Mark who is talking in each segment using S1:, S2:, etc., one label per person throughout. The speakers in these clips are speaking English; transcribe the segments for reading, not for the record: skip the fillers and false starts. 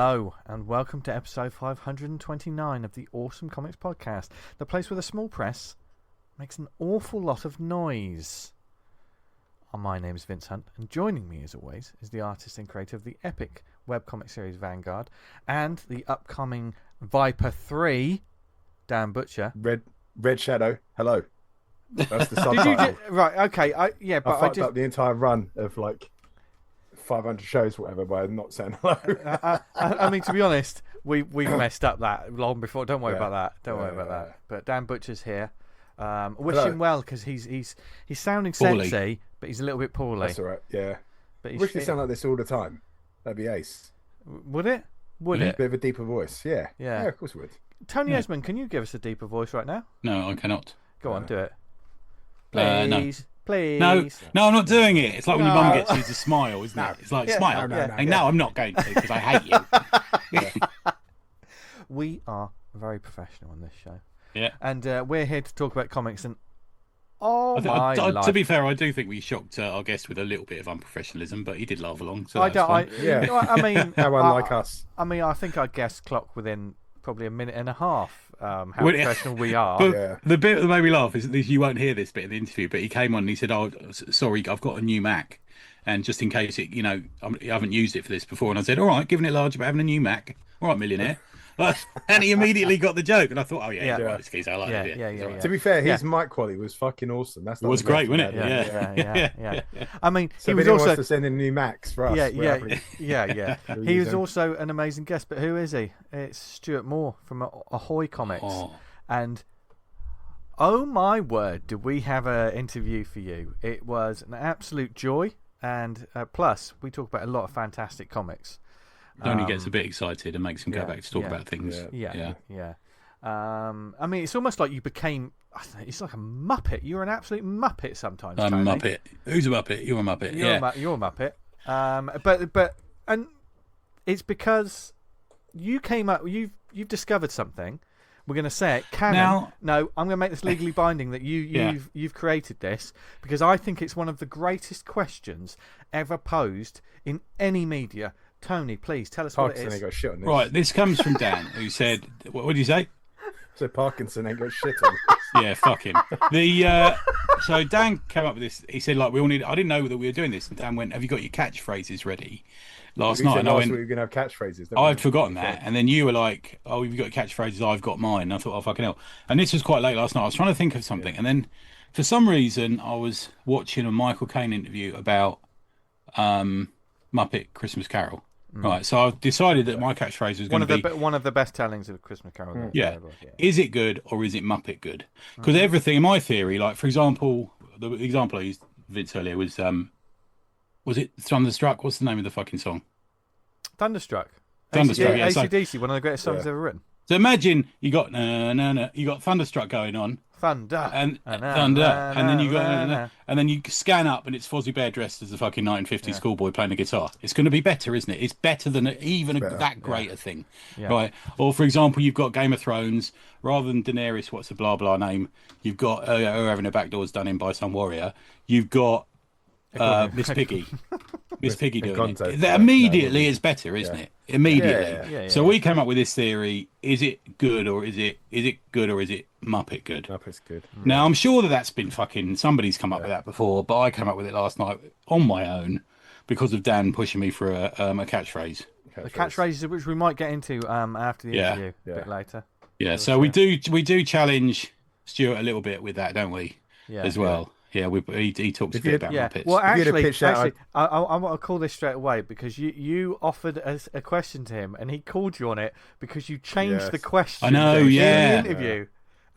S1: Hello, and welcome to episode 529 of the Awesome Comics Podcast, the place where the small press makes an awful lot of noise. My name is Vince Hunt, and joining me, as always, is the artist and creator of the epic webcomic series Vanguard and the upcoming Viper 3, Dan Butcher.
S2: Red Shadow, hello. That's the subtitle.
S1: Right, okay, I
S2: fucked up the entire run of like 500 shows, whatever, by not saying hello.
S1: I mean, to be honest, we messed up that long before. Don't worry about that. Don't worry about that. But Dan Butcher's here. Wish him well, because he's sounding
S3: poorly.
S1: Sexy, but he's a little bit poorly.
S2: That's all right. Yeah.
S1: But
S2: Wish they sound like this all the time. That'd be ace.
S1: Would it? Would it?
S2: A bit of a deeper voice. Yeah.
S1: Yeah.
S2: Yeah, of course it would.
S1: Tony Esmond, can you give us a deeper voice right now?
S3: No, I cannot.
S1: Go on, do it.
S3: No.
S1: Please. Please.
S3: No, I'm not doing it. It's like when your mum gets you to smile, isn't it? It's like, smile.
S2: No,
S3: I'm not going to, because I hate you.
S1: We are very professional on this show.
S3: Yeah.
S1: And we're here to talk about comics and my life.
S3: To be fair, I do think we shocked our guest with a little bit of unprofessionalism, but he did laugh along, so
S1: I
S3: fine.
S2: How unlike us.
S1: I mean, I think our guest clocked within probably a minute and a half how professional we are.
S3: But the bit that made me laugh is that you won't hear this bit of the interview, but he came on and he said, "Oh, sorry, I've got a new Mac, and just in case it, I haven't used it for this before." And I said, "All right, giving it large about having a new Mac. All right, millionaire." And he immediately got the joke, and I thought, "Oh yeah, right, this geezer, I like it."
S1: Yeah.
S2: To be fair, his mic quality was fucking awesome.
S3: It was great, wasn't it?
S1: Yeah. I mean,
S2: so
S1: he was
S2: also
S1: also
S2: to send in new Macs for us.
S1: Yeah. He was also an amazing guest, but who is he? It's Stuart Moore from Ahoy Comics, and oh my word, did we have an interview for you? It was an absolute joy, and plus we talk about a lot of fantastic comics.
S3: It only gets a bit excited and makes him go back to talk about things.
S1: Yeah. I mean, it's almost like you became. It's like a Muppet. You're an absolute Muppet sometimes.
S3: I'm
S1: Tony.
S3: a Muppet. Who's a Muppet? You're a Muppet.
S1: You're a Muppet. But it's because you came up. You've discovered something. We're going to say it. Canon. No, I'm going to make this legally binding that you've created this, because I think it's one of the greatest questions ever posed in any media. Tony, please tell us
S2: Parkinson
S1: what it is.
S2: Ain't got shit on this.
S3: Right, this comes from Dan, who said, "What did you say?"
S2: So Parkinson ain't got shit on.
S3: Yeah, fuck him. So Dan came up with this. He said, "Like, we all need." I didn't know that we were doing this, and Dan went, "Have you got your catchphrases ready?" Last night, and I went,
S2: "We were going to have catchphrases."
S3: I'd forgotten that, and then you were like, "Oh, you've got your catchphrases. I've got mine." And I thought, "Oh, fucking hell!" And this was quite late last night. I was trying to think of something, and then for some reason, I was watching a Michael Caine interview about Muppet Christmas Carol. Right, so I've decided that my catchphrase was going to be
S1: one of the best tellings of Christmas Carol.
S3: Yeah. Is it good or is it Muppet good? Because everything in my theory, like for example, the example I used Vince earlier was it Thunderstruck? What's the name of the fucking song?
S1: Thunderstruck.
S3: Thunderstruck. Yeah,
S1: AC/DC, one of the greatest songs ever written.
S3: So imagine you got you got Thunderstruck going on.
S1: Thunder
S3: and then you got and then you scan up and it's Fozzie Bear dressed as a fucking 1950s schoolboy playing the guitar. It's going to be better, isn't it? It's better than that great a thing, right? Or for example, you've got Game of Thrones. Rather than Daenerys, what's the blah blah name? You've got her having her back doors done in by some warrior. You've got Miss Piggy. Miss Piggy doing it. Immediately it's better, isn't it? Immediately.
S1: Yeah.
S3: So we came up with this theory: is it good or is it good or is it Muppet good?
S2: Muppet's good.
S3: Now I'm sure that's been fucking somebody's come up with that before, but I came up with it last night on my own because of Dan pushing me for a catchphrase.
S1: The catchphrases, which we might get into after the interview a bit later.
S3: Yeah. So we do challenge Stuart a little bit with that, don't we? Yeah. As well. Yeah, he talks a bit about Muppets.
S1: Well, actually, I want to call this straight away because you offered a question to him and he called you on it because you changed the question.
S3: I know,
S1: in the interview,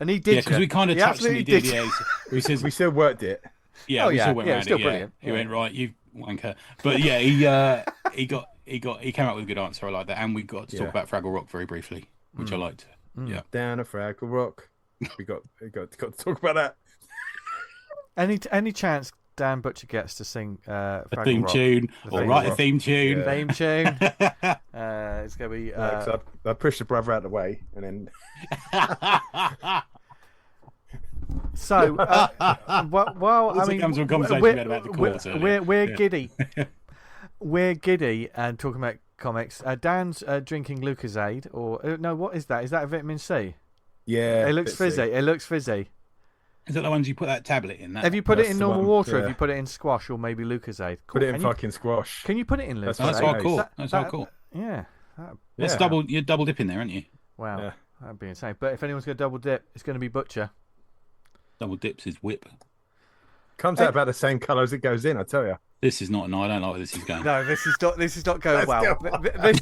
S1: and he did.
S3: Yeah, because we kind of touched and he did. Yeah,
S2: we still worked it.
S3: Yeah, we still went around
S1: still
S3: it.
S1: Brilliant.
S3: He went right, you wanker. But yeah, he came up with a good answer. I like that, and we got to talk about Fraggle Rock very briefly, which I liked. Yeah,
S2: down a Fraggle Rock. We got to talk about that.
S1: Any chance Dan Butcher gets to sing
S3: a theme tune or write a theme tune?
S1: Theme tune. It's gonna be.
S2: I pushed the brother out of the way, and then.
S1: So, well, I mean,
S3: comes to a conversation we had about the quarter.
S1: We're giddy. We're giddy and talking about Comics. Dan's drinking Lucozade, or no, what is that? Is that a vitamin C?
S2: Yeah.
S1: It looks fizzy. It looks fizzy.
S3: Is that the ones you put that tablet in?
S1: Have you put it in normal water?
S2: Yeah.
S1: Have you put it in squash or maybe Lucozade?
S2: Put it in fucking squash.
S1: Can you put it in Lucozade?
S3: That's all cool. That's all cool.
S1: Yeah.
S3: That's you're double dipping there, aren't you?
S1: Wow.
S2: Yeah.
S1: That'd be insane. But if anyone's going to double dip, it's going to be Butcher.
S3: Double dips is whip.
S2: Comes out about the same colour as it goes in, I tell you.
S3: This is not. No, I don't like where this is going.
S1: No, this is not going well.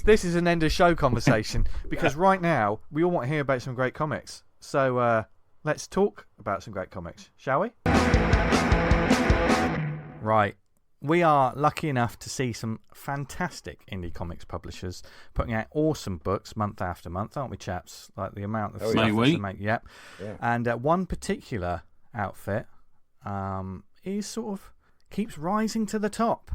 S1: This is an end of show conversation because right now we all want to hear about some great comics. So let's talk about some great comics, shall we? Right. We are lucky enough to see some fantastic indie comics publishers putting out awesome books month after month, aren't we, chaps? Like the amount of stuff they make. Yep. Yeah. And one particular outfit is sort of keeps rising to the top.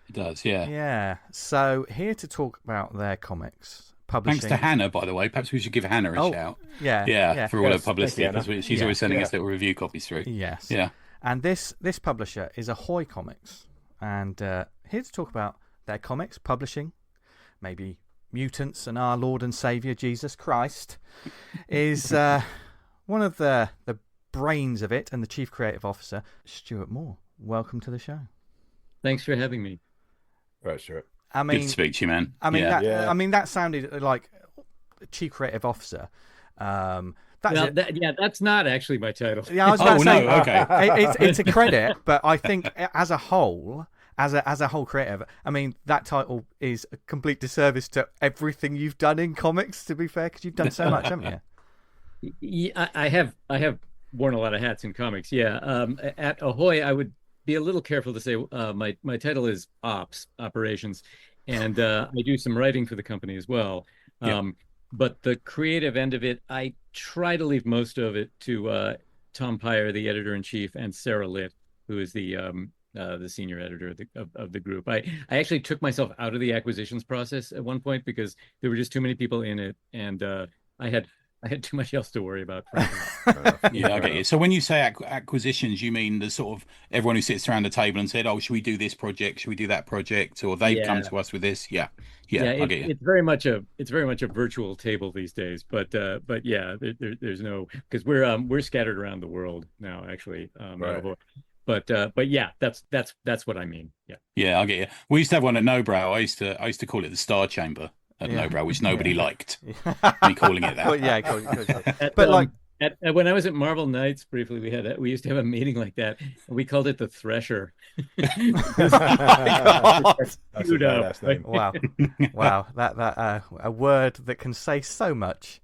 S3: It does, yeah.
S1: Yeah. So here to talk about their comics publishing.
S3: Thanks to Hannah, by the way. Perhaps we should give Hannah a shout.
S1: Yeah.
S3: For all her publicity. Because she's always sending us little review copies through.
S1: Yes.
S3: Yeah.
S1: And this publisher is Ahoy Comics. And here to talk about their comics publishing, maybe mutants and our Lord and Saviour Jesus Christ, is one of the brains of it and the chief creative officer, Stuart Moore. Welcome to the show.
S4: Thanks for having me.
S2: Right, Stuart.
S1: I mean,
S3: good to speak to you, man.
S1: I mean, that sounded like chief creative officer.
S4: That's not actually my title.
S1: Yeah, I was about to say,
S3: okay.
S1: It's a credit, but I think as a whole, as a whole creative, I mean, that title is a complete disservice to everything you've done in comics. To be fair, because you've done so much, haven't you?
S4: Yeah, I have worn a lot of hats in comics. Yeah, at Ahoy, I would be a little careful to say my title is operations, and I do some writing for the company as well. Yep. But the creative end of it, I try to leave most of it to Tom Peyer, the editor-in-chief, and Sarah Litt, who is the senior editor of the group. I actually took myself out of the acquisitions process at one point because there were just too many people in it, and I had too much else to worry about.
S3: Yeah, I get you. So when you say acquisitions, you mean the sort of everyone who sits around the table and said, "Oh, should we do this project? Should we do that project?" Or they've come to us with this. Yeah, I get you.
S4: It's very much a virtual table these days. But yeah, there's no, because we're scattered around the world now, actually.
S2: Right.
S4: But yeah, that's what I mean.
S3: Yeah, I get you. We used to have one at Nobrow. I used to call it the Star Chamber at Nobrow, which nobody liked. Me calling it that.
S1: Well, yeah, cool.
S4: When I was at Marvel Knights briefly, we used to have a meeting like that. And we called it the Thresher.
S1: Wow, that a word that can say so much.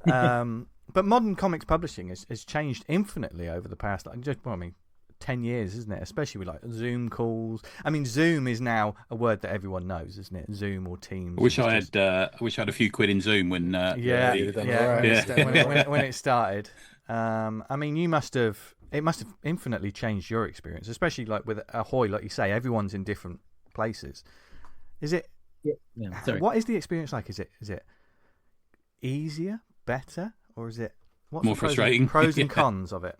S1: But modern comics publishing has changed infinitely over the past, 10 years, isn't it? Especially with like Zoom calls. I mean, Zoom is now a word that everyone knows, isn't it? Zoom or Teams.
S3: I wish I had a few quid in Zoom when when
S1: it started. I mean, it must have infinitely changed your experience, especially like with Ahoy, like you say, everyone's in different places. Is it?
S4: Yeah, sorry.
S1: What is the experience like? Is it easier, better, or is it
S3: more frustrating?
S1: Pros and cons of it.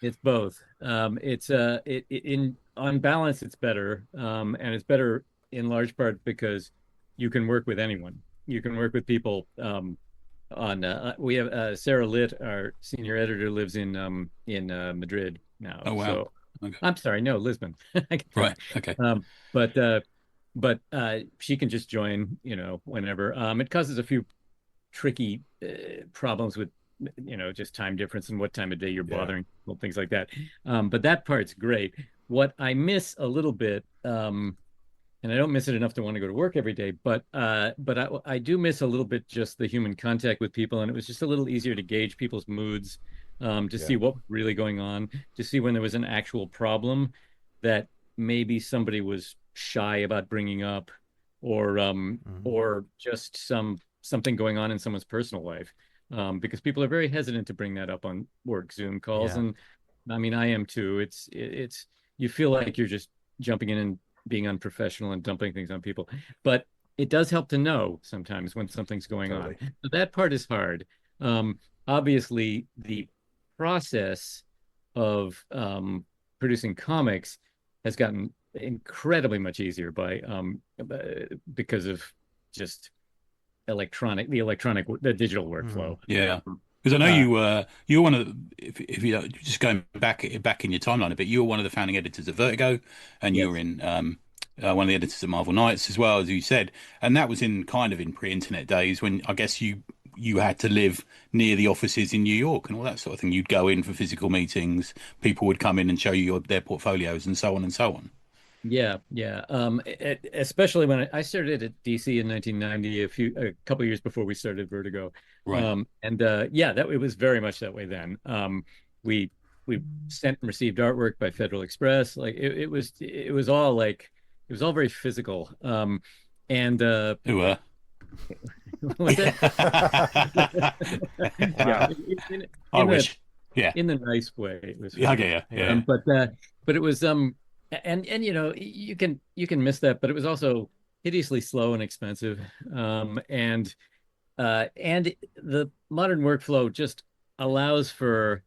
S4: It's both. It's on balance, it's better, and it's better in large part because you can work with anyone. You can work with people. We have Sarah Litt, our senior editor, lives in Madrid now.
S3: Oh wow!
S4: So,
S3: okay.
S4: I'm sorry, no, Lisbon.
S3: Right. Okay.
S4: But she can just join, whenever. It causes a few tricky problems with, just time difference and what time of day you're bothering, things like that. But that part's great. What I miss a little bit, and I don't miss it enough to want to go to work every day, but I do miss a little bit just the human contact with people, and it was just a little easier to gauge people's moods, to see what was really going on, to see when there was an actual problem that maybe somebody was shy about bringing up, or just something going on in someone's personal life. Because people are very hesitant to bring that up on work Zoom calls, and I mean, I am too. It's you feel like you're just jumping in and being unprofessional and dumping things on people, but it does help to know sometimes when something's going on. So that part is hard. Obviously, the process of producing comics has gotten incredibly much easier because of just the digital workflow.
S3: Yeah. Because I know you're one of the, if you just going back in your timeline a bit, you were one of the founding editors of Vertigo, and you were in one of the editors of Marvel Knights as well, as you said, and that was in pre-internet days when I guess you had to live near the offices in New York and all that sort of thing. You'd go in for physical meetings, people would come in and show you their portfolios and so on and so on.
S4: Yeah. Especially when I started at DC in 1990, a couple of years before we started Vertigo.
S3: Right.
S4: It was very much that way then. We sent and received artwork by Federal Express. Like it was all very physical.
S3: Who were? I wish. Yeah.
S4: In the nice way. It was
S3: yeah.
S4: But it was and you know, you can miss that, but it was also hideously slow and expensive. And the modern workflow just allows for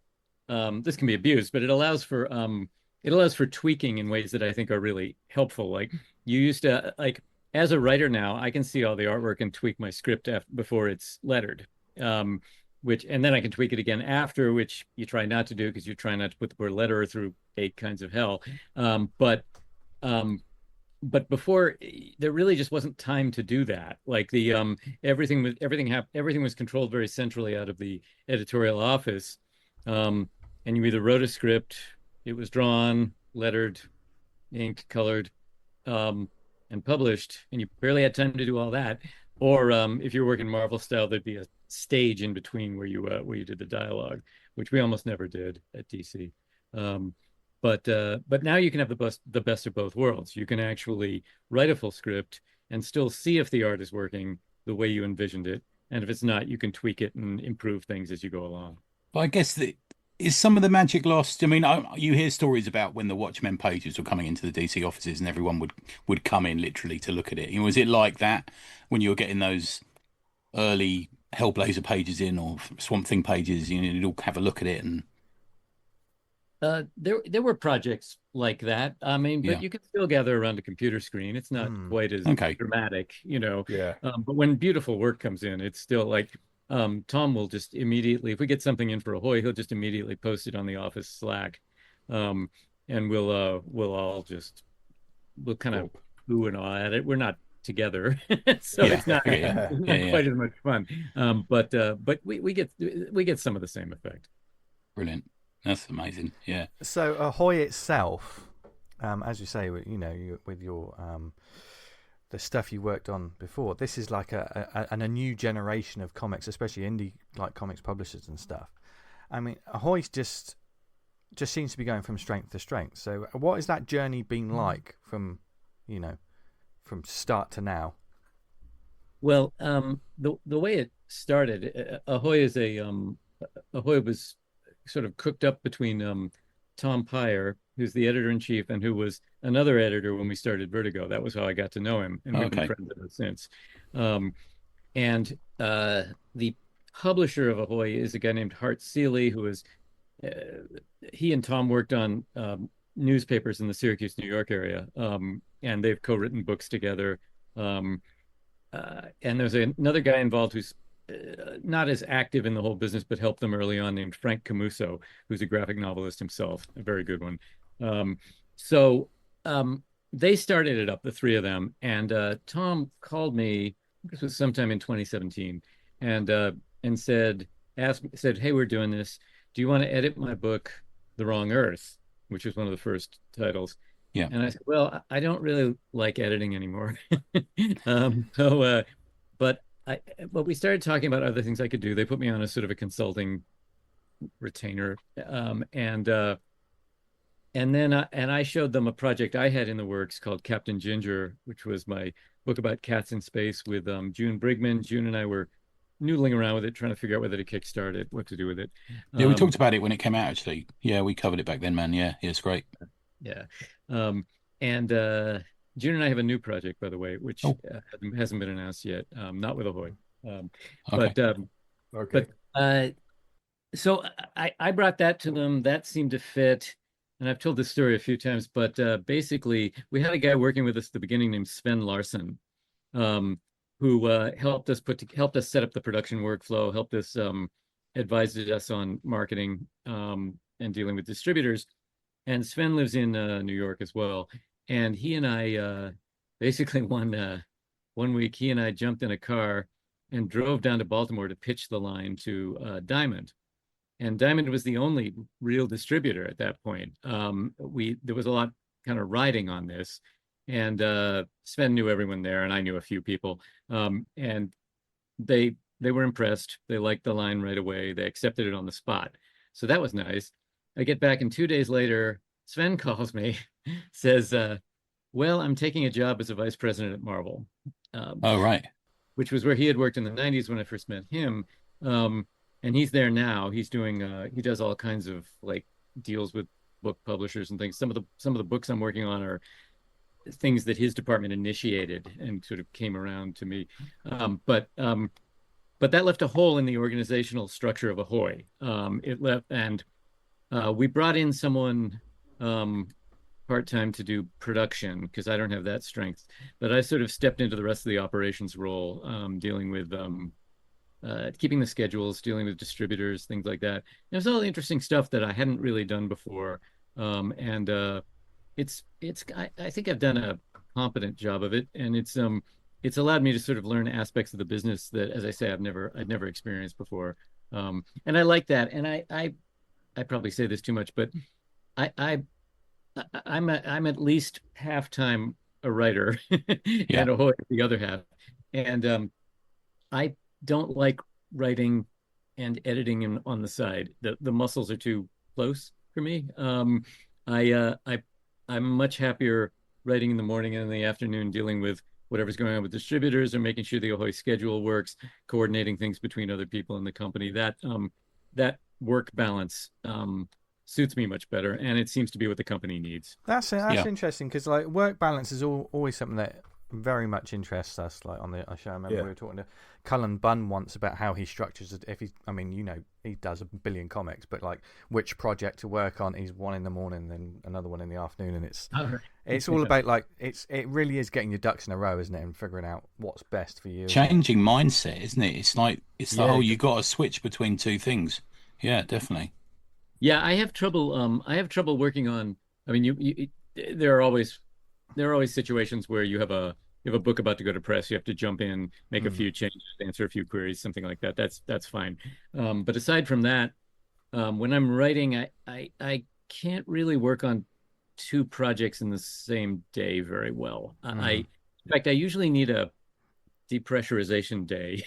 S4: this can be abused, but it allows for tweaking in ways that I think are really helpful. Like you used to, like, as a writer now, I can see all the artwork and tweak my script before it's lettered. And then I can tweak it again after, which you try not to do because you're trying not to put the poor letterer through 8 kinds of hell. But before, there really just wasn't time to do that. Like everything was controlled very centrally out of the editorial office. And you either wrote a script, it was drawn, lettered, inked, colored, and published, and you barely had time to do all that. Or if you're working Marvel style, there'd be a stage in between where you did the dialogue, which we almost never did at DC. But now you can have the best of both worlds. You can actually write a full script and still see if the art is working the way you envisioned it, and if it's not, you can tweak it and improve things as you go along.
S3: But I guess is some of the magic lost? I mean, you hear stories about when the Watchmen pages were coming into the DC offices and everyone would come in literally to look at it. You know, was it like that when you were getting those early Hellblazer pages in or Swamp Thing pages? You know, you'd all have a look at it and.
S4: There were projects like that. I mean, but you can still gather around a computer screen. It's not quite as dramatic, you know.
S2: Yeah.
S4: But when beautiful work comes in, it's still like Tom will just immediately, if we get something in for Ahoy, he'll just immediately post it on the office Slack, and we'll all kind of ooh and ah at it. We're not together, so it's not quite as much fun. But we get some of the same effect.
S3: Brilliant. That's amazing. Yeah.
S1: So Ahoy itself, as you say, with your the stuff you worked on before, this is like a new generation of comics, especially indie like comics publishers and stuff. I mean, Ahoy's just seems to be going from strength to strength. So what has that journey been like from start to now?
S4: Well, the way it started, Ahoy was sort of cooked up between Tom Peyer, who's the editor-in-chief and who was another editor when we started Vertigo. That was how I got to know him, and we've been friends ever since. And the publisher of Ahoy is a guy named Hart Seeley, who is he and Tom worked on newspapers in the Syracuse, New York area, and they've co-written books together. And there's another guy involved who's not as active in the whole business, but helped them early on, named Frank Camuso, who's a graphic novelist himself, a very good one. So they started it up, the three of them, and Tom called me, this was sometime in 2017, and said, hey, we're doing this. Do you want to edit my book, The Wrong Earth, which was one of the first titles?
S3: Yeah.
S4: And I said, well, I don't really like editing anymore. But we started talking about other things I could do. They put me on a sort of a consulting retainer, and then I showed them a project I had in the works called Captain Ginger, which was my book about cats in space with June Brigman. June and I were noodling around with it, trying to figure out whether to kickstart it, what to do with it.
S3: Yeah, we talked about it when it came out, actually. Yeah, we covered it back then, man. Yeah, it's great.
S4: Yeah. And June and I have a new project, by the way, which hasn't been announced yet. Not with Ahoy. So I brought that to them. That seemed to fit. And I've told this story a few times, but basically we had a guy working with us at the beginning named Sven Larsson. who helped us set up the production workflow, helped us advised us on marketing and dealing with distributors. And Sven lives in New York as well. And he and I basically one week he and I jumped in a car and drove down to Baltimore to pitch the line to Diamond. And Diamond was the only real distributor at that point. There was a lot kind of riding on this, and Sven knew everyone there, and I knew a few people. And they were impressed. They liked the line right away. They accepted it on the spot. So that was nice. I get back, and 2 days later, Sven calls me, says, well, I'm taking a job as a vice president at Marvel.
S3: Oh, right.
S4: Which was where he had worked in the 90s when I first met him. And he's there now. He's doing, he does all kinds of like deals with book publishers and things. Some of the books I'm working on are things that his department initiated and sort of came around to me. But that left a hole in the organizational structure of Ahoy. It left, and we brought in someone part-time to do production because I don't have that strength. But I sort of stepped into the rest of the operations role, dealing with keeping the schedules, dealing with distributors, things like that. It was all interesting stuff that I hadn't really done before. I think I've done a competent job of it, and it's allowed me to sort of learn aspects of the business that, as I say, I'd never experienced before. And I like that. And I probably say this too much, but I'm at least half-time a writer and Ahoy the other half. And I don't like writing and editing on the side. The muscles are too close for me. I'm much happier writing in the morning and in the afternoon, dealing with whatever's going on with distributors or making sure the Ahoy schedule works, coordinating things between other people in the company. That work balance suits me much better, and it seems to be what the company needs.
S1: That's interesting, because like work balance is always something that very much interests us. Like on the show, I remember we were talking to Cullen Bunn once about how he structures it. He does a billion comics, but like which project to work on, he's one in the morning, then another one in the afternoon, and it's all about like it really is getting your ducks in a row, isn't it, and figuring out what's best for you.
S3: Changing mindset, isn't it? It's like you got to switch between two things. Yeah, definitely.
S4: Yeah, I have trouble. I have trouble working on. I mean, there are always situations where you have a book about to go to press. You have to jump in, make a few changes, answer a few queries, something like that. That's fine. But aside from that, when I'm writing, I can't really work on two projects in the same day very well. In fact, I usually need a depressurization day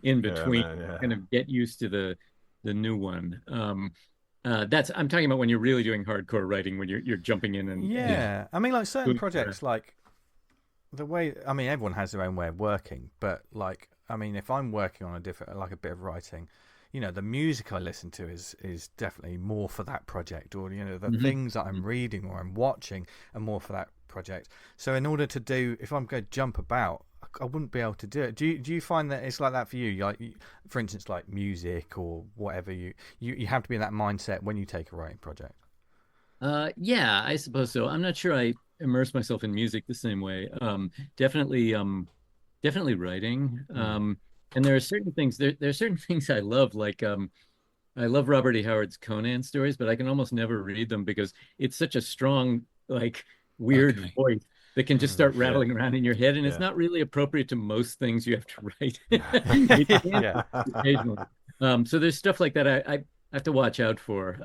S4: in between, kind of get used to the new one. I'm talking about when you're really doing hardcore writing, when you're jumping in and
S1: I mean, like certain projects, like the way, I mean, everyone has their own way of working, but like, I mean, if I'm working on a bit of writing, the music I listen to is definitely more for that project, or the things that I'm reading or I'm watching are more for that project. So in order to do, if I'm going to jump about, I wouldn't be able to do it. Do you find that it's like that for you? Like, for instance, like music or whatever, you have to be in that mindset when you take a writing project.
S4: Yeah, I suppose so. I'm not sure I immerse myself in music the same way. Definitely writing. And there are certain things. There are certain things I love. Like I love Robert E. Howard's Conan stories, but I can almost never read them because it's such a strong, like, weird voice that can just start rattling around in your head, and it's not really appropriate to most things you have to write. Occasionally. So there's stuff like that I have to watch out for.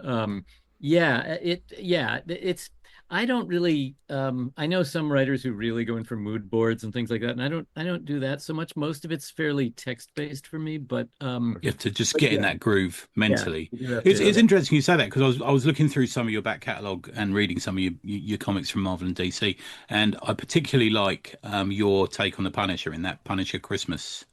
S4: It's I don't really I know some writers who really go in for mood boards and things like that, and I don't do that so much. Most of it's fairly text based for me, but
S3: you have to just get in that groove mentally. It's interesting you say that, because I was looking through some of your back catalogue and reading some of your comics from Marvel and DC, and I particularly like your take on the Punisher in that Punisher Christmas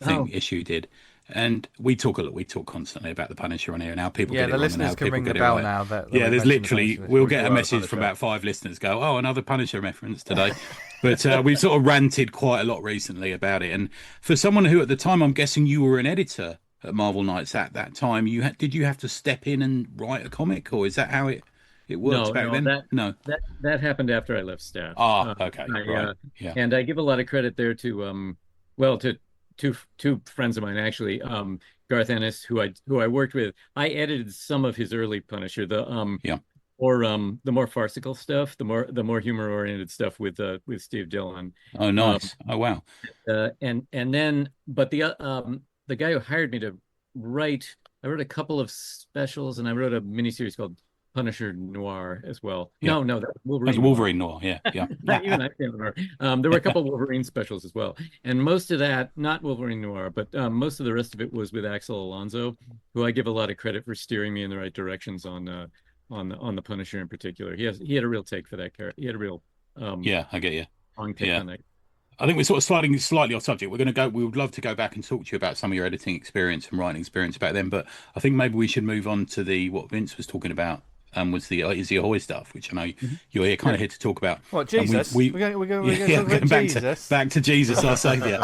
S3: thing issue you did. And we talk constantly about the Punisher on here and how people get it wrong.
S1: The listeners can ring the bell now.
S3: There's literally, we'll get a message from about 5 listeners go, oh, another Punisher reference today. But we've sort of ranted quite a lot recently about it. And for someone who at the time, I'm guessing you were an editor at Marvel Knights at that time, did you have to step in and write a comic, or is that how it worked back then? That
S4: happened after I left staff.
S3: Okay. Right.
S4: And I give a lot of credit there to well, to two friends of mine actually, Garth Ennis, who I worked with. I edited some of his early Punisher, or the more farcical stuff, the more humor oriented stuff with Steve Dillon.
S3: Oh, nice. Oh, wow.
S4: And then, but the guy who hired me to write, I wrote a couple of specials, and I wrote a miniseries called Punisher Noir as well.
S3: Yeah.
S4: No, that was
S3: That's Wolverine Noir. Yeah.
S4: Even I can't remember. There were a couple of Wolverine specials as well, and most of that, not Wolverine Noir, but most of the rest of it was with Axel Alonso, who I give a lot of credit for steering me in the right directions on the Punisher in particular. He had a real take for that character. He had a real
S3: I get you.
S4: Strong take on that.
S3: I think we're sort of sliding slightly off subject. We would love to go back and talk to you about some of your editing experience and writing experience back then, but I think maybe we should move on to what Vince was talking about. Was the Ahoy stuff, which I know you're here here to talk about.
S1: What, Jesus? We're going
S3: back to Jesus, our Saviour.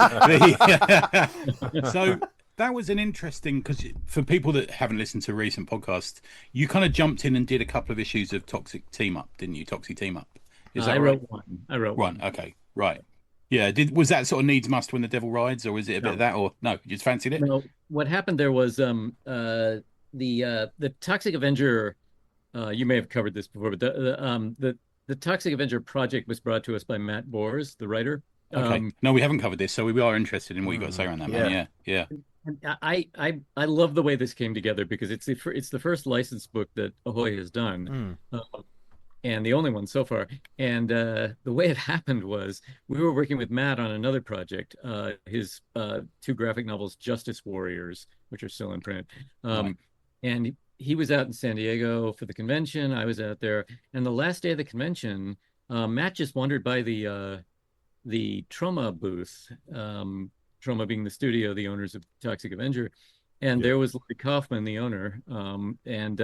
S3: So that was an interesting, because for people that haven't listened to recent podcasts, you kind of jumped in and did a couple of issues of Toxic Team Up, didn't you? Toxic Team Up. Is that right?
S4: I wrote one.
S3: Okay, right. Yeah. Was that sort of needs must when the devil rides, or is it a bit of that, or no? You just fancied it?
S4: No. What happened there was the Toxic Avenger. You may have covered this before, but the Toxic Avenger project was brought to us by Matt Bors, the writer.
S3: Okay. No, we haven't covered this, so we are interested in what you got to say around that, man. Yeah.
S4: I love the way this came together, because it's the first licensed book that Ahoy has done, and the only one so far. And the way it happened was we were working with Matt on another project, his 2 graphic novels, Justice Warriors, which are still in print, and he was out in San Diego for the convention. I was out there, and the last day of the convention, Matt just wandered by the Troma booth. Troma being the studio, the owners of Toxic Avenger, and there was Lloyd Kaufman, the owner, and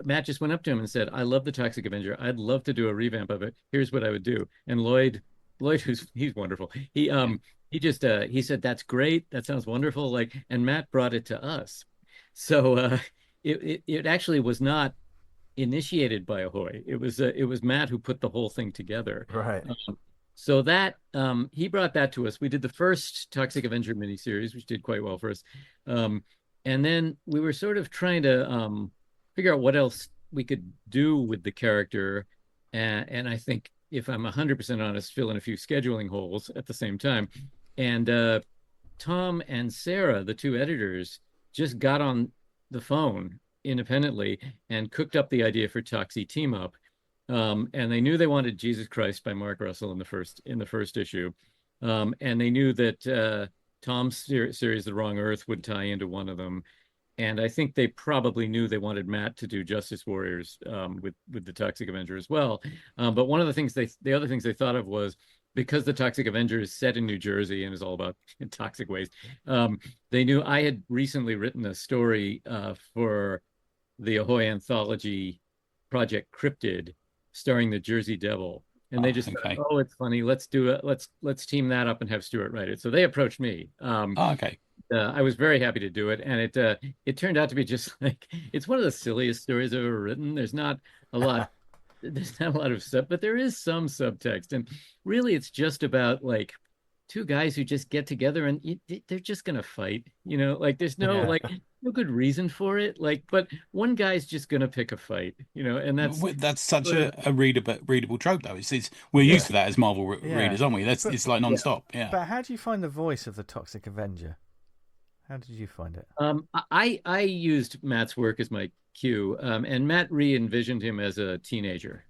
S4: Matt just went up to him and said, "I love the Toxic Avenger. I'd love to do a revamp of it. Here's what I would do." And Lloyd, he's wonderful. He said, "That's great. That sounds wonderful." And Matt brought it to us. So it actually was not initiated by Ahoy. It was Matt who put the whole thing together.
S2: Right.
S4: So that he brought that to us. We did the first Toxic Avenger miniseries, which did quite well for us. And then we were sort of trying to figure out what else we could do with the character. And I think, if I'm 100% honest, fill in a few scheduling holes at the same time. And Tom and Sarah, the 2 editors, just got on the phone independently and cooked up the idea for Toxic Team Up. And they knew they wanted Jesus Christ by Mark Russell in the first issue. And they knew that Tom's series, The Wrong Earth, would tie into one of them. And I think they probably knew they wanted Matt to do Justice Warriors with the Toxic Avenger as well. But one of the other things they thought of was, because the Toxic Avenger is set in New Jersey and is all about toxic waste, they knew I had recently written a story for the Ahoy Anthology project Cryptid, starring the Jersey Devil. And they just thought, "Oh, it's funny. Let's do it. Let's team that up and have Stuart write it." So they approached me.
S3: Okay.
S4: I was very happy to do it, and it turned out to be just it's one of the silliest stories I've ever written. There's not a lot. There's not a lot of stuff, but there is some subtext, and really it's just about 2 guys who just get together and they're just gonna fight, there's no no good reason for it, but one guy's just gonna pick a fight, and that's
S3: such a readable trope, though. We're used to that as Marvel readers, aren't we? It's like non-stop. Yeah.
S1: But how do you find the voice of the Toxic Avenger? How did you find it?
S4: I used Matt's work as my cue, and Matt re-envisioned him as a teenager.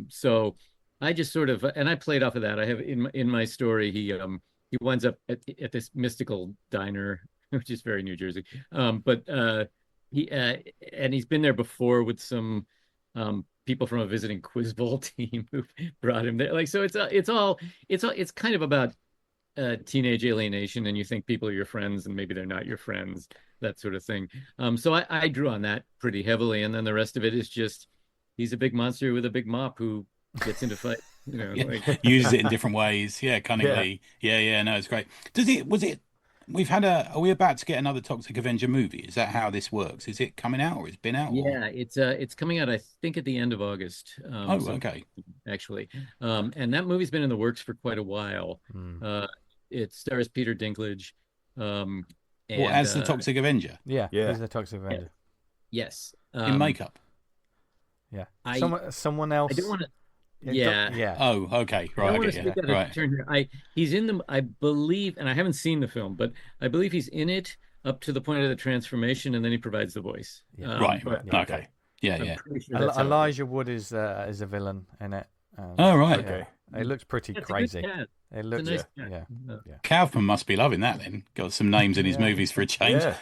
S4: So I just sort of, and I played off of that. I have in my story, he winds up at this mystical diner, which is very New Jersey. But he's been there before with some people from a visiting Quiz Bowl team who brought him there. So it's kind of about teenage alienation, and you think people are your friends and maybe they're not your friends, that sort of thing. So I drew on that pretty heavily, and then the rest of it is just he's a big monster with a big mop who gets into fight,
S3: uses it in different ways, cunningly. No, it's great. Are we about to get another Toxic Avenger movie? Is that how this works? Is it coming out, or it's been out?
S4: It's coming out, I think, at the end of August.
S3: Okay.
S4: Actually, and that movie's been in the works for quite a while. it stars Peter Dinklage.
S3: As the Toxic Avenger?
S1: Yeah, he's the Toxic Avenger.
S4: Yes.
S3: In makeup?
S1: Yeah. Someone else.
S4: I don't want to.
S1: Yeah.
S3: Oh, okay. Right.
S4: I don't want to speak out of turn here. He's in the. I believe, and I haven't seen the film, but I believe he's in it up to the point of the transformation, and then he provides the voice.
S1: Yeah.
S3: Right. Okay. Yeah.
S4: Sure
S1: Elijah Wood is a villain in it.
S3: Oh, right.
S1: Okay. It looks pretty crazy. It looks
S4: nice
S1: yeah.
S3: Kaufman must be loving that then. Got some names in his movies for a change.
S1: Yeah.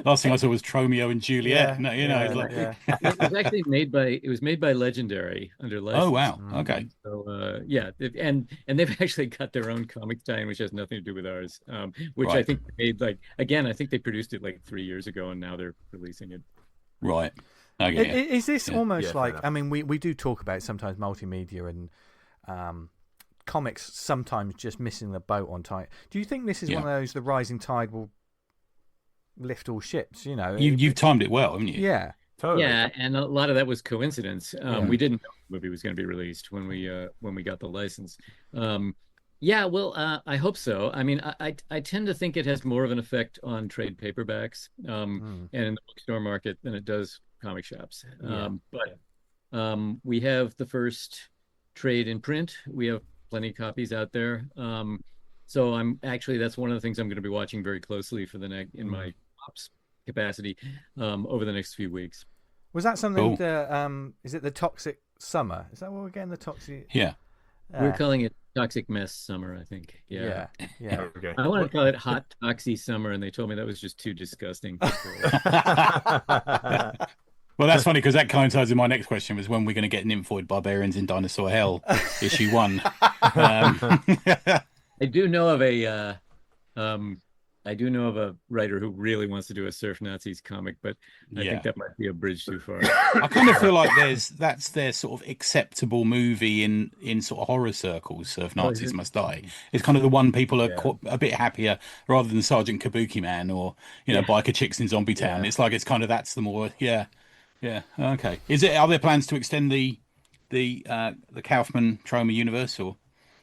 S3: Last thing I saw was Tromeo and Juliet.
S1: Yeah.
S3: No,
S4: It was actually made by Legendary under license.
S3: Oh wow. Okay.
S4: So and they've actually got their own comic tie-in, which has nothing to do with ours. Which I think they made I think they produced it like 3 years ago, and now they're releasing it.
S3: Right. Okay.
S1: Is this almost like? I mean, we do talk about sometimes multimedia and comics sometimes just missing the boat on time. Do you think this is one of those, the rising tide will lift all ships? You know,
S3: you've timed it well, haven't you?
S1: Yeah,
S2: totally.
S4: Yeah, and a lot of that was coincidence. We didn't know the movie was going to be released when we got the license. I hope so. I mean, I tend to think it has more of an effect on trade paperbacks and in the bookstore market than it does comic shops. But we have the first trade in print. We have plenty of copies out there. So that's one of the things I'm going to be watching very closely for in my ops capacity over the next few weeks.
S1: Was that something that is it the Toxic Summer? Is that what we're getting, the Toxic?
S3: Yeah.
S4: We're calling it Toxic Mess Summer, I think. Yeah.
S2: Okay.
S4: I want to call it Hot Toxy Summer, and they told me that was just too disgusting.
S3: Well, that's funny because that coincides with my next question, was when we're going to get Nymphoid Barbarians in Dinosaur Hell, issue 1.
S4: I do know of a writer who really wants to do a Surf Nazis comic, but I think that might be a bridge too far.
S3: I kind of feel like that's their sort of acceptable movie in sort of horror circles. Surf Nazis Must Die. It's kind of the one people are a bit happier rather than Sergeant Kabuki Man or Biker Chicks in Zombie Town. It's like that's the more okay. Are there plans to extend the Kaufman Troma universe or?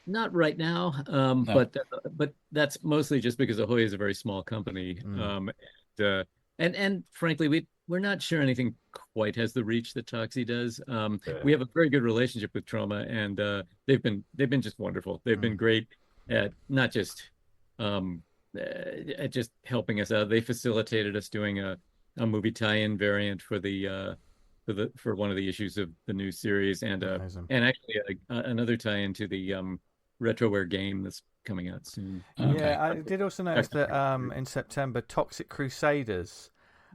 S4: Not right now, but that's mostly just because Ahoy is a very small company, and frankly, we're not sure anything quite has the reach that Toxie does. We have a very good relationship with Troma, and they've been just wonderful. They've been great at not just at just helping us out. They facilitated us doing a movie tie-in variant for for one of the issues of the new series, and actually another tie-in to the Retroware game that's coming out soon.
S1: Yeah, I did also notice that in September, Toxic Crusaders,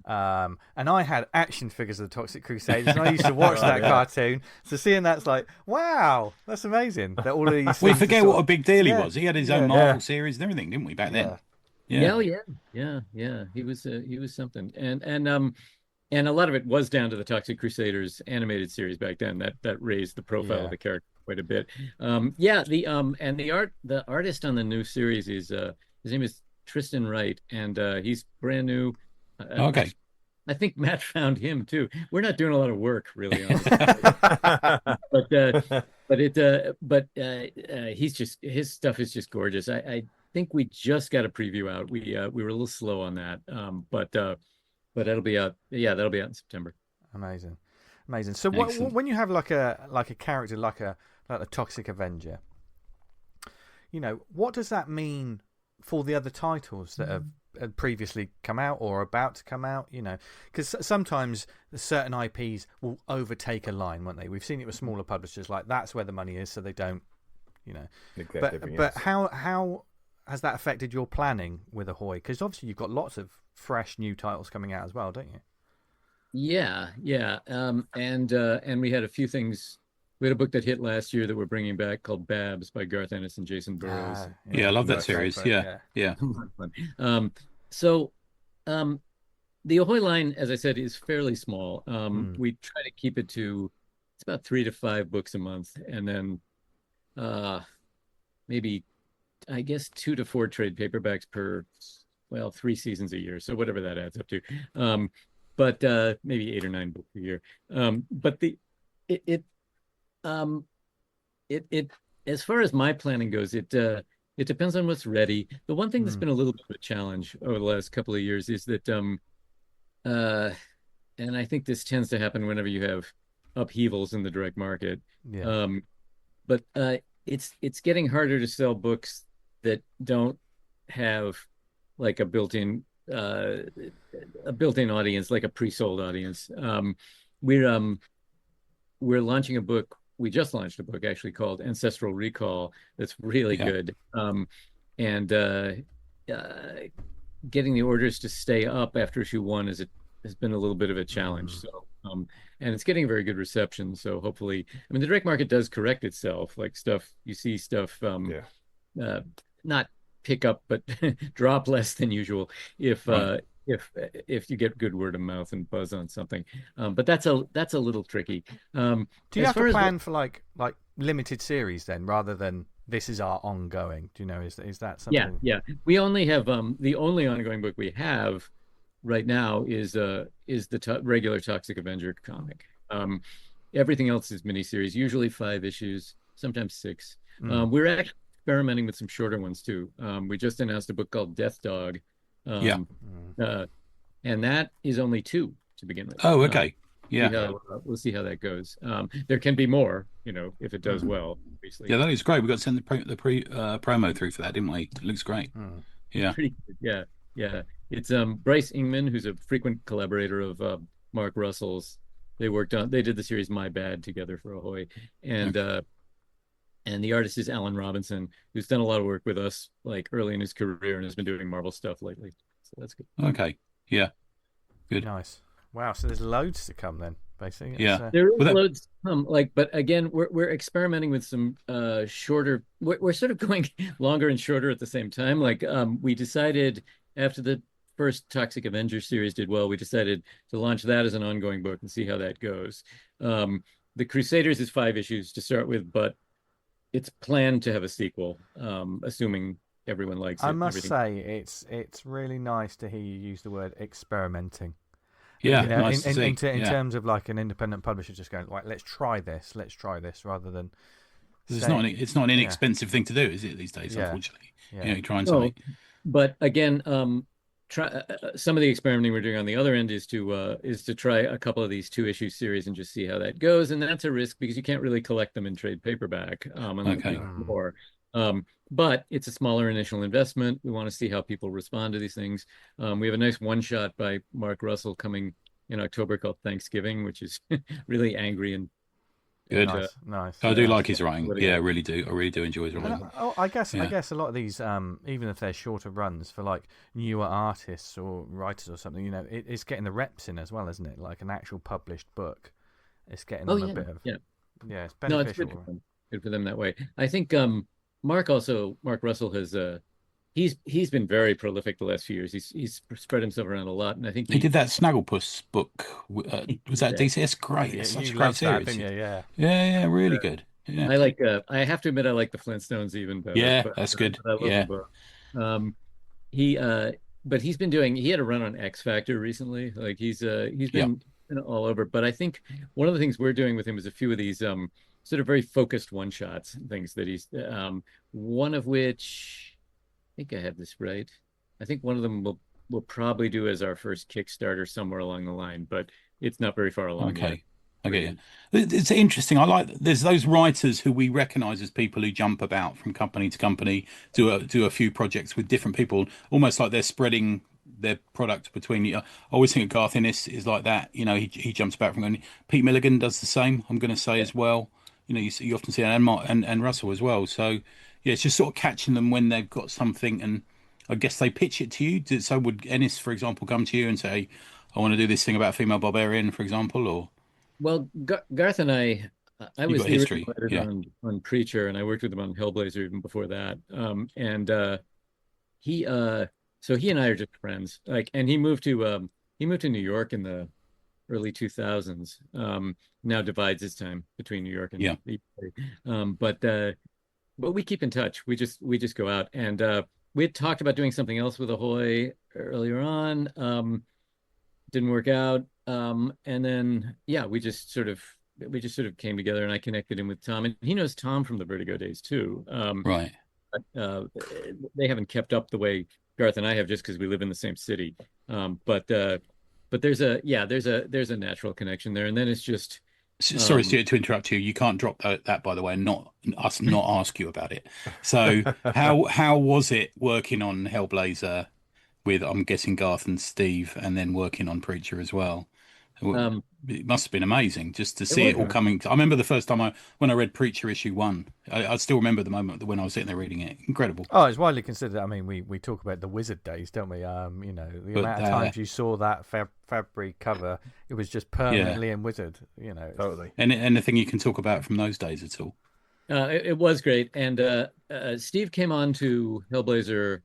S1: and I had action figures of the Toxic Crusaders, and I used to watch that cartoon. So seeing that's like, wow, that's amazing. That all of these.
S3: We forget what a big deal he was. He had his own Marvel series and everything, didn't we, back then?
S4: Yeah. He was something, and a lot of it was down to the Toxic Crusaders animated series back then. That raised the profile of the character quite a bit. The artist on the new series is his name is Tristan Wright, and he's brand new.
S3: Okay.
S4: I think Matt found him too. We're not doing a lot of work really on this. but his stuff is just gorgeous. I think we just got a preview out. We were a little slow on that. But that'll be out. Yeah, that'll be out in September.
S1: Amazing. So when you have like a character like the Toxic Avenger, what does that mean for the other titles that have previously come out or about to come out? Because sometimes certain IPs will overtake a line, won't they? We've seen it with smaller publishers, like that's where the money is, so they don't, But how has that affected your planning with Ahoy? Because obviously you've got lots of fresh new titles coming out as well, don't you?
S4: Yeah. And we had a few things. We had a book that hit last year that we're bringing back called Babs by Garth Ennis and Jason Burrows.
S3: I love that series. Yeah.
S4: So the Ahoy line, as I said, is fairly small. We try to keep it to, it's about 3 to 5 books a month, and then maybe, I guess, 2 to 4 trade paperbacks per 3 seasons a year. So whatever that adds up to. But maybe 8 or 9 books a year. But it as far as my planning goes, it it depends on what's ready. The one thing that's been a little bit of a challenge over the last couple of years is that, and I think this tends to happen whenever you have upheavals in the direct market.
S1: Yeah.
S4: But it's getting harder to sell books that don't have like a built-in audience, like a pre-sold audience. We're launching a book. We just launched a book actually called Ancestral Recall that's really good. And getting the orders to stay up after issue 1 has been a little bit of a challenge. So and it's getting a very good reception. So hopefully, I mean, the direct market does correct itself. Like you see stuff not pick up but drop less than usual if you get good word of mouth and buzz on something. But that's a little tricky.
S1: Do you have to plan for like limited series then, rather than this is our ongoing? Do you know, is that something?
S4: Yeah. We only have the only ongoing book we have right now is the regular Toxic Avenger comic. Everything else is miniseries, usually 5 issues, sometimes 6. We're actually experimenting with some shorter ones too. We just announced a book called Death Dog. And that is only 2 to begin with.
S3: Oh, okay.
S4: We'll see how that goes. There can be more, if it does well, obviously.
S3: Yeah, that is great. We got to send the promo through for that, didn't we? It looks great. Yeah.
S4: Pretty good. Yeah. It's Bryce Ingman, who's a frequent collaborator of Mark Russell's. They did the series My Bad together for Ahoy. And the artist is Alan Robinson, who's done a lot of work with us like early in his career and has been doing Marvel stuff lately. So that's good.
S3: Okay. Yeah. Good.
S1: Nice. Wow. So there's loads to come then, basically.
S4: There is loads to come. But again, we're experimenting with some shorter. We're sort of going longer and shorter at the same time. Like we decided after the first Toxic Avenger series did well, we decided to launch that as an ongoing book and see how that goes. The Crusaders is 5 issues to start with, but it's planned to have a sequel, assuming everyone likes it.
S1: I must say, it's really nice to hear you use the word experimenting.
S3: Yeah,
S1: nice to see. In terms of like an independent publisher just going, like, let's try this, rather than.
S3: It's not an inexpensive thing to do, is it, these days? Unfortunately, trying something.
S4: But again, some of the experimenting we're doing on the other end is to try a couple of these 2-issue series and just see how that goes, and that's a risk because you can't really collect them in trade paperback. But it's a smaller initial investment. We want to see how people respond to these things. We have a nice one-shot by Mark Russell coming in October called Thanksgiving, which is really angry and
S3: good.
S1: Nice.
S3: I do like his writing. Yeah, I really do. I really do enjoy his writing.
S1: I guess a lot of these, even if they're shorter runs for like newer artists or writers or something, it's getting the reps in as well, isn't it? Like an actual published book, it's getting them a bit of it's beneficial.
S4: No, it's good for them that way. I think Mark Russell has he's been very prolific the last few years. He's spread himself around a lot, and I think
S3: he did that Snagglepuss book. Was that DCS? Great, it's such a great series. Yeah, really good. Yeah,
S4: I like. I have to admit, I like the Flintstones even better.
S3: Yeah, that's good.
S4: But he's been doing. He had a run on X Factor recently. Like he's been all over. But I think one of the things we're doing with him is a few of these sort of very focused one shots things that he's. One of which, I think I have this right. I think one of them we'll probably do as our first Kickstarter somewhere along the line, but it's not very far along.
S3: Okay. Okay. It's interesting. There's those writers who we recognize as people who jump about from company to company, do a few projects with different people, almost like they're spreading their product between you. I always think of Garth Ennis is like that. He jumps about from Pete Milligan does the same, I'm going to say as well. You often see and Russell as well. So yeah, it's just sort of catching them when they've got something, and I guess they pitch it to you. So would Ennis, for example, come to you and say, I want to do this thing about female barbarian, for example, or?
S4: Well, Garth and I was the original editor on Preacher, and I worked with him on Hellblazer even before that. He and I are just friends. And he moved to New York in the early 2000s. Now divides his time between New York and but we keep in touch. We just go out, and we had talked about doing something else with Ahoy earlier on. Didn't work out. And then we just sort of came together, and I connected him with Tom, and he knows Tom from the Vertigo days too.
S3: Right.
S4: uh, they haven't kept up the way Garth and I have, just because we live in the same city. But there's a natural connection there, and then it's just.
S3: Sorry, Stuart, to interrupt you. You can't drop that, by the way, and not ask you about it. So, how was it working on Hellblazer with, I'm guessing, Garth and Steve, and then working on Preacher as well? It must have been amazing just to see it all coming. I remember the first time when I read Preacher issue 1. I still remember the moment when I was sitting there reading it. Incredible.
S1: Oh, it's widely considered. I mean, we talk about the Wizard days, don't we? You know, the amount of times you saw that Fabry cover, it was just permanently in Wizard. You know,
S2: totally.
S3: Anything you can talk about from those days at all?
S4: It was great, and Steve came on to Hellblazer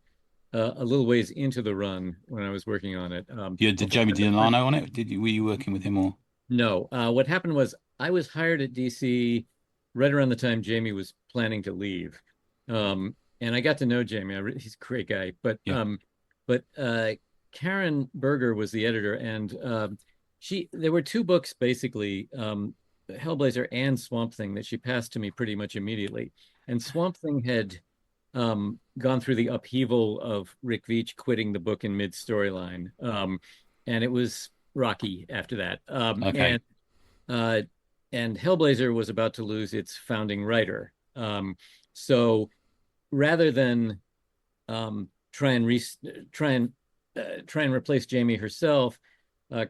S4: a little ways into the run when I was working on it.
S3: Did Jamie Delano on it? Were you working with him or?
S4: No. What happened was I was hired at DC right around the time Jamie was planning to leave, and I got to know Jamie. He's a great guy, but Karen Berger was the editor, and there were 2 books basically, Hellblazer and Swamp Thing, that she passed to me pretty much immediately, and Swamp Thing had gone through the upheaval of Rick Veitch quitting the book in mid-storyline. And it was rocky after that.
S3: Okay.
S4: And Hellblazer was about to lose its founding writer. So rather than try and replace Jamie herself,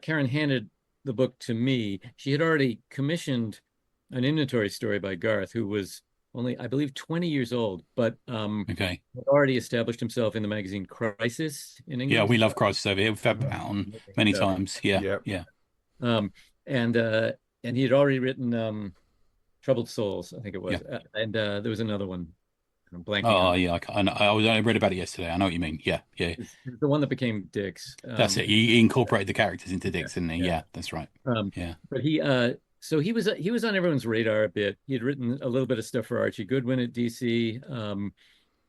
S4: Karen handed the book to me. She had already commissioned an inventory story by Garth, who was only, I believe, 20 years old, but had already established himself in the magazine Crisis in England.
S3: Yeah, we love Crisis over here. We've had that on many times. Yeah.
S4: And he had already written Troubled Souls, I think it was.
S3: Yeah.
S4: And there was another one. I'm blanking.
S3: Oh, yeah. I read about it yesterday. I know what you mean. Yeah.
S4: It's the one that became Dick's.
S3: That's it. He incorporated the characters into Dick's, didn't he? Yeah, that's right.
S4: But so he was on everyone's radar a bit. He had written a little bit of stuff for Archie Goodwin at DC,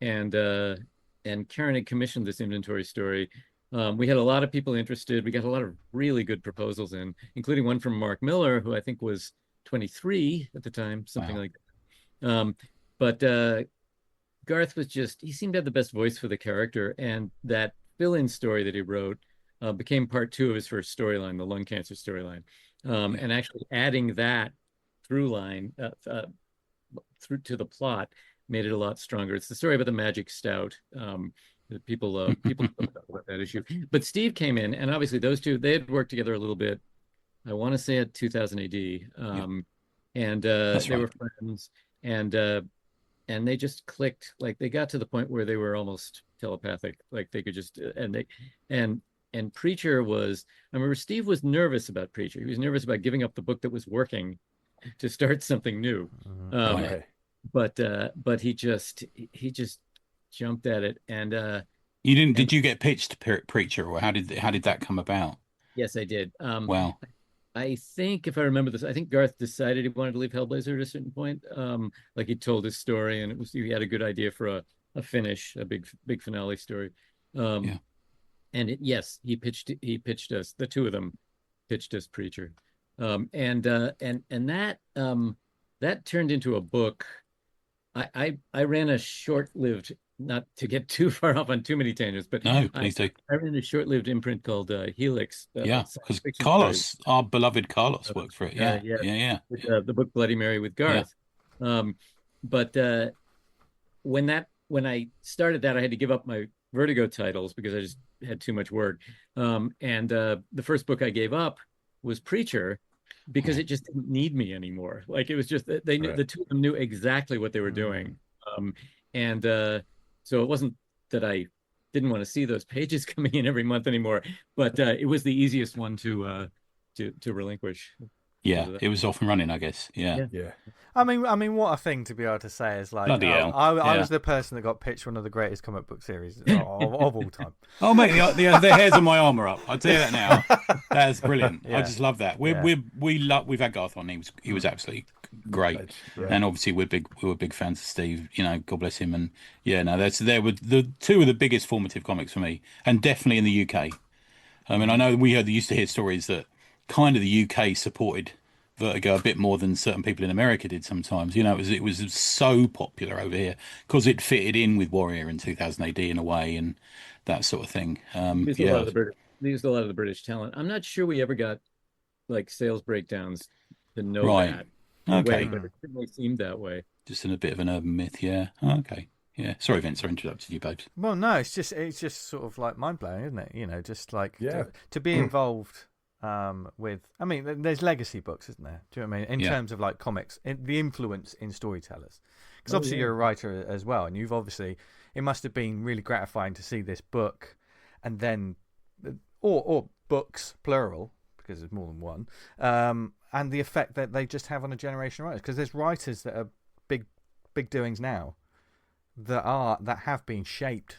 S4: and Karen had commissioned this inventory story. We had a lot of people interested. We got a lot of really good proposals in, including one from Mark Miller, who I think was 23 at the time, something like that. But Garth he seemed to have the best voice for the character, and that fill-in story that he wrote became part 2 of his first storyline, the lung cancer storyline. And actually adding that through line through to the plot made it a lot stronger. It's the story about the magic stout. People talk about that issue. But Steve came in, and obviously those two, they had worked together a little bit. I want to say at 2000 AD, and they were friends, and they just clicked. Like they got to the point where they were almost telepathic. Like they could just and Preacher was, I remember Steve was nervous about Preacher. He was nervous about giving up the book that was working to start something new. But he just jumped at it. And
S3: did you get pitched Preacher, or how did that come about?
S4: Yes, I did.
S3: Wow.
S4: I think, if I remember this, I think Garth decided he wanted to leave Hellblazer at a certain point. Like he told his story, and he had a good idea for a finish, a big finale story. And he pitched us, the two of them pitched us Preacher. And that turned into a book. I ran a short-lived, not to get too far off on too many tangents, but
S3: no, please do.
S4: I ran a short-lived imprint called Helix.
S3: Because Carlos, our beloved Carlos, worked for it. Yeah.
S4: The book Bloody Mary with Garth. But when I started that, I had to give up my Vertigo titles because I just had too much work. And the first book I gave up was Preacher, because it just didn't need me anymore. Like it was just they knew, the two of them knew exactly what they were doing. So it wasn't that I didn't want to see those pages coming in every month anymore, but it was the easiest one to relinquish.
S3: Yeah, it was off and running, I guess. Yeah.
S1: I mean, what a thing to be able to say is like, I was the person that got pitched one of the greatest comic book series of all time.
S3: Oh mate, the hairs on my arm are up. I'll tell you that now. That is brilliant. I just love that. We've had Garth on. He was absolutely great, and obviously we were big fans of Steve. You know, God bless him. And they were the two of the biggest formative comics for me, and definitely in the UK. I mean, I know we used to hear stories that kind of the UK supported Vertigo a bit more than certain people in America did sometimes. You know, it was so popular over here because it fitted in with Warrior in 2000 AD in a way and that sort of thing.
S4: Used a lot of the British. They used a lot of the British talent. I'm not sure we ever got like sales breakdowns to know that.
S3: Okay.
S4: But it certainly seemed that way.
S3: Just in a bit of an urban myth, yeah. Okay. Yeah. Sorry, Vince, I interrupted you, babes.
S1: Well, no, it's just sort of like mind blowing, isn't it? You know, just like to be involved with. I mean, there's legacy books, isn't there? Do you know what I mean? In terms of like comics, the influence in storytellers. Because obviously you're a writer as well, and you've obviously it must have been really gratifying to see this book, and then or books plural because there's more than one, and the effect that they just have on a generation of writers. Because there's writers that are big doings now that have been shaped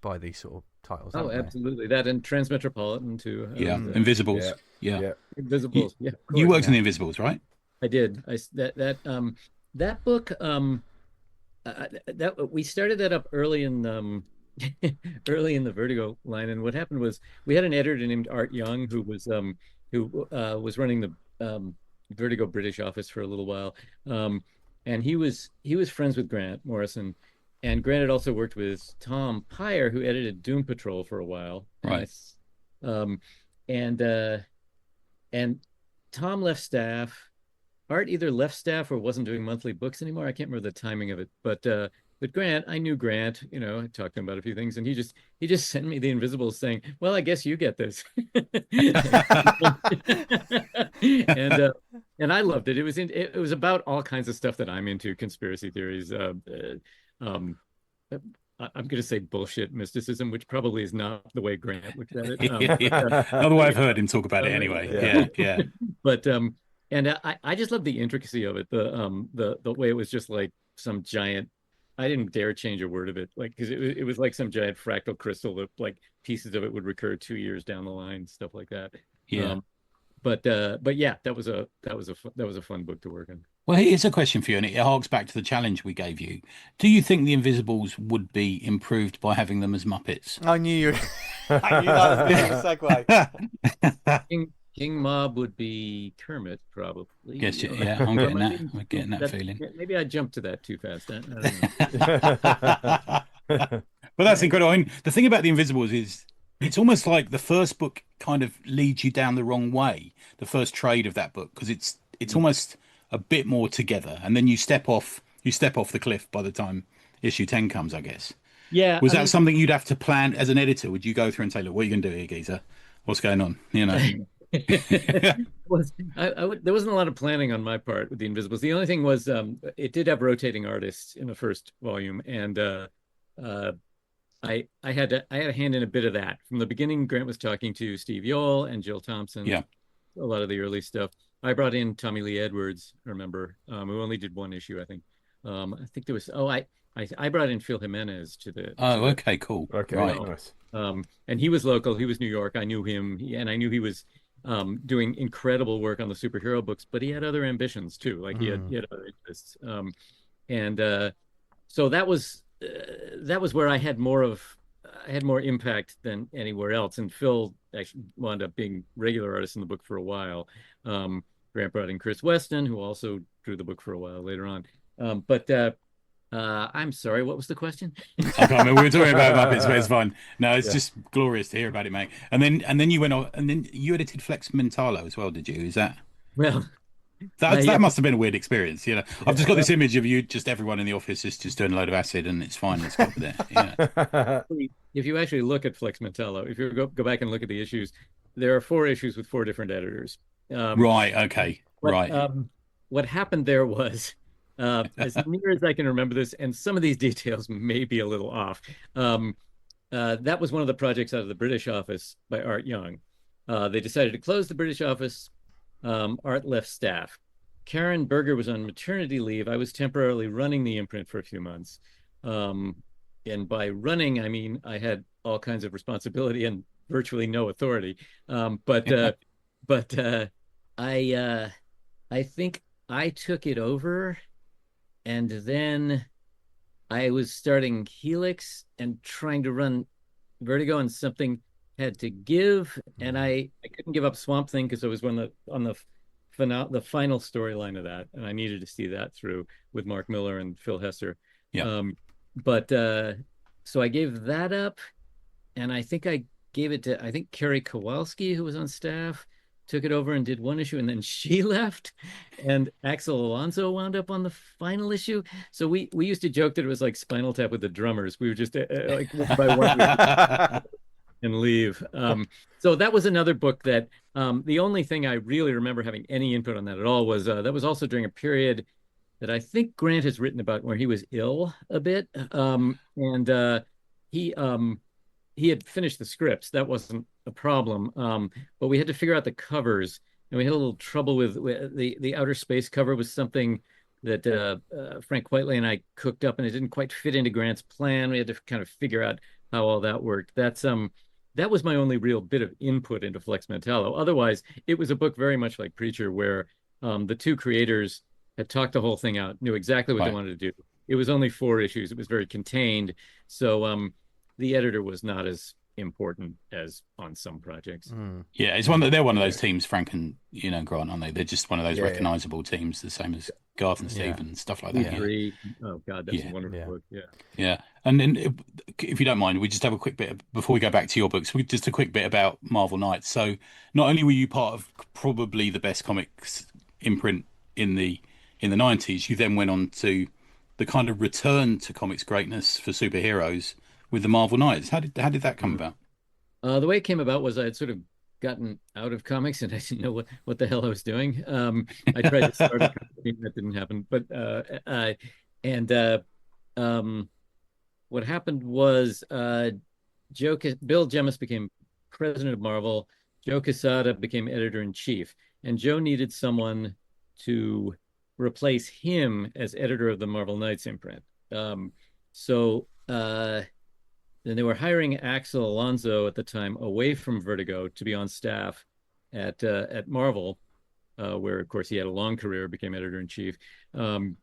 S1: by these sort of titles.
S4: Oh, absolutely. That and Transmetropolitan too.
S3: Invisibles. Yeah.
S4: Invisibles. Course,
S3: you worked on the Invisibles, right?
S4: I did. That book. That we started that up early in the Vertigo line, and what happened was we had an editor named Art Young who was running the Vertigo British office for a little while, and he was friends with Grant Morrison. And Grant had also worked with Tom Pyre, who edited Doom Patrol for a while.
S3: Right.
S4: And Tom left staff. Art either left staff or wasn't doing monthly books anymore. I can't remember the timing of it. But Grant, I knew Grant. You know, I talked to him about a few things, and he just sent me the Invisibles, saying, "Well, I guess you get this." and I loved it. It was about all kinds of stuff that I'm into: conspiracy theories. I'm going to say bullshit mysticism, which probably is not the way Grant looked at it.
S3: Not the way I've heard him talk about it anyway. Yeah.
S4: But and I just love the intricacy of it. The way it was just like some giant. I didn't dare change a word of it, like because it was like some giant fractal crystal that like pieces of it would recur 2 years down the line, stuff like that.
S3: Yeah.
S4: But yeah, that was a fun book to work on.
S3: Well, here's a question for you, and it harks back to the challenge we gave you. Do you think the Invisibles would be improved by having them as Muppets?
S1: I knew you. I knew that was a segue.
S4: King Mob would be Kermit, probably.
S3: Yes, yeah, I'm getting that. I'm getting that feeling.
S4: Maybe I jumped to that too fast. I
S3: don't know. But that's incredible. I mean, the thing about the Invisibles is it's almost like the first book kind of leads you down the wrong way. The first trade of that book, because it's almost a bit more together, and then you step off the cliff by the time issue 10 comes, I guess.
S4: Yeah.
S3: Was that something you'd have to plan as an editor? Would you go through and say, "Look, what are you going to do here, geezer? What's going on?" You know.
S4: There wasn't a lot of planning on my part with the Invisibles. The only thing was it did have rotating artists in the first volume, and I had a hand in a bit of that from the beginning. Grant was talking to Steve Yoel and Jill Thompson.
S3: Yeah,
S4: a lot of the early stuff. I brought in Tommy Lee Edwards, I remember, who only did one issue, I think. I think there was I brought in Phil Jimenez to the.
S3: Okay, cool.
S2: Okay,
S3: right.
S2: Nice.
S4: And he was local. He was New York. I knew him, and I knew he was doing incredible work on the superhero books, but he had other ambitions too. Like he had other interests. So that was where I had more impact than anywhere else. And Phil actually wound up being regular artist in the book for a while. Grant brought in Chris Weston, who also drew the book for a while later on. I'm sorry, what was the question?
S3: I can't remember. We were talking about Muppets, but it's fine. No, it's just glorious to hear about it, mate. And then you went on, and then you edited Flex Mentalo as well, did you? Is that?
S4: Well,
S3: that must have been a weird experience. You know, I've just got this image of you, just everyone in the office is just doing a load of acid, and it's fine. Let's go with it. Yeah.
S4: If you actually look at Flex Mentalo, if you go back and look at the issues, there are 4 issues with 4 different editors.
S3: Right. Okay. Right.
S4: What happened there was. As near as I can remember this, and some of these details may be a little off. That was one of the projects out of the British office by Art Young. They decided to close the British office. Art left staff. Karen Berger was on maternity leave. I was temporarily running the imprint for a few months. And by running, I mean I had all kinds of responsibility and virtually no authority. But I think I took it over. And then I was starting Helix and trying to run Vertigo, and something had to give. And I couldn't give up Swamp Thing because I was on the the final storyline of that, and I needed to see that through with Mark Miller and Phil Hester.
S3: Yeah.
S4: But so I gave that up, and I think I gave it to Carrie Kowalski, who was on staff, took it over and did one issue, and then she left, and Axel Alonso wound up on the final issue. So we used to joke that it was like Spinal Tap with the drummers. We were just like one by one and leave. So that was another book that the only thing I really remember having any input on that at all was that was also during a period that I think Grant has written about where he was ill a bit, and he had finished the scripts. That wasn't a problem, but we had to figure out the covers, and we had a little trouble with the outer space cover was something that Frank Whiteley and I cooked up, and it didn't quite fit into Grant's plan. We had to kind of figure out how all that worked. That was my only real bit of input into Flex Mentallo. Otherwise, it was a book very much like Preacher, where the two creators had talked the whole thing out, knew exactly what they wanted to do. It was only 4 issues. It was very contained. So the editor was not as important as on some projects.
S3: Yeah, they're one of those teams, Frank and Grant, aren't they? They're just one of those recognizable teams, the same as Garth and Steve and stuff like that.
S4: Oh God, that's a wonderful book.
S3: Yeah. And then, if you don't mind, we just have a quick bit before we go back to your books. Just a quick bit about Marvel Knights. So, not only were you part of probably the best comics imprint in the 90s, you then went on to the kind of return to comics greatness for superheroes with the Marvel Knights. How did that come about?
S4: The way it came about was I had sort of gotten out of comics, and I didn't know what the hell I was doing. I tried to start a company, that didn't happen. But what happened was Bill Jemas became president of Marvel. Joe Quesada became editor-in-chief, and Joe needed someone to replace him as editor of the Marvel Knights imprint. So then they were hiring Axel Alonso at the time away from Vertigo to be on staff at Marvel, where of course he had a long career, became editor-in-chief. And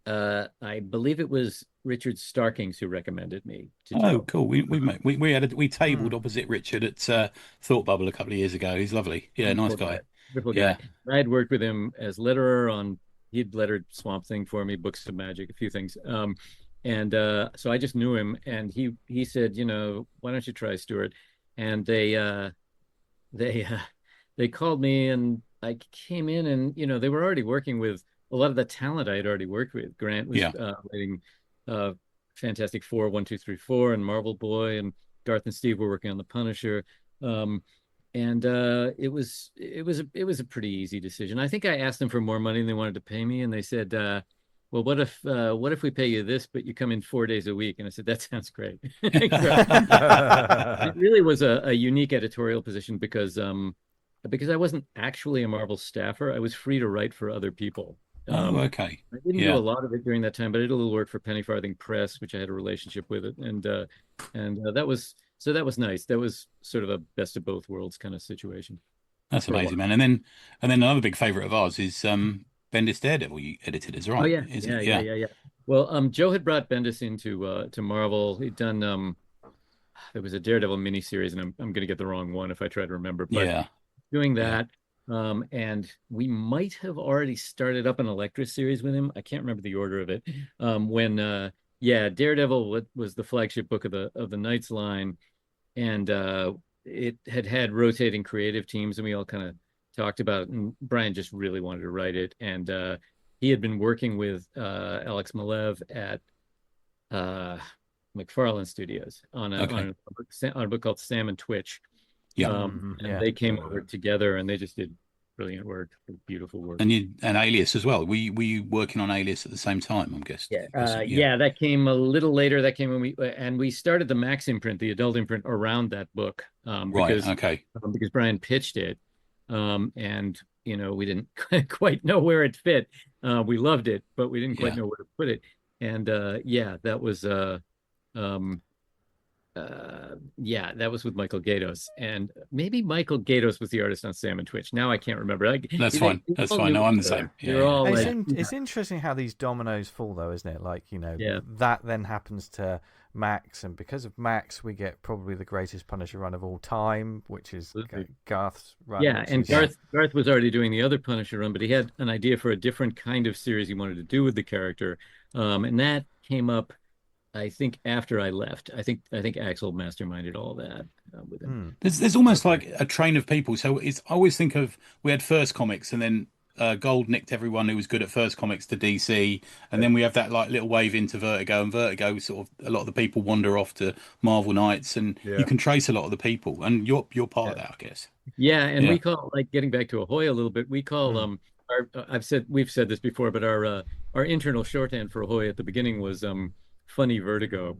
S4: I believe it was Richard Starkings who recommended me to Joe.
S3: Cool. We tabled opposite Richard at Thought Bubble a couple of year ago. He's lovely. Yeah, nice guy.
S4: Yeah. I had worked with him as letterer on, he'd lettered Swamp Thing for me, Books of Magic, a few things. And so I just knew him, and he said, why don't you try Stuart? And they called me, and I came in, and they were already working with a lot of the talent I had already worked with. Grant was writing Fantastic Four 1, 2, 3, 4, and Marvel Boy, and Garth and Steve were working on The Punisher. And it was a pretty easy decision. I think I asked them for more money than they wanted to pay me, and they said, well, what if we pay you this, but you come in 4 days a week? And I said, that sounds great. It really was a unique editorial position because I wasn't actually a Marvel staffer. I was free to write for other people.
S3: Okay.
S4: I didn't do a lot of it during that time, but I did a little work for Penny Farthing Press, which I had a relationship with it, and that was nice. That was sort of a best of both worlds kind of situation.
S3: That's amazing, man. And then another big favorite of ours is Bendis Daredevil. You edited as well.
S4: Oh yeah. Well, Joe had brought Bendis into to Marvel. He'd done there was a Daredevil miniseries, and I'm going to get the wrong one if I try to remember. But doing that. And we might have already started up an Elektra series with him. I can't remember the order of it. When Daredevil was the flagship book of the Knights line, and it had rotating creative teams, and we all kind of talked about it. And Brian just really wanted to write it, and he had been working with Alex Malev at McFarlane Studios on a book called Sam and Twitch. They came over together, and they just did brilliant work, beautiful work.
S3: And Alias as well. Were you working on Alias at the same time, I'm guessing?
S4: Yeah, that came a little later. That came when we started the Max imprint, the adult imprint, around that book. Because Brian pitched it, and we didn't quite know where it fit. We loved it, but we didn't quite know where to put it. And that was yeah, that was with Michael Gaydos, and maybe Michael Gaydos was the artist on Sam and Twitch. Now I can't remember.
S3: That's fine. That's fine. No, I'm the same.
S4: They're all
S1: It's,
S4: like,
S1: it's interesting how these dominoes fall, though, isn't it? Like, you know,
S4: Yeah.
S1: that then happens to Max, and because of Max, we get probably the greatest Punisher run of all time, which is
S4: Absolutely.
S1: Garth's run.
S4: Yeah,
S1: which
S4: and
S1: is-
S4: Garth was already doing the other Punisher run, but he had an idea for a different kind of series he wanted to do with the character, and that came up, I think, after I left. I think Axel masterminded all that with him.
S3: There's almost like a train of people. So I always think of, we had First Comics, and then Gold nicked everyone who was good at First Comics to DC, and then we have that like little wave into Vertigo, and Vertigo sort of, a lot of the people wander off to Marvel Knights, and you can trace a lot of the people, and you're part of that, I guess.
S4: Yeah, and we call, like, getting back to Ahoy a little bit, we call our we've said this before, but our internal shorthand for Ahoy at the beginning was funny Vertigo.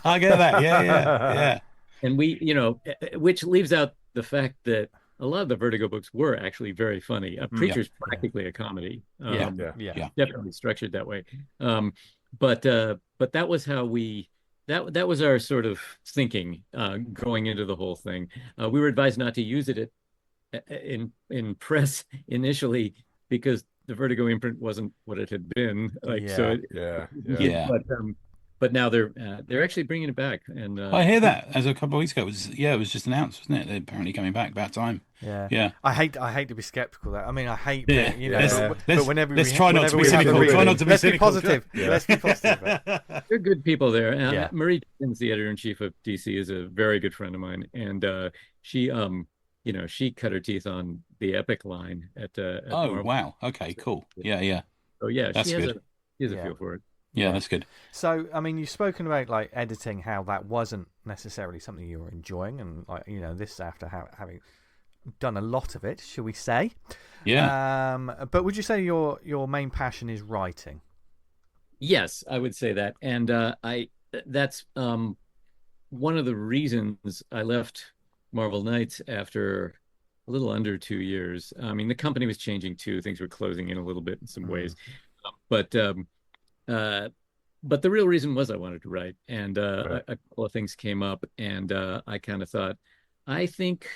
S3: I get that. Yeah.
S4: And we, you know, which leaves out the fact that a lot of the Vertigo books were actually very funny. Preacher's practically a comedy. Definitely structured that way. But that was how that was our sort of thinking going into the whole thing. We were advised not to use it in press initially because the Vertigo imprint wasn't what it had been. But now they're actually bringing it back, and
S3: I hear that as a couple of weeks ago. It was just announced, wasn't it? They're apparently coming back. About time.
S1: Yeah. I hate to be skeptical. That I mean, I hate, you know. But whenever
S3: let's try not to be cynical. Try not to be cynical.
S1: Positive. Let's be positive.
S4: They're good people there. Marie Dickens, the editor-in-chief of DC, is a very good friend of mine, and she cut her teeth on the Epic line at Marvel.
S3: Wow. Okay, cool. Yeah.
S4: So yeah,
S3: that's good.
S4: She has a feel for it.
S3: Yeah, that's good.
S1: So, I mean, you've spoken about like editing, how that wasn't necessarily something you were enjoying, and like, you know, this after having done a lot of it, shall we say?
S3: Yeah.
S1: But would you say your main passion is writing?
S4: Yes, I would say that, and that's one of the reasons I left Marvel Knights after a little under 2 years. I mean, the company was changing too; things were closing in a little bit in some ways, but the real reason was I wanted to write, and a couple of things came up, and I kind of thought, I think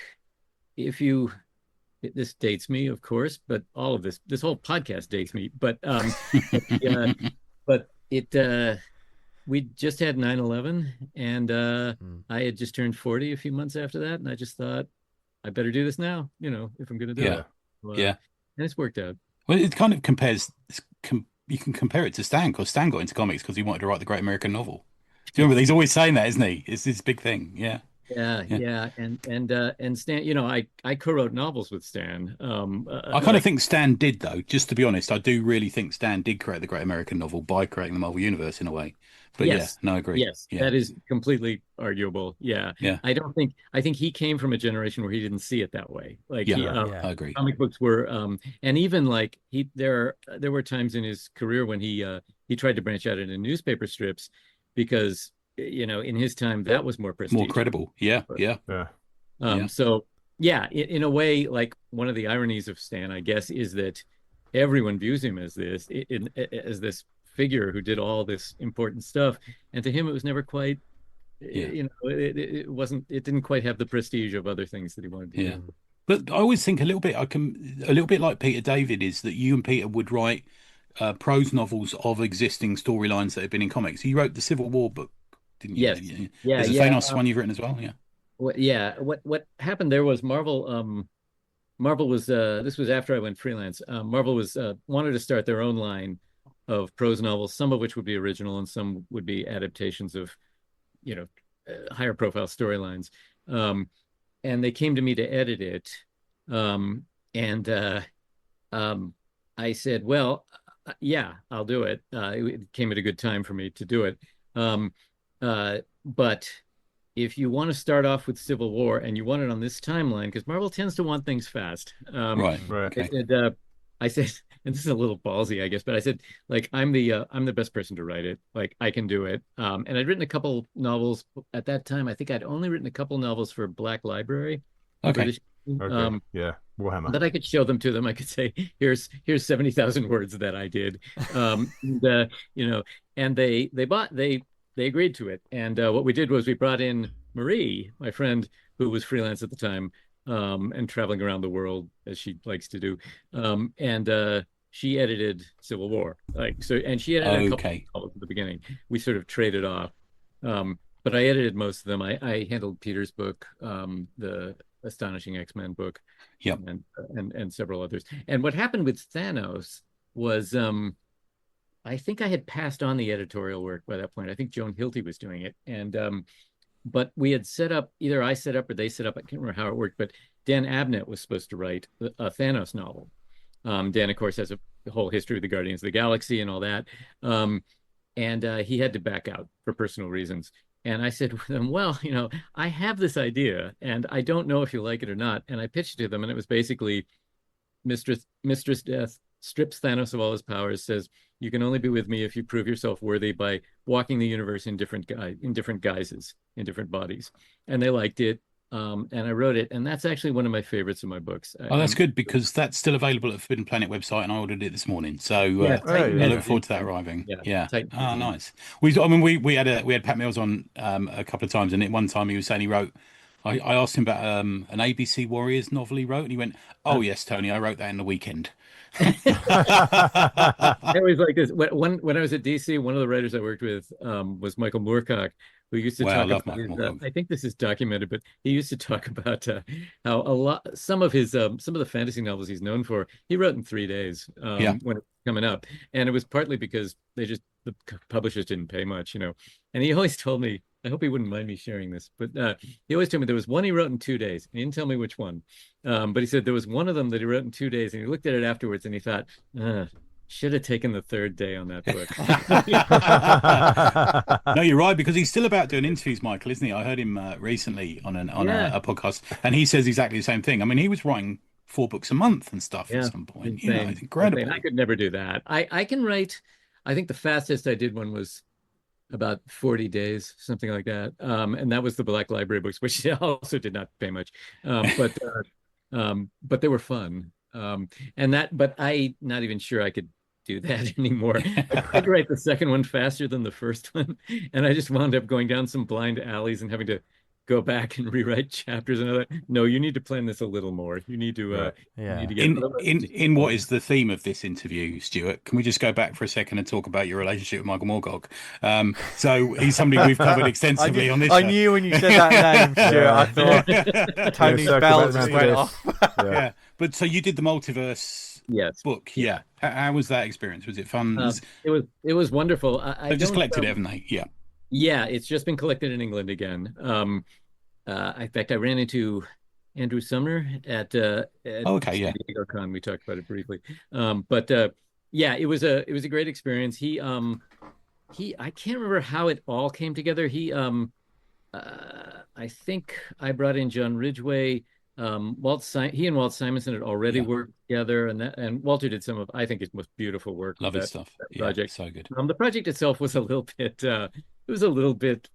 S4: this dates me, of course, but all of this whole podcast dates me, but we just had 9/11, and I had just turned 40 a few months after that, and I just thought I better do this now, you know, if I'm going to do it. And it's worked out.
S3: Well, it kind of compares. You can compare it to Stan, because Stan got into comics because he wanted to write the great American novel. Do you remember? He's always saying that, isn't he? It's his big thing. Yeah. And Stan, you know, I co-wrote novels with Stan. I kind of think Stan did, though. Just to be honest, I do really think Stan did create the great American novel by creating the Marvel Universe in a way. But I agree.
S4: Yes, that is completely arguable. Yeah. I think he came from a generation where he didn't see it that way. Like,
S3: I agree.
S4: Comic books were, and even like there were times in his career when he tried to branch out into newspaper strips because, you know, in his time that was more prestigious,
S3: more credible.
S4: So in a way, like, one of the ironies of Stan, I guess, is that everyone views him as this figure who did all this important stuff, and to him it was never quite, you know, it didn't quite have the prestige of other things that he wanted to do.
S3: But I always think a little bit like Peter David, is that you and Peter would write prose novels of existing storylines that have been in comics. You wrote the Civil War book, didn't you?
S4: There's
S3: a Thanos one you've written as well.
S4: What happened there was Marvel was this was after I went freelance. Marvel was wanted to start their own line of prose novels, some of which would be original and some would be adaptations of, you know, higher profile storylines. And they came to me to edit it. I said, well, I'll do it. It came at a good time for me to do it. But if you want to start off with Civil War and you want it on this timeline, because Marvel tends to want things fast.
S3: Right.
S4: Okay. I said, and this is a little ballsy, I guess, but I said, like, I'm the best person to write it. Like, I can do it. And I'd written a couple novels at that time. I think I'd only written a couple novels for Black Library.
S3: Okay.
S2: Warhammer.
S4: That I could show them to them. I could say, here's 70,000 words that I did. You know, and they they agreed to it. And what we did was we brought in Marie, my friend, who was freelance at the time, and traveling around the world as she likes to do. And she edited Civil War, and she edited a couple at the beginning. We sort of traded off, but I edited most of them. I handled Peter's book, the Astonishing X-Men book, and several others. And what happened with Thanos was, I think I had passed on the editorial work by that point. I think Joan Hilty was doing it, and but we had set up, either I set up or they set up, I can't remember how it worked, but Dan Abnett was supposed to write a Thanos novel. Dan, of course, has a whole history of the Guardians of the Galaxy and all that. And he had to back out for personal reasons. And I said to them, well, I have this idea and I don't know if you like it or not. And I pitched it to them, and it was basically Mistress Death strips Thanos of all his powers, says, you can only be with me if you prove yourself worthy by walking the universe in different guises, in different bodies. And they liked it. And I wrote it, and that's actually one of my favorites of my books.
S3: Oh, that's good, because that's still available at the Forbidden Planet website, and I ordered it this morning. So I look forward to that arriving. Yeah. Oh, nice. We had Pat Mills on a couple of times, and at one time he was saying he wrote. I asked him about an ABC Warriors novel he wrote, and he went, "Oh yes, Tony, I wrote that in the weekend."
S4: I always like this. When I was at DC, one of the writers I worked with was Michael Moorcock, who used to talk about I think this is documented, but he used to talk about how some of the fantasy novels he's known for, he wrote in 3 days when it was coming up. And it was partly because the publishers didn't pay much, and he always told me, I hope he wouldn't mind me sharing this, but he always told me there was one he wrote in 2 days. He didn't tell me which one, but he said there was one of them that he wrote in 2 days, and he looked at it afterwards and he thought, should have taken the third day on that book.
S3: No, you're right, because he's still about doing interviews, Michael, isn't he? I heard him recently on a podcast, and he says exactly the same thing. I mean, he was writing 4 books a month and stuff at some point. It's incredible.
S4: Insane. I could never do that. I can write. I think the fastest I did one was about 40 days, something like that. And that was the Black Library books, which also did not pay much. But they were fun. But I'm not even sure I could do that anymore. I could write the second one faster than the first one. And I just wound up going down some blind alleys and having to go back and rewrite chapters. And I thought, no, you need to plan this a little more. You need to,
S3: in what is the theme of this interview, Stuart? Can we just go back for a second and talk about your relationship with Michael Moorcock? So he's somebody we've covered extensively on this.
S1: I knew when you said that name, Stuart, I thought Tony's bells just went off.
S3: But so you did the multiverse book. Yeah. How was that experience? Was it fun?
S4: It was wonderful.
S3: They've just collected it, haven't they? Yeah.
S4: Yeah, it's just been collected in England again. In fact, I ran into Andrew Sumner at San Diego Con. We talked about it briefly. It was a great experience. He I can't remember how it all came together. I think I brought in John Ridgway. He and Walt Simonson had already worked together, and Walter did some of, I think, his most beautiful work.
S3: Love his stuff.
S4: That project.
S3: So good.
S4: The project itself was a little bit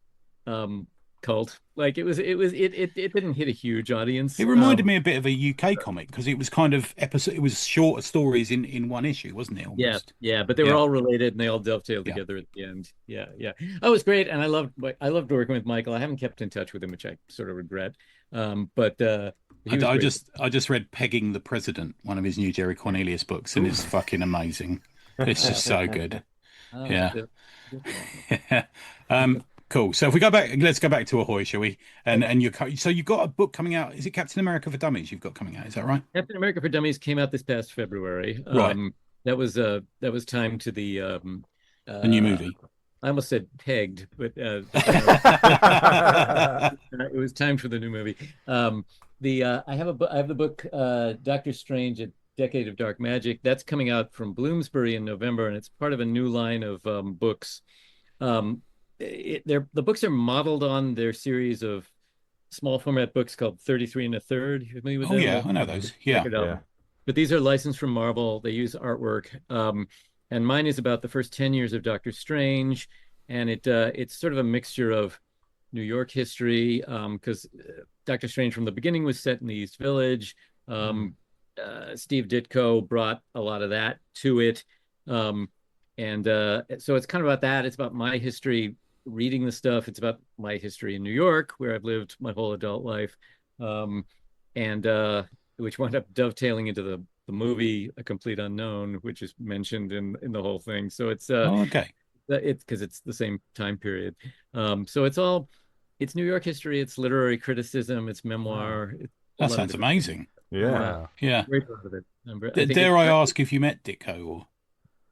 S4: cult. Like it didn't hit a huge audience.
S3: It reminded me a bit of a UK comic, because it was kind of episode. It was shorter stories in one issue, wasn't it? Almost?
S4: Yeah, but they were all related and they all dovetailed together at the end. Yeah. Oh, it was great, and I loved working with Michael. I haven't kept in touch with him, which I sort of regret. I just read Pegging the President, one of his new Jerry Cornelius books, and it's fucking amazing. It's just so good. Cool. So if we go back, let's go back to Ahoy, shall we? And you've got a book coming out. Is it Captain America for Dummies? You've got coming out. Is that right? Captain America for Dummies came out this past February.
S3: Right.
S4: That was timed to the
S3: new movie.
S4: I almost said pegged, but it was timed for the new movie. I have the book Doctor Strange: A Decade of Dark Magic. That's coming out from Bloomsbury in November, and it's part of a new line of books. The books are modeled on their series of small format books called 33 1/3. You familiar with them?
S3: Yeah, I know those. Yeah.
S4: But these are licensed from Marvel. They use artwork. And mine is about the first 10 years of Doctor Strange. And it's sort of a mixture of New York history, because Doctor Strange from the beginning was set in the East Village. Steve Ditko brought a lot of that to it. So it's kind of about that. It's about my history reading the stuff. It's about my history in New York, where I've lived my whole adult life, and which wound up dovetailing into the movie A Complete Unknown, which is mentioned in the whole thing. So it's
S3: okay.
S4: It's because it's the same time period. So it's New York history, it's literary criticism, it's memoir.
S3: Wow. That sounds amazing.
S2: Yeah.
S1: Wow.
S3: Yeah.
S4: Very proud of it.
S3: Dare I ask if you met Ditko?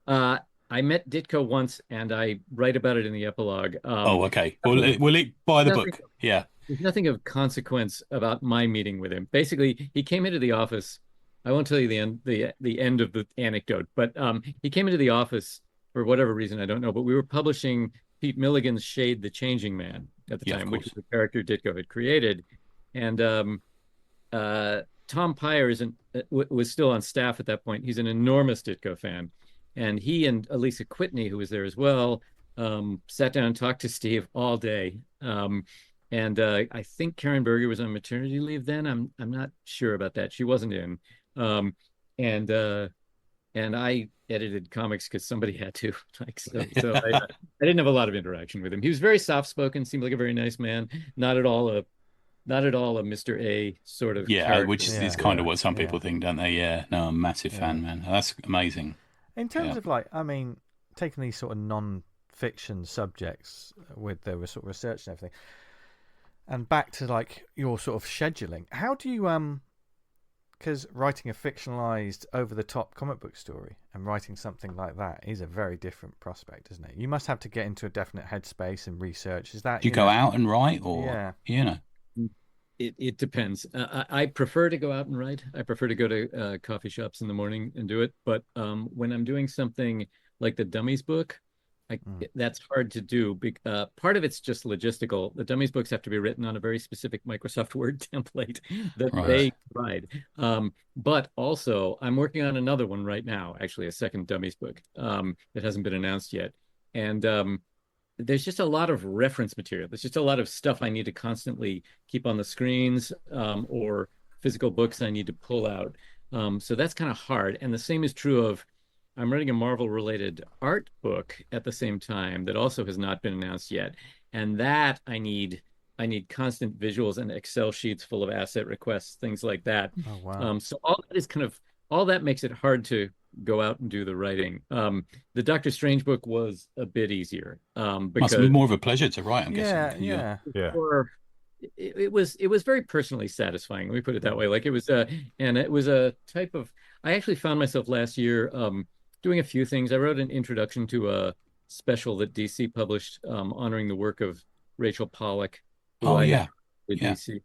S3: Or?
S4: I met Ditko once, and I write about it in the epilogue.
S3: Okay. Will it buy the book? Yeah.
S4: There's nothing of consequence about my meeting with him. Basically, he came into the office. I won't tell you the end of the anecdote, but he came into the office for whatever reason, I don't know. But we were publishing Pete Milligan's Shade the Changing Man at the time, which was the character Ditko had created, and Tom Pyers was still on staff at that point. He's an enormous Ditko fan. And he and Elisa Quitney, who was there as well, sat down and talked to Steve all day. And I think Karen Berger was on maternity leave then. I'm not sure about that. She wasn't in. And I edited comics because somebody had to. So I didn't have a lot of interaction with him. He was very soft-spoken, seemed like a very nice man. Not at all a Mr. A sort of character.
S3: Which is kind of what some people think, don't they? Yeah. No, I'm a massive fan, man. That's amazing.
S1: In terms of taking these sort of non-fiction subjects with the sort of research and everything, and back to your sort of scheduling, how do you because writing a fictionalized, over-the-top comic book story and writing something like that is a very different prospect, isn't it? You must have to get into a definite headspace and research. Is that
S3: do you go out and write, or
S4: It depends. I prefer to go out and write. I prefer to go to coffee shops in the morning and do it. But when I'm doing something like the Dummies book, that's hard to do. Part of it's just logistical. The Dummies books have to be written on a very specific Microsoft Word template that they provide. But also, I'm working on another one right now, actually a second Dummies book that hasn't been announced yet. And there's just a lot of reference material. There's just a lot of stuff I need to constantly keep on the screens, or physical books I need to pull out. So that's kind of hard. And the same is true of, I'm writing a Marvel-related art book at the same time that also has not been announced yet. And that I need constant visuals and Excel sheets full of asset requests, things like that.
S1: Oh, wow.
S4: So all that makes it hard to go out and do the writing. The Doctor Strange book was a bit easier. Because
S3: must be more of a pleasure to write, I'm guessing.
S1: Yeah.
S4: It was very personally satisfying. Let me put it that way. It was a type of. I actually found myself last year doing a few things. I wrote an introduction to a special that DC published honoring the work of Rachel Pollack. DC.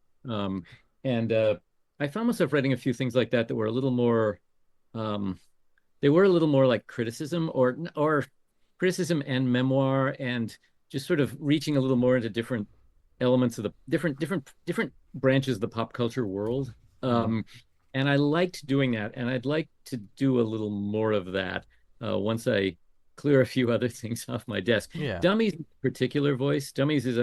S4: And I found myself writing a few things like that were a little more. They were a little more like criticism or criticism and memoir, and just sort of reaching a little more into different elements of the different branches of the pop culture world. And I liked doing that, and I'd like to do a little more of that once I clear a few other things off my desk.
S1: Yeah.
S4: Dummies particular voice. Dummies is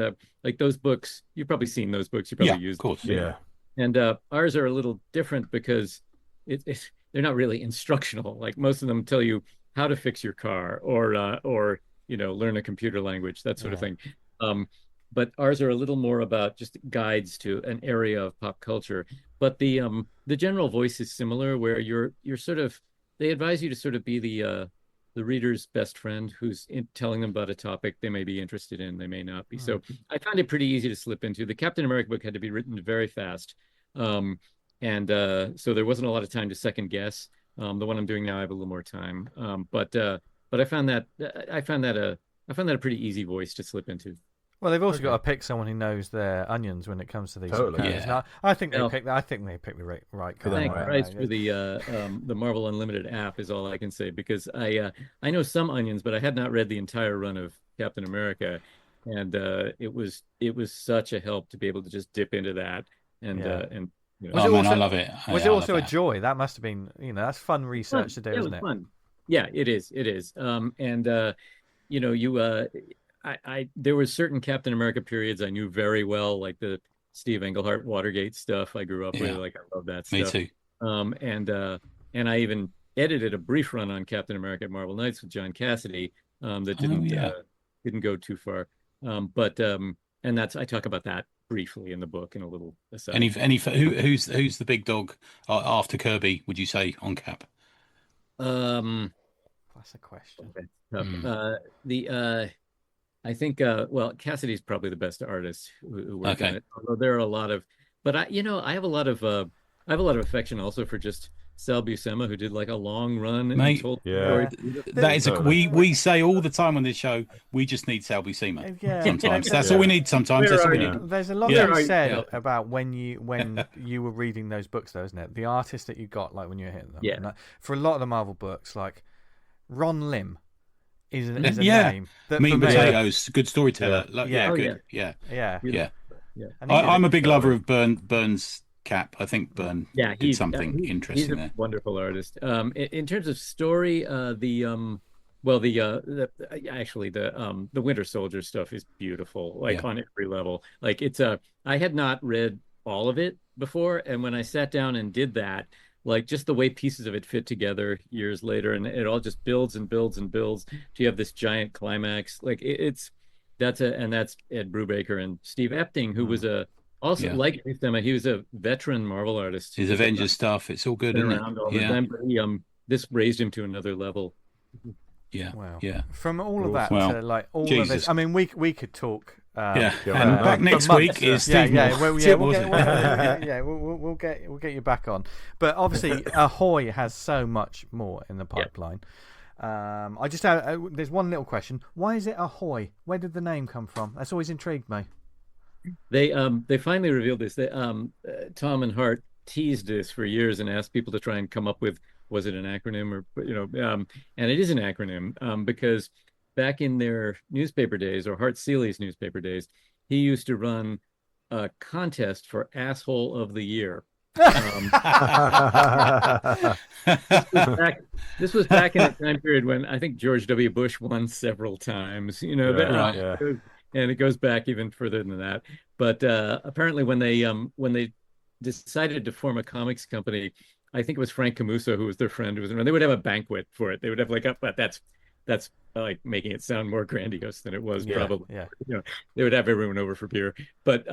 S4: those books. You've probably seen those books. You probably used
S3: of course.
S4: them.
S2: Yeah.
S4: And ours are a little different because they're not really instructional. Like most of them tell you how to fix your car or learn a computer language, that sort of thing. But ours are a little more about just guides to an area of pop culture. But the general voice is similar, where you're sort of, they advise you to sort of be the reader's best friend who's telling them about a topic they may be interested in, they may not be. So I found it pretty easy to slip into. The Captain America book had to be written very fast. And so there wasn't a lot of time to second guess. The one I'm doing now, I have a little more time. But I found that a pretty easy voice to slip into.
S1: Well, they've also got to pick someone who knows their onions when it comes to these.
S2: Totally.
S1: characters. Now, I think they picked. I think they picked the right guy.
S4: Thank Christ for the Marvel Unlimited app is all I can say, because I know some onions, but I had not read the entire run of Captain America, and it was such a help to be able to just dip into that and.
S3: I love it.
S1: Was it also a joy? That must have been, that's fun research to do, isn't it?
S4: Fun. Yeah, it is. It is. There were certain Captain America periods I knew very well, like the Steve Englehart Watergate stuff I grew up with. Like, I love that stuff.
S3: Me too.
S4: And I even edited a brief run on Captain America at Marvel Knights with John Cassidy that didn't go too far. And I talk about that briefly in the book in a little aside.
S3: Who's the big dog after Kirby, would you say, on Cap?
S1: That's a question.
S4: I think Cassidy's probably the best artist who worked on it. Although there are a lot of, but I have a lot of affection also for just Sal Buscema, who did like a long run and told story.
S3: That is we say all the time on this show, we just need Sal Buscema. Sometimes that's all we need. Sometimes that's all we need.
S1: There's a lot to be said about when you were reading those books, though, isn't it? The artist that you got, like when you were hitting them.
S4: Yeah.
S1: And, for a lot of the Marvel books, like Ron Lim is a name.
S3: Meat and Potatoes, good storyteller. I'm a big lover of Burns' Cap. I think Byrne did something interesting there.
S4: He's a wonderful artist. In terms of story, the Winter Soldier stuff is beautiful, on every level. Like I had not read all of it before, and when I sat down and did that, like just the way pieces of it fit together years later, and it all just builds and builds and builds to you have this giant climax. Like that's Ed Brubaker and Steve Epting, who was like Buscema, he was a veteran Marvel artist.
S3: His Avengers stuff, it's all good, isn't it?
S4: All the time, but this raised him to another level.
S3: Yeah.
S1: Wow.
S3: Yeah.
S1: From all of that to like all of this, I mean, we could talk.
S3: And back next week is Steve Moore.
S1: We'll get you back on. But obviously, Ahoy has so much more in the pipeline. I just there's one little question. Why is it Ahoy? Where did the name come from? That's always intrigued me.
S4: They finally revealed this. Tom and Hart teased this for years and asked people to try and come up with, was it an acronym or and it is an acronym because back in their newspaper days, or Hart Seeley's newspaper days, he used to run a contest for Asshole of the Year. This was back in a time period when I think George W. Bush won several times. And it goes back even further than that. But apparently, when they decided to form a comics company, I think it was Frank Camuso who was their friend. They would have a banquet for it. They would have but that's like making it sound more grandiose than it was probably. Yeah. They would have everyone over for beer. But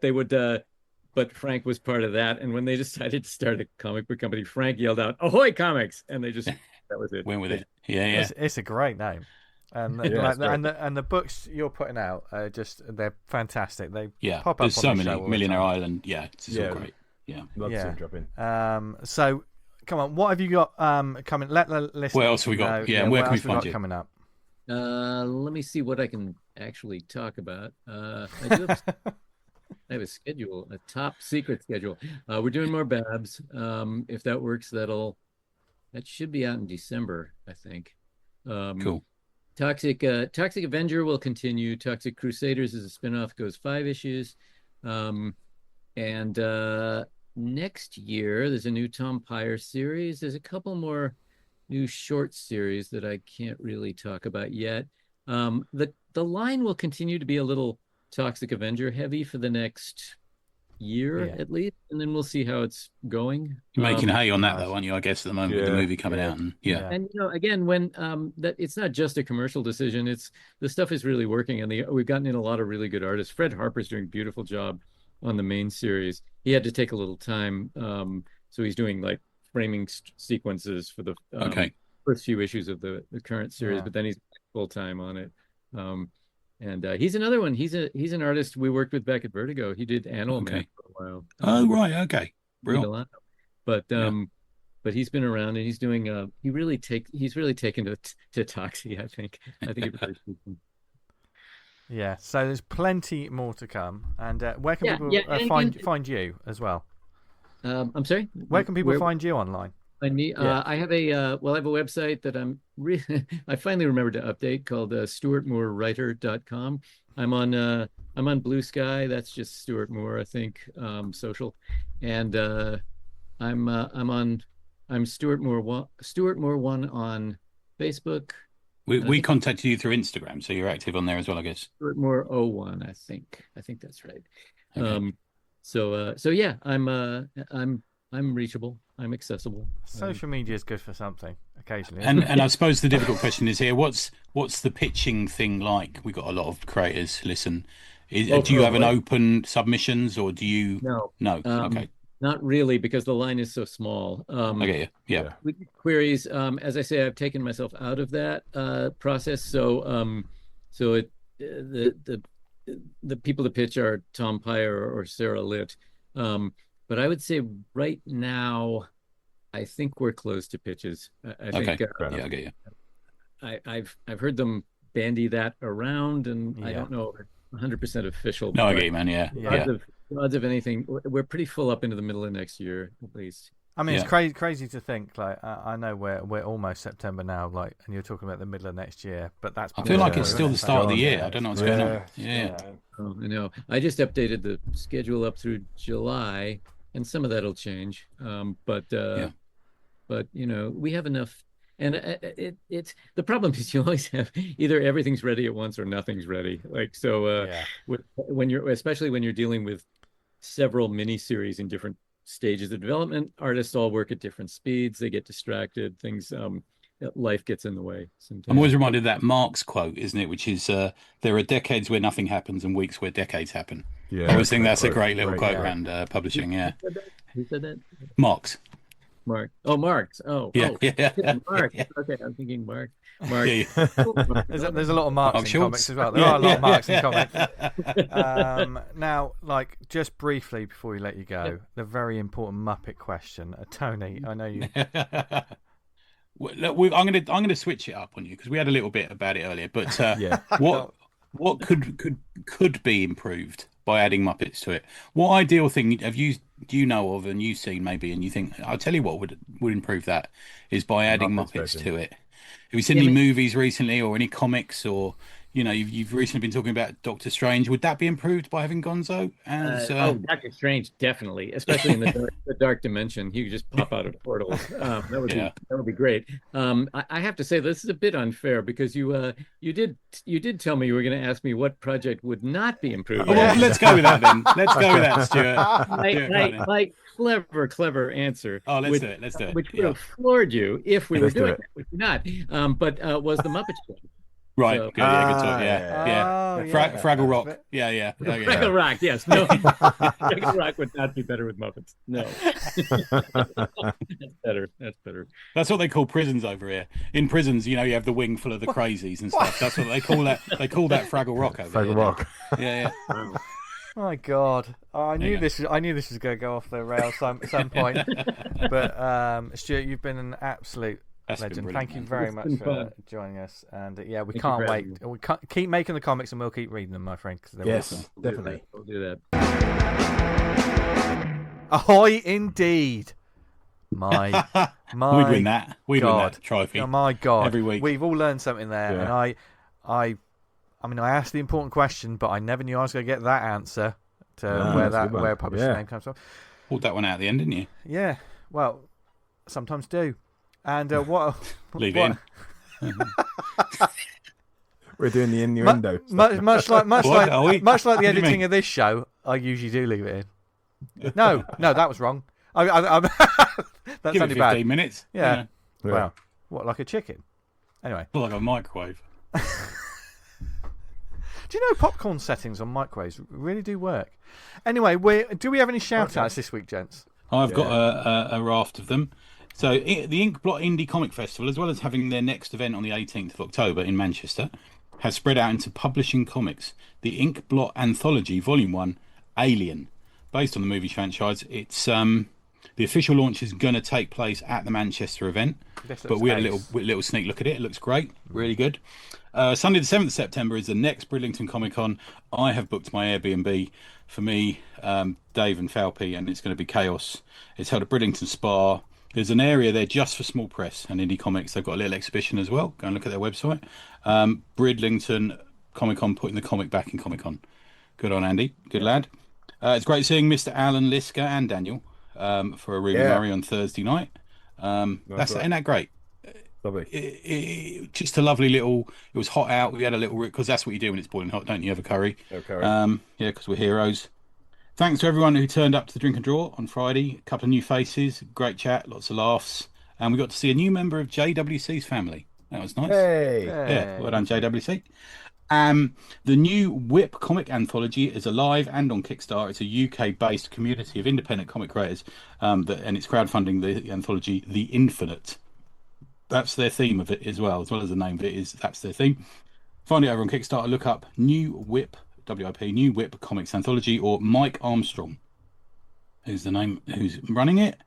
S4: they would. But Frank was part of that. And when they decided to start a comic book company, Frank yelled out, "Ahoy Comics!" And they just that was it.
S3: Went with it. Yeah.
S1: It's a great name. And and the books you're putting out are they're fantastic. They pop up.
S3: There's
S1: on
S3: so
S1: the
S3: many.
S1: show
S3: Millionaire Island. It's all great.
S2: Love to see them drop in.
S1: So come on, what have you got coming? Let the listeners.
S3: What else have we got? Where can we find you
S1: coming up?
S4: Let me see what I can actually talk about. I have a schedule, a top secret schedule. We're doing more Babs. If that works, that should be out in December, I think.
S3: Cool.
S4: Toxic Avenger will continue. Toxic Crusaders is a spinoff, goes 5 issues. And next year, there's a new Tom Pyre series. There's a couple more new short series that I can't really talk about yet. The line will continue to be a little Toxic Avenger heavy for the next year at least, and then we'll see how it's going.
S3: You're making hay on that though, aren't you? I guess at the moment with the movie coming out, and
S4: and again, when that it's not just a commercial decision, it's the stuff is really working, and we've gotten in a lot of really good artists. Fred Harper's doing a beautiful job on the main series. He had to take a little time, so he's doing like framing sequences for the first few issues of the current series, but then he's full time on it. And he's another one. He's an artist we worked with back at Vertigo. He did Animal Man for a while.
S3: Oh right, okay, brilliant.
S4: But he's been around and he's doing. He's really taken to Toxie. I think it really
S1: Yeah. So there's plenty more to come. And where can people find you as well?
S4: I'm sorry.
S1: Where can people find you online?
S4: Find me. I have a website that I finally remembered to update called StuartMooreWriter.com. I'm on Blue Sky. That's just Stuart Moore, I think, social, and I'm Stuart Moore 1 on Facebook.
S3: We contacted you through Instagram, so you're active on there as well, I guess.
S4: Stuart Moore 01, I think that's right.
S3: Okay.
S4: So yeah, I'm reachable. I'm accessible.
S1: Social media is good for something. occasionally.
S3: And I suppose the difficult question is here: what's the pitching thing like? We got a lot of creators listen. Do you have an open submissions, or do you? No. Okay.
S4: Not really, because the line is so small.
S3: I get you. Yeah.
S4: With queries, as I say, I've taken myself out of that process. So, the people to pitch are Tom Pyre or Sarah Litt. But I would say right now, I think we're close to pitches. I think.
S3: Yeah, I get you.
S4: I've heard them bandy that around, and I don't know 100% official.
S3: No, I get you, man. Yeah.
S4: Odds of anything, we're pretty full up into the middle of next year, at least.
S1: I mean, it's crazy to think. Like, I know we're almost September now. Like, and you're talking about the middle of next year, but that's.
S3: I feel like it's still the start of the year. I don't know what's going on. Yeah.
S4: Oh, I know. I just updated the schedule up through July, and some of that'll change. But we have enough. And it's the problem is you always have either everything's ready at once or nothing's ready. Like, so especially when you're dealing with several miniseries in different stages of development, artists all work at different speeds. They get distracted. Things, life gets in the way sometimes.
S3: I'm always reminded of that Marx quote, isn't it? Which is, there are decades where nothing happens and weeks where decades happen. Yeah, I always think that's a great little quote around publishing. Yeah.
S4: Who said that?
S3: Marx.
S4: Mark. Oh, Marx. Oh, Mark. Okay, I'm thinking Mark. Mark.
S1: There's a lot of Marx in comics as well. There are a lot of Marx in comics. Now, like, just briefly before we let you go, the very important Muppet question. Tony, I know you.
S3: Look, I'm gonna switch it up on you because we had a little bit about it earlier. But what could be improved by adding Muppets to it? What ideal thing do you know of and you've seen maybe, and you think, I'll tell you what would improve that is by adding Muppets to it. Have you seen any movies recently or any comics, or you've recently been talking about Doctor Strange? Would that be improved by having Gonzo?
S4: Doctor Strange, definitely, especially in the dark dimension. He could just pop out of portals. That would be great. I have to say this is a bit unfair because you did tell me you were going to ask me what project would not be improved.
S3: Well, let's go with that then. Let's go with that, Stuart.
S4: Like clever answer.
S3: Oh, let's do it.
S4: Which would have floored you if we were doing it, which we're not. But was the Muppet Show.
S3: Right, good talk. Fraggle Rock. Yeah.
S4: Fraggle Rock, yes. No, Fraggle Rock would not be better with Muppets. No. That's better.
S3: That's what they call prisons over here. In prisons, you have the wing full of the crazies and stuff. That's what they call that. They call that Fraggle Rock over here.
S2: Fraggle Rock.
S3: Yeah.
S1: My God, I knew this was going to go off the rails some point. But Stuart, you've been an absolute legend. Thank you very much for joining us, and we can't wait. We keep making the comics, and we'll keep reading them, my friend.
S2: Yes,
S1: awesome.
S2: definitely.
S4: We'll do that.
S1: Ahoy, indeed! My
S3: we'd win that. We'd win that trophy.
S1: Oh my God!
S3: Every week,
S1: we've all learned something there, and I asked the important question, but I never knew I was going to get that answer to where a publisher's name comes from.
S3: Pulled that one out at the end, didn't you?
S1: Yeah. Well, sometimes do. And
S3: leave it in.
S2: We're doing the innuendo.
S1: Much like the editing of this show, I usually do leave it in. No, that was wrong. That's
S3: Give
S1: only
S3: it 15
S1: bad.
S3: minutes.
S1: Yeah. Wow. What, like a chicken? Anyway.
S3: Like a microwave.
S1: Do you know popcorn settings on microwaves really do work? Anyway, do we have any shout-outs this week, gents?
S3: I've got a raft of them. So the Inkblot Indie Comic Festival, as well as having their next event on the 18th of October in Manchester, has spread out into publishing comics. The Inkblot Anthology Volume 1, Alien, based on the movie franchise. It's the official launch is going to take place at the Manchester event, but we had a little sneak look at it. It looks great, really good. Sunday the 7th of September is the next Bridlington Comic Con. I have booked my Airbnb for me, Dave and Falpy, and it's going to be chaos. It's held at Bridlington Spa. There's an area there just for small press and indie comics. They've got a little exhibition as well. Go and look at their website. Bridlington Comic Con, putting the comic back in Comic Con. Good on Andy. Good lad. It's great seeing Mr. Alan Lisker and Daniel for a Ruby Murray on Thursday night. Isn't that great?
S2: Lovely.
S3: Just a lovely little. It was hot out. We had a little, because that's what you do when it's boiling hot, don't you? Have a curry. Because we're heroes. Thanks to everyone who turned up to the Drink and Draw on Friday. A couple of new faces, great chat, lots of laughs. and we got to see a new member of JWC's family. That was nice.
S2: Hey.
S3: Yeah, well done, JWC. The new Whip comic anthology is alive and on Kickstarter. It's a UK-based community of independent comic creators, and it's crowdfunding the anthology The Infinite. That's their theme of it as well as the name of it is. That's their theme. Find it over on Kickstarter. Look up New Whip, WIP, New Whip Comics Anthology, or Mike Armstrong, who's running it.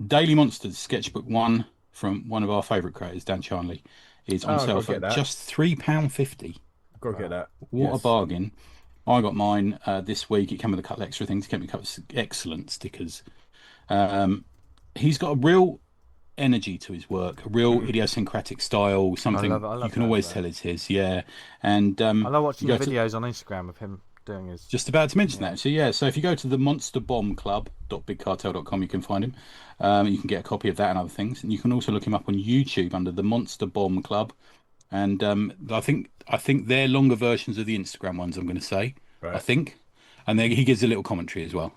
S3: Daily Monsters Sketchbook 1 from one of our favourite creators, Dan Charnley, is on sale for just £3.50.
S2: Got to get that.
S3: What a bargain. I got mine this week. It came with a couple of extra things. It came with a couple of excellent stickers. He's got a real energy to his work, a real idiosyncratic style, something I love you can always tell it's his. Yeah. And I
S1: love watching videos on Instagram of him doing his...
S3: Just about to mention that. So if you go to the monsterbombclub.bigcartel.com, you can find him. You can get a copy of that and other things. And you can also look him up on YouTube under the Monster Bomb Club. And I think they're longer versions of the Instagram ones, I'm going to say. Right. I think. And he gives a little commentary as well.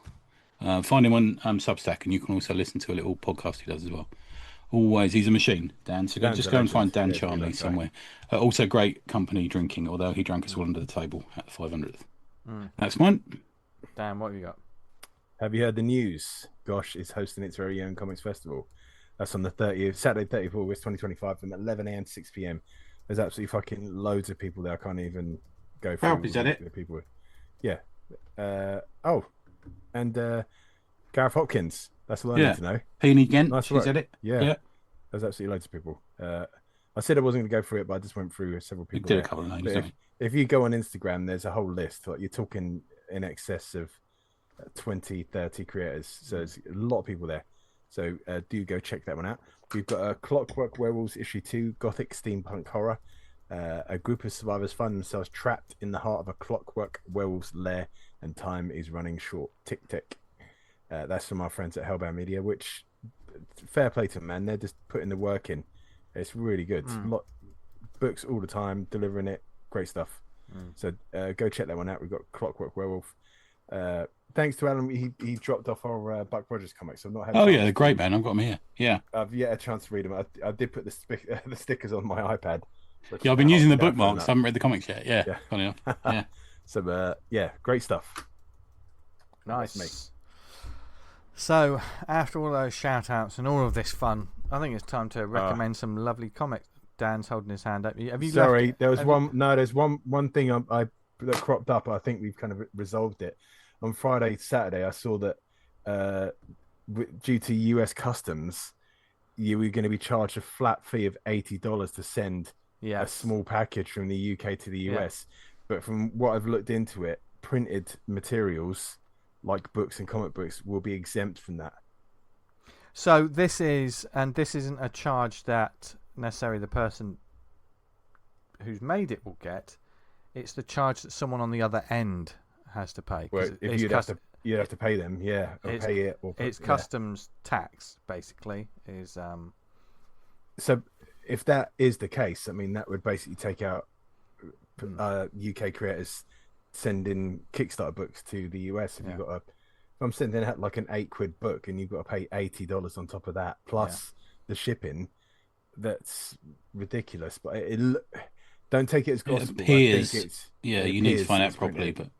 S3: Find him on Substack, and you can also listen to a little podcast he does as well. Always, he's a machine, Dan. So just go and find Dan Charnley somewhere. Also great company drinking, although he drank us all under the table at the 500th. That's mine.
S1: Dan, what have you got?
S2: Have you heard the news? Gosh is hosting its very own comics festival. That's on the Saturday 30th of August 2025 from 11 a.m. to 6 p.m. There's absolutely fucking loads of people there. I can't even go through.
S3: Is that it?
S2: People. Yeah. And Gareth Hopkins. That's all I need to know.
S3: Peony Gent.
S2: Nice
S3: Is that it?
S2: Yeah. There's absolutely loads of people. I said I wasn't going to go through it, but I just went through several people.
S3: You did a couple of names.
S2: If you go on Instagram, there's a whole list. Like, you're talking in excess of 20, 30 creators. So there's a lot of people there. So do go check that one out. We've got a Clockwork Werewolves issue 2, gothic steampunk horror. A group of survivors find themselves trapped in the heart of a clockwork werewolf's lair, and time is running short. Tick tick. That's from our friends at Hellbound Media, which fair play to them, man. They're just putting the work in. It's really good. Books all the time, delivering it. Great stuff. So go check that one out. We've got Clockwork Werewolf. Thanks to Alan, he dropped off our Buck Rogers comics. I've not had.
S3: Oh yeah, they're great, man. I've got them here. Yeah,
S2: I've yet a chance to read them. I did put the stickers on my iPad.
S3: Yeah, I've been using the bookmarks. I haven't read the comics yet. Yeah. Funny enough. Yeah.
S2: So great stuff.
S1: Nice. So after all those shout outs and all of this fun, I think it's time to recommend some lovely comics. Dan's holding his hand up. Have you?
S2: Sorry, there was one. No, there's one thing that cropped up. I think we've kind of resolved it. On Saturday, I saw that due to US customs, you were going to be charged a flat fee of $80 to send a small package from the UK to the US. But from what I've looked into it, printed materials like books and comic books will be exempt from that.
S1: So this isn't a charge that necessarily the person who's made it will get. It's the charge that someone on the other end has to pay.
S2: Well, if you'd have to pay them, or pay it.
S1: It's customs tax, basically.
S2: So if that is the case, I mean, that would basically take out UK creators sending Kickstarter books to the US. If I'm sending out like an £8 book and you've got to pay $80 on top of that plus the shipping, that's ridiculous. But don't take it as gospel.
S3: It appears, you need to find out properly. But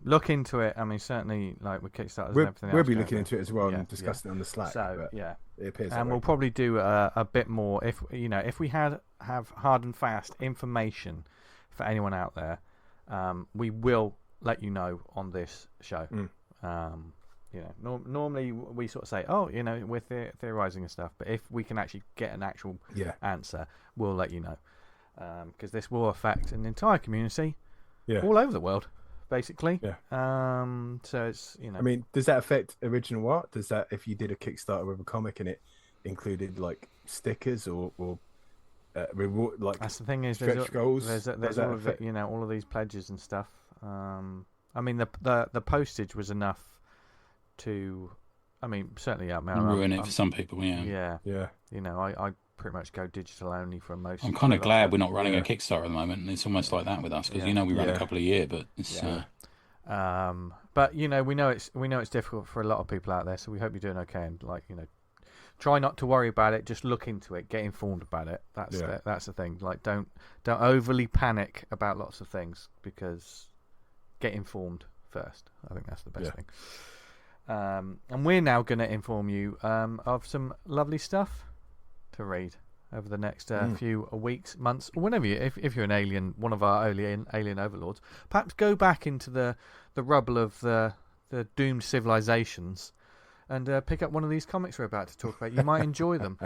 S1: look into it. I mean, certainly, like with Kickstarters and everything else.
S2: We'll be looking into it as well and discussing it on the Slack.
S1: So
S2: it appears.
S1: And we'll probably do a bit more if we have hard and fast information for anyone out there. We will let you know on this show. Normally we sort of say, we're theorizing and stuff, but if we can actually get an actual answer, we'll let you know. Because this will affect an entire community all over the world, basically. So it's,
S2: I mean, does that affect original art? Does that, if you did a Kickstarter with a comic and it included like stickers or reward, like
S1: that's the thing is
S2: stretch goals?
S1: There's all of it, all of these pledges and stuff. I mean, the postage was enough to, certainly
S3: ruin it for some people.
S2: Yeah.
S1: I pretty much go digital only for most.
S3: I'm kind of glad we're not running a Kickstarter at the moment. It's almost like that with us because we run a couple a year, but it's.
S1: But we know it's difficult for a lot of people out there, so we hope you're doing okay and try not to worry about it. Just look into it. Get informed about it. That's the thing. Like, don't overly panic about lots of things, because get informed first. I think that's the best thing. And we're now going to inform you of some lovely stuff to read over the next few weeks, months, or whenever if you're an alien, one of our alien overlords, perhaps go back into the rubble of the doomed civilizations and pick up one of these comics we're about to talk about. You might enjoy them.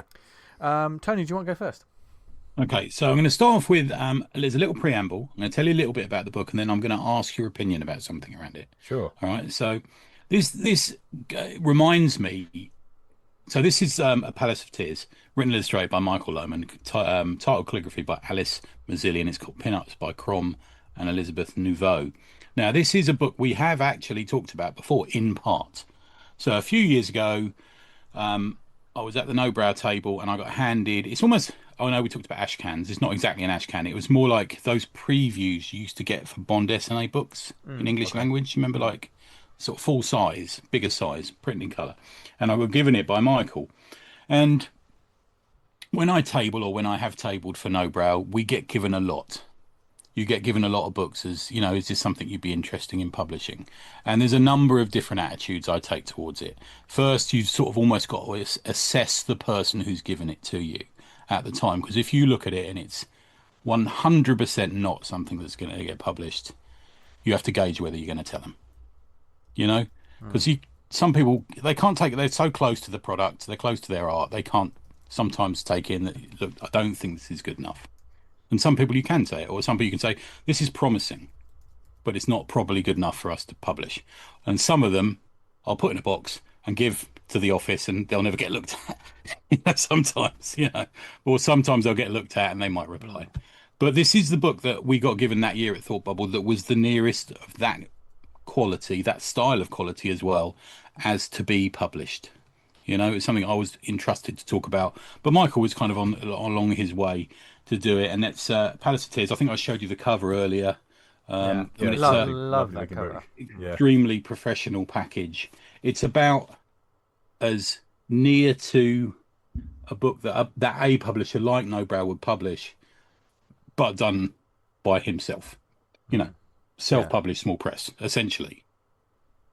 S1: Tony, do you want to go first?
S3: Okay, so I'm going to start off with there's a little preamble. I'm going to tell you a little bit about the book, and then I'm going to ask your opinion about something around it.
S2: Sure.
S3: All right. So this reminds me. So this is A Palace of Tears, written and illustrated by Michael Lohman, title calligraphy by Alice Mazzilli, and it's got pin-ups by Crom and Elizabeth Nouveau. Now, this is a book we have actually talked about before in part. So a few years ago, I was at the No-Brow table and I got handed, it's almost, I know we talked about ash cans. It's not exactly an ash can. It was more like those previews you used to get for Bond S&A books in English language. You remember, like, sort of full size, bigger size, printing colour. And I was given it by Michael. And when I table, or when I have tabled for No-Brow, we get given a lot. You get given a lot of books as, you know, is this something you'd be interested in publishing? And there's a number of different attitudes I take towards it. First, you've sort of almost got to assess the person who's given it to you at the time. Because if you look at it and it's 100% not something that's going to get published, you have to gauge whether you're going to tell them. You know? Because some people, they can't take it. They're so close to the product. They're close to their art. They can't sometimes take in that, look, I don't think this is good enough. And some people you can say it, or some people you can say, this is promising, but it's not probably good enough for us to publish. And some of them I'll put in a box and give to the office, and they'll never get looked at. Sometimes, or sometimes they'll get looked at and they might reply. But this is the book that we got given that year at Thought Bubble that was the nearest of that quality, that style of quality as well, as to be published. It's something I was entrusted to talk about, but Michael was kind of along his way to do it. And it's Palace of Tears. I think I showed you the cover earlier.
S1: Love that cover.
S3: Extremely professional package. It's about as near to a book that a publisher like No-Brow would publish, but done by himself. Self-published small press, essentially.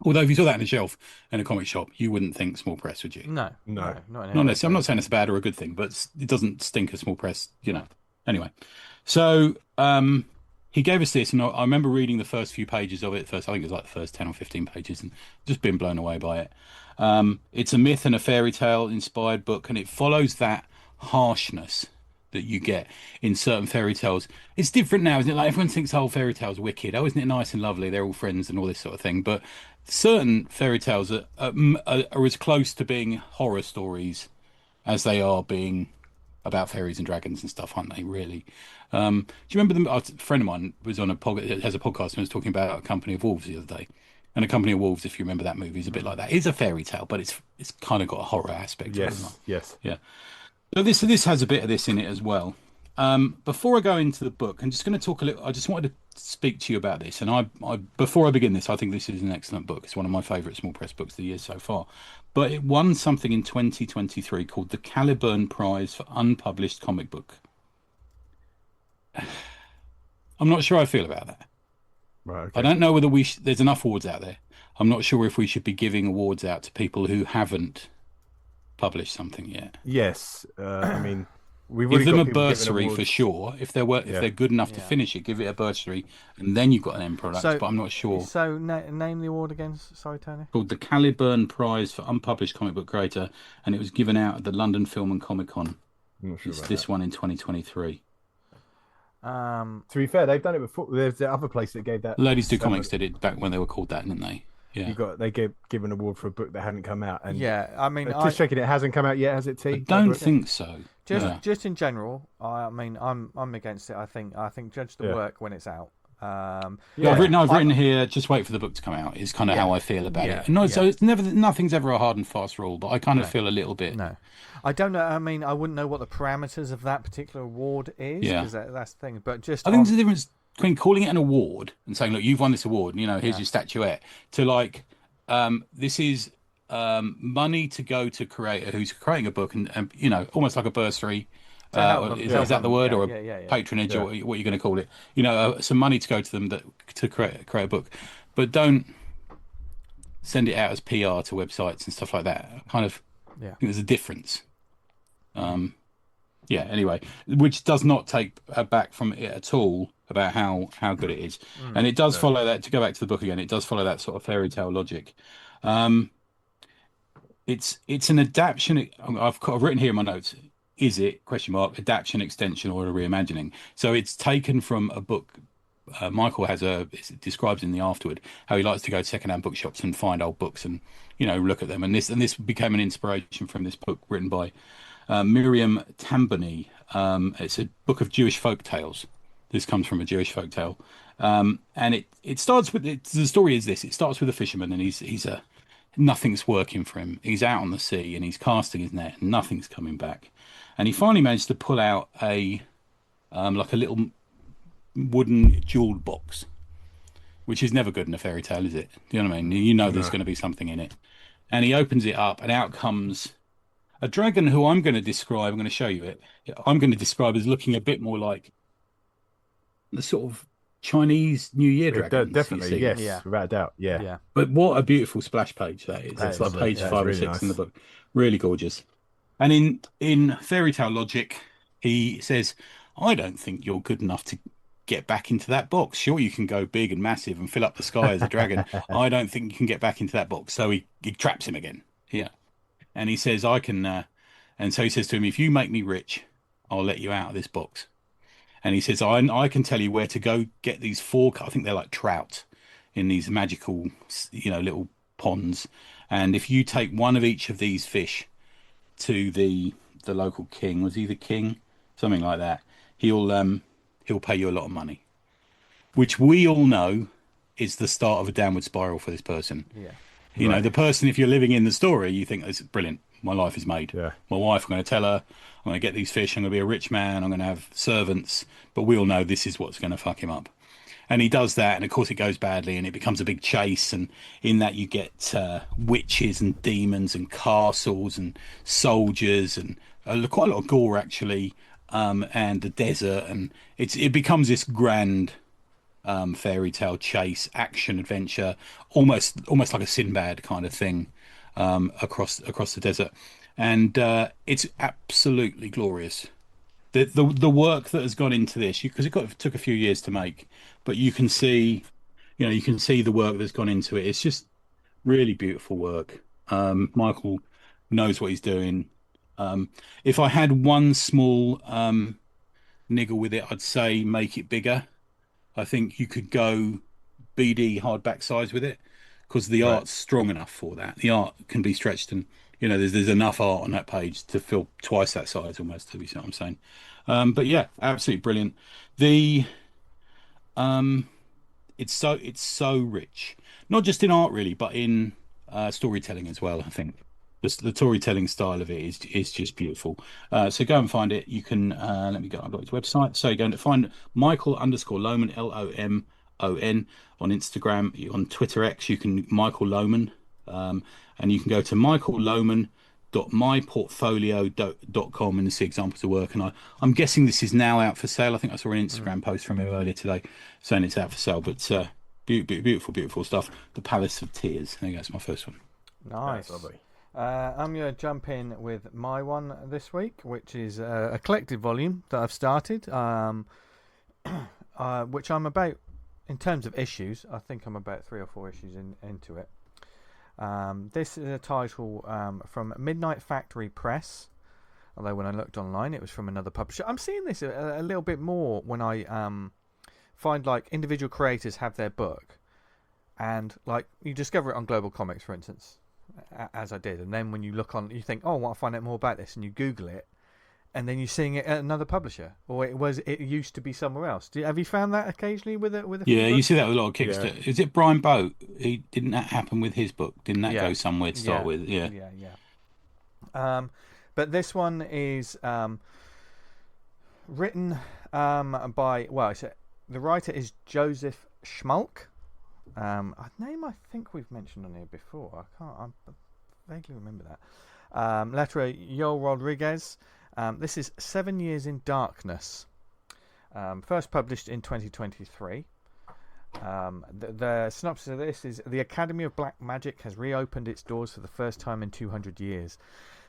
S3: Although if you saw that on a shelf in a comic shop, you wouldn't think small press, would you?
S1: No,
S3: not necessarily. I'm not saying it's a bad or a good thing, but it doesn't stink of small press, Anyway, so he gave us this, and I remember reading the first few pages of it. I think it was like the first 10 or 15 pages, and just been blown away by it. It's a myth and a fairy tale inspired book, and it follows that harshness that you get in certain fairy tales. It's different now, isn't it? Like, everyone thinks fairy tales wicked. Oh, isn't it nice and lovely? They're all friends and all this sort of thing. But certain fairy tales are as close to being horror stories as they are being about fairies and dragons and stuff, aren't they? Really? Do you remember a friend of mine was on has a podcast and was talking about A Company of Wolves the other day. And A Company of Wolves, if you remember that movie, is a bit like that. It's a fairy tale, but it's kind of got a horror aspect.
S2: Yes.
S3: Yeah. So this has a bit of this in it as well. Before I go into the book, I'm just going to talk a little. I just wanted to speak to you about this. And I before I begin this, I think this is an excellent book. It's one of my favourite small press books of the year so far. But it won something in 2023 called the Caliburn Prize for Unpublished Comic Book. I'm not sure how I feel about that.
S2: Right. Okay.
S3: I don't know whether there's enough awards out there. I'm not sure if we should be giving awards out to people who haven't published something yet.
S2: Yes, I mean, we've
S3: give them a bursary for sure. If they're good enough to finish it, give it a bursary, and then you've got an end product. But I'm not sure.
S1: So name the award again. Sorry, Tony.
S3: Called the Caliburn Prize for Unpublished Comic Book Creator, and it was given out at the London Film and Comic Con.
S2: I'm not sure
S3: it's this one in 2023.
S2: To be fair, they've done it before. There's the other place that gave that.
S3: Ladies Do Comics did it back when they were called that, didn't they? Yeah.
S2: They gave an award for a book that hadn't come out. And
S1: I mean,
S2: just checking, it hasn't come out yet, has it? T?
S3: I don't think so.
S1: Just in general, I mean, I'm against it. I think judge the work when it's out.
S3: I've written here. Just wait for the book to come out. Is kind of how I feel about it. No, so it's nothing's ever a hard and fast rule, but I kind of feel a little bit.
S1: No, I don't know. I mean, I wouldn't know what the parameters of that particular award is.
S3: Yeah,
S1: because that's the thing. But just
S3: I think there's a difference between calling it an award and saying, look, you've won this award, and here's your statuette, to like, this is money to go to creator who's creating a book, and you know, almost like a bursary. Is that the word, or a patronage, or what you're going to call it? You know, some money to go to them to create a book, but don't send it out as PR to websites and stuff like that. I kind of think there's a difference. Anyway, which does not take back from it at all about how good it is. And it does follow that, to go back to the book again, it does follow that sort of fairy tale logic. It's an adaptation. I've written here in my notes, is it, adaptation, extension, or a reimagining? So it's taken from a book. Michael describes in the afterward how he likes to go to secondhand bookshops and find old books and, you know, look at them. And this became an inspiration from this book written by Miriam Tambony. It's a book of Jewish folk tales. This comes from a Jewish folk tale, and it starts with the story is this. It starts with a fisherman, and nothing's working for him. He's out on the sea and he's casting his net, and nothing's coming back. And he finally managed to pull out like a little wooden jeweled box, which is never good in a fairy tale, is it? Do you know what I mean? You know there's going to be something in it. And he opens it up, and out comes a dragon who I'm going to describe. I'm going to show you it. I'm going to describe as looking a bit more like the sort of Chinese New Year dragon.
S2: Definitely, yes, without a doubt, yeah.
S3: But what a beautiful splash page that is. It's like page 5 or 6 in the book. Really gorgeous. And in fairy tale logic, he says, I don't think you're good enough to get back into that box. Sure, you can go big and massive and fill up the sky as a dragon. I don't think you can get back into that box. So he traps him again. Yeah. And he says, I can, and so he says to him, if you make me rich, I'll let you out of this box. And he says, I can tell you where to go get these 4, I think they're like trout in these magical, you know, little ponds. And if you take one of each of these fish to the local king, was he the king? Something like that. He'll pay you a lot of money, which we all know is the start of a downward spiral for this person. Yeah. You know, the person, if you're living in the story, you think, it's brilliant. My life is made. Yeah. My wife, I'm going to tell her, I'm going to get these fish. I'm going to be a rich man. I'm going to have servants. But we all know this is what's going to fuck him up. And he does that. And of course it goes badly and it becomes a big chase. And in that you get witches and demons and castles and soldiers and quite a lot of gore, actually. And the desert. And it becomes this grand fairy tale chase, action, adventure, almost like a Sinbad kind of thing. Across the desert, and it's absolutely glorious. The work that has gone into this, because it took a few years to make, but you can see the work that's gone into it. It's just really beautiful work. Michael knows what he's doing. If I had one small niggle with it, I'd say make it bigger. I think you could go BD hardback size with it, because the art's strong enough for that. The art can be stretched, and you know there's enough art on that page to fill twice that size almost. To be what I'm saying, but yeah, absolutely brilliant. It's so rich, not just in art really, but in storytelling as well. I think the storytelling style of it is just beautiful. So go and find it. You can I've got his website. So you're going to find Michael_Lohman, LOMON on Instagram. On Twitter X, you can Michael Lohman, and you can go to michaellohman.myportfolio.com and see examples of work. And I'm guessing this is now out for sale. I think I saw an Instagram post from him earlier today saying it's out for sale. But beautiful stuff. The Palace of Tears. There you go. That's my first one.
S1: Nice. I'm going to jump in with my one this week, which is a collected volume that I've started, which I'm about. In terms of issues, I think I'm about 3 or 4 issues into it. This is a title from Midnight Factory Press, although when I looked online it was from another publisher. I'm seeing this a little bit more when I find like individual creators have their book, and like you discover it on Global Comics, for instance, as I did, and then when you look on, you think, oh, I want to find out more about this, and you Google it, and then you're seeing it at another publisher, or it used to be somewhere else. Have you found that occasionally with a
S3: Yeah, you see that with a lot of Kickstarter. Yeah. Is it Brian Boat? Didn't that happen with his book? Didn't that go somewhere to start with? Yeah.
S1: But this one is written by the writer is Joseph Schmalk. A name I think we've mentioned on here before. I'm vaguely remember that. Letter Yoel Rodriguez. This is 7 Years in Darkness. First published in 2023. The synopsis of this is: the Academy of Black Magic has reopened its doors for the first time in 200 years.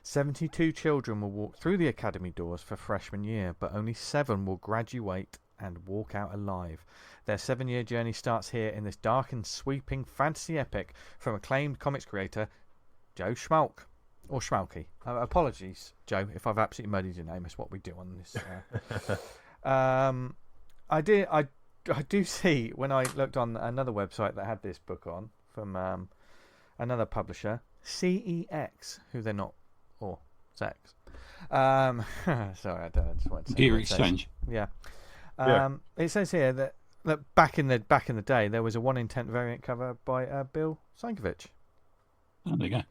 S1: 72 children will walk through the Academy doors for freshman year, but only 7 will graduate and walk out alive. Their 7-year journey starts here in this dark and sweeping fantasy epic from acclaimed comics creator Joe Schmalk. Or Schmalky. Apologies, Joe, if I've absolutely muddied your name. It's what we do on this. I do see, when I looked on another website that had this book on, from another publisher, CEX, who they're not, or Sex. Sorry, I just wanted to say.
S3: Gear Exchange.
S1: Yeah. It says here that back in the day, there was a 1 in 10 variant cover by Bill Sienkiewicz.
S3: Oh, there you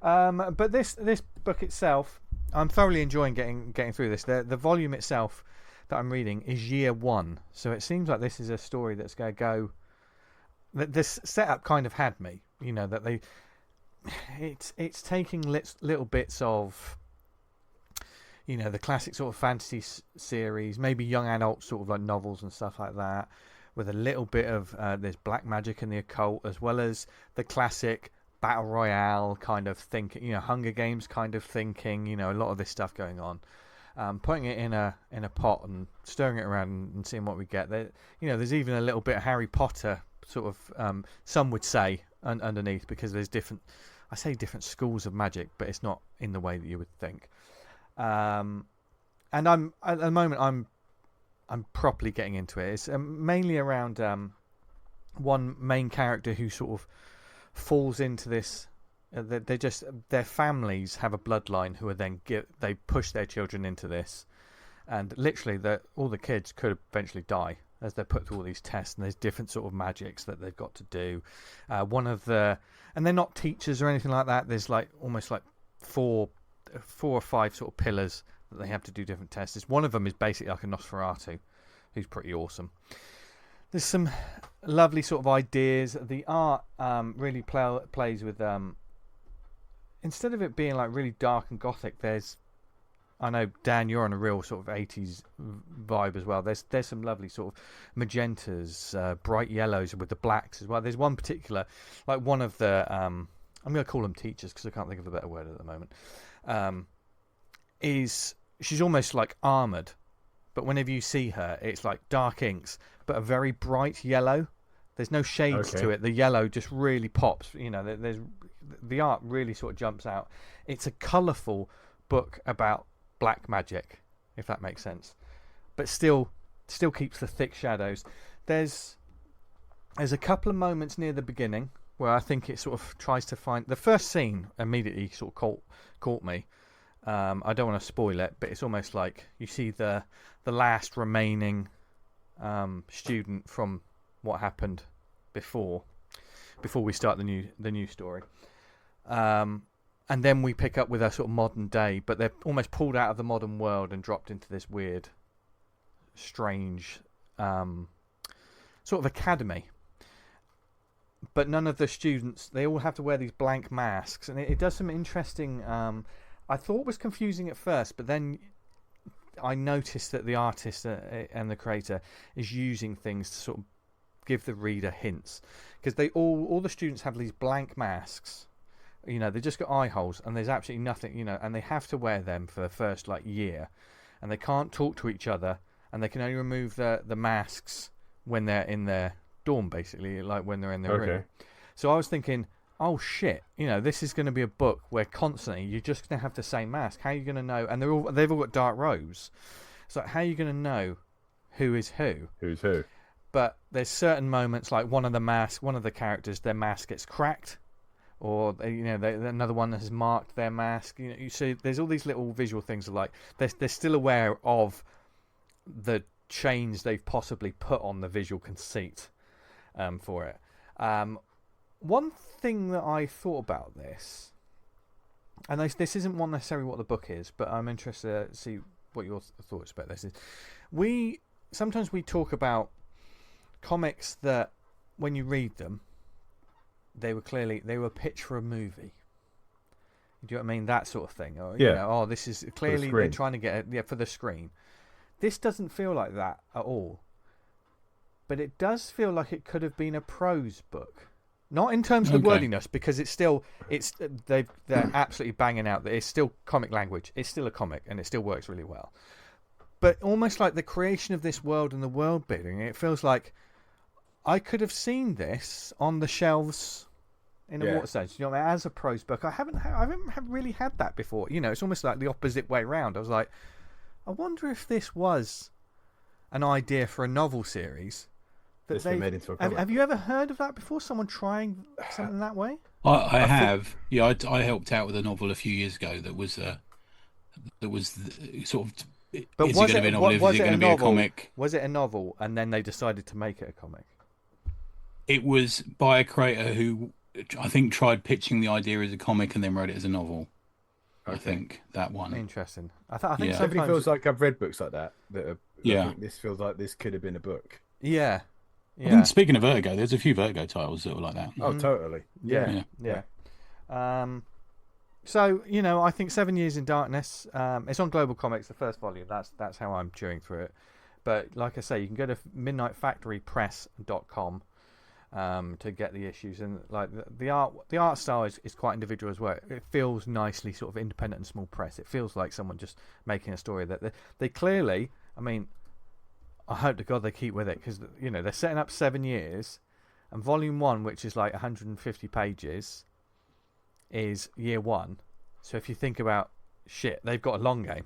S3: go.
S1: But this book itself, I'm thoroughly enjoying getting through this. The volume itself that I'm reading is year 1, so it seems like this is a story that's going to go. This setup kind of had me, that it's taking little bits of, the classic sort of fantasy series, maybe young adult sort of like novels and stuff like that, with a little bit of there's black magic and the occult, as well as the classic battle royale kind of thinking, Hunger Games kind of thinking, a lot of this stuff going on. Putting it in a pot and stirring it around and seeing what we get. There's even a little bit of Harry Potter sort of, some would say, underneath, because there's different schools of magic, but it's not in the way that you would think. And I'm at the moment I'm properly getting into it. It's mainly around one main character who sort of falls into this. Their families have a bloodline who are then they push their children into this, and literally all the kids could eventually die as they're put through all these tests, and there's different sort of magics that they've got to do. And they're not teachers or anything like that. There's like almost like four or five sort of pillars that they have to do different tests. One of them is basically like a Nosferatu, who's pretty awesome. There's some lovely sort of ideas. The art really plays with instead of it being like really dark and gothic, I know, Dan, you're on a real sort of 80s vibe as well. There's some lovely sort of magentas, bright yellows with the blacks as well. There's one particular, like one of the, I'm going to call them teachers because I can't think of a better word at the moment, she's almost like armoured, but whenever you see her, it's like dark inks, but a very bright yellow. There's no shades to it. The yellow just really pops. There's the art really sort of jumps out. It's a colourful book about black magic, if that makes sense, but still keeps the thick shadows. There's a couple of moments near the beginning where I think it sort of tries to find the first scene. Immediately sort of caught me. I don't want to spoil it, but it's almost like you see the last remaining student from what happened before we start the new story. And then we pick up with a sort of modern day, but they're almost pulled out of the modern world and dropped into this weird, strange sort of academy. But none of the students, they all have to wear these blank masks, and it does some interesting. I thought it was confusing at first, but then I noticed that the artist and the creator is using things to sort of give the reader hints, because they all the students have these blank masks. They just got eye holes, and there's absolutely nothing, and they have to wear them for the first year, and they can't talk to each other, and they can only remove the masks when they're in their dorm, basically, like when they're in their room. So I was thinking, oh shit, this is going to be a book where constantly you're just going to have the same mask. How are you going to know? And they've all got dark robes. So how are you going to know who is who?
S2: Who's who? But
S1: there's certain moments, like one of the characters, their mask gets cracked, or another one has marked their mask. You see, there's all these little visual things like they're still aware of the change they've possibly put on the visual conceit for it. One thing that I thought about this, and this isn't necessarily what the book is, but I'm interested to see what your thoughts about this is. Sometimes we talk about comics that when you read them, they were pitched for a movie. Do you know what I mean? That sort of thing. Or,
S2: Yeah.
S1: You know, oh, this is clearly they're trying to get it for the screen. This doesn't feel like that at all. But it does feel like it could have been a prose book. Not in terms of the wordiness, because they're absolutely banging out that it's still comic language. It's still a comic, and it still works really well. But almost like the creation of this world and the world building, it feels like I could have seen this on the shelves in a Waterstones. You know, as a prose book, I haven't really had that before. You know, it's almost like the opposite way round. I was like, I wonder if this was an idea for a novel series.
S2: That's been made into a comic.
S1: Have you ever heard of that before? Someone trying something that way?
S3: I have. Yeah, I helped out with a novel a few years ago that was sort of.
S1: But
S3: is it going to be a novel? Is it going to be a comic?
S1: Was it a novel, and then they decided to make it a comic?
S3: It was by a creator who I think tried pitching the idea as a comic and then wrote it as a novel. Okay. I think that one.
S1: Interesting. I think
S2: somebody feels like I've read books like that. I think this feels like this could have been a book.
S1: Yeah.
S3: I think speaking of Vertigo, there's a few Vertigo titles that were like that.
S2: Oh, totally.
S1: Yeah. So, you know, I think 7 Years in Darkness, it's on Global Comics, the first volume. That's how I'm chewing through it. But like I say, you can go to midnightfactorypress.com to get the issues. And like the art style is quite individual as well. It feels nicely sort of independent and small press. It feels like someone just making a story that they clearly, I mean, I hope to God they keep with it, because, you know, they're setting up 7 years, and volume 1, which is like 150 pages, is year 1. So if you think about they've got a long game.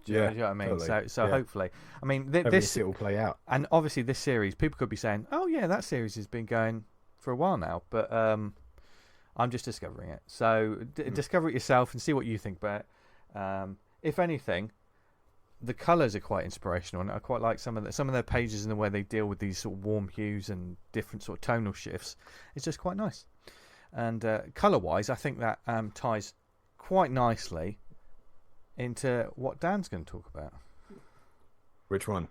S1: Do you know what I mean? Totally. So hopefully, I mean, this
S2: it will play out.
S1: And obviously, this series, people could be saying, "Oh yeah, that series has been going for a while now," but I'm just discovering it. So discover it yourself and see what you think about it. If anything, the colours are quite inspirational, and I quite like some of their pages and the way they deal with these sort of warm hues and different sort of tonal shifts. It's just quite nice. And colour-wise, I think that ties quite nicely into what Dan's going to talk about.
S2: Which one?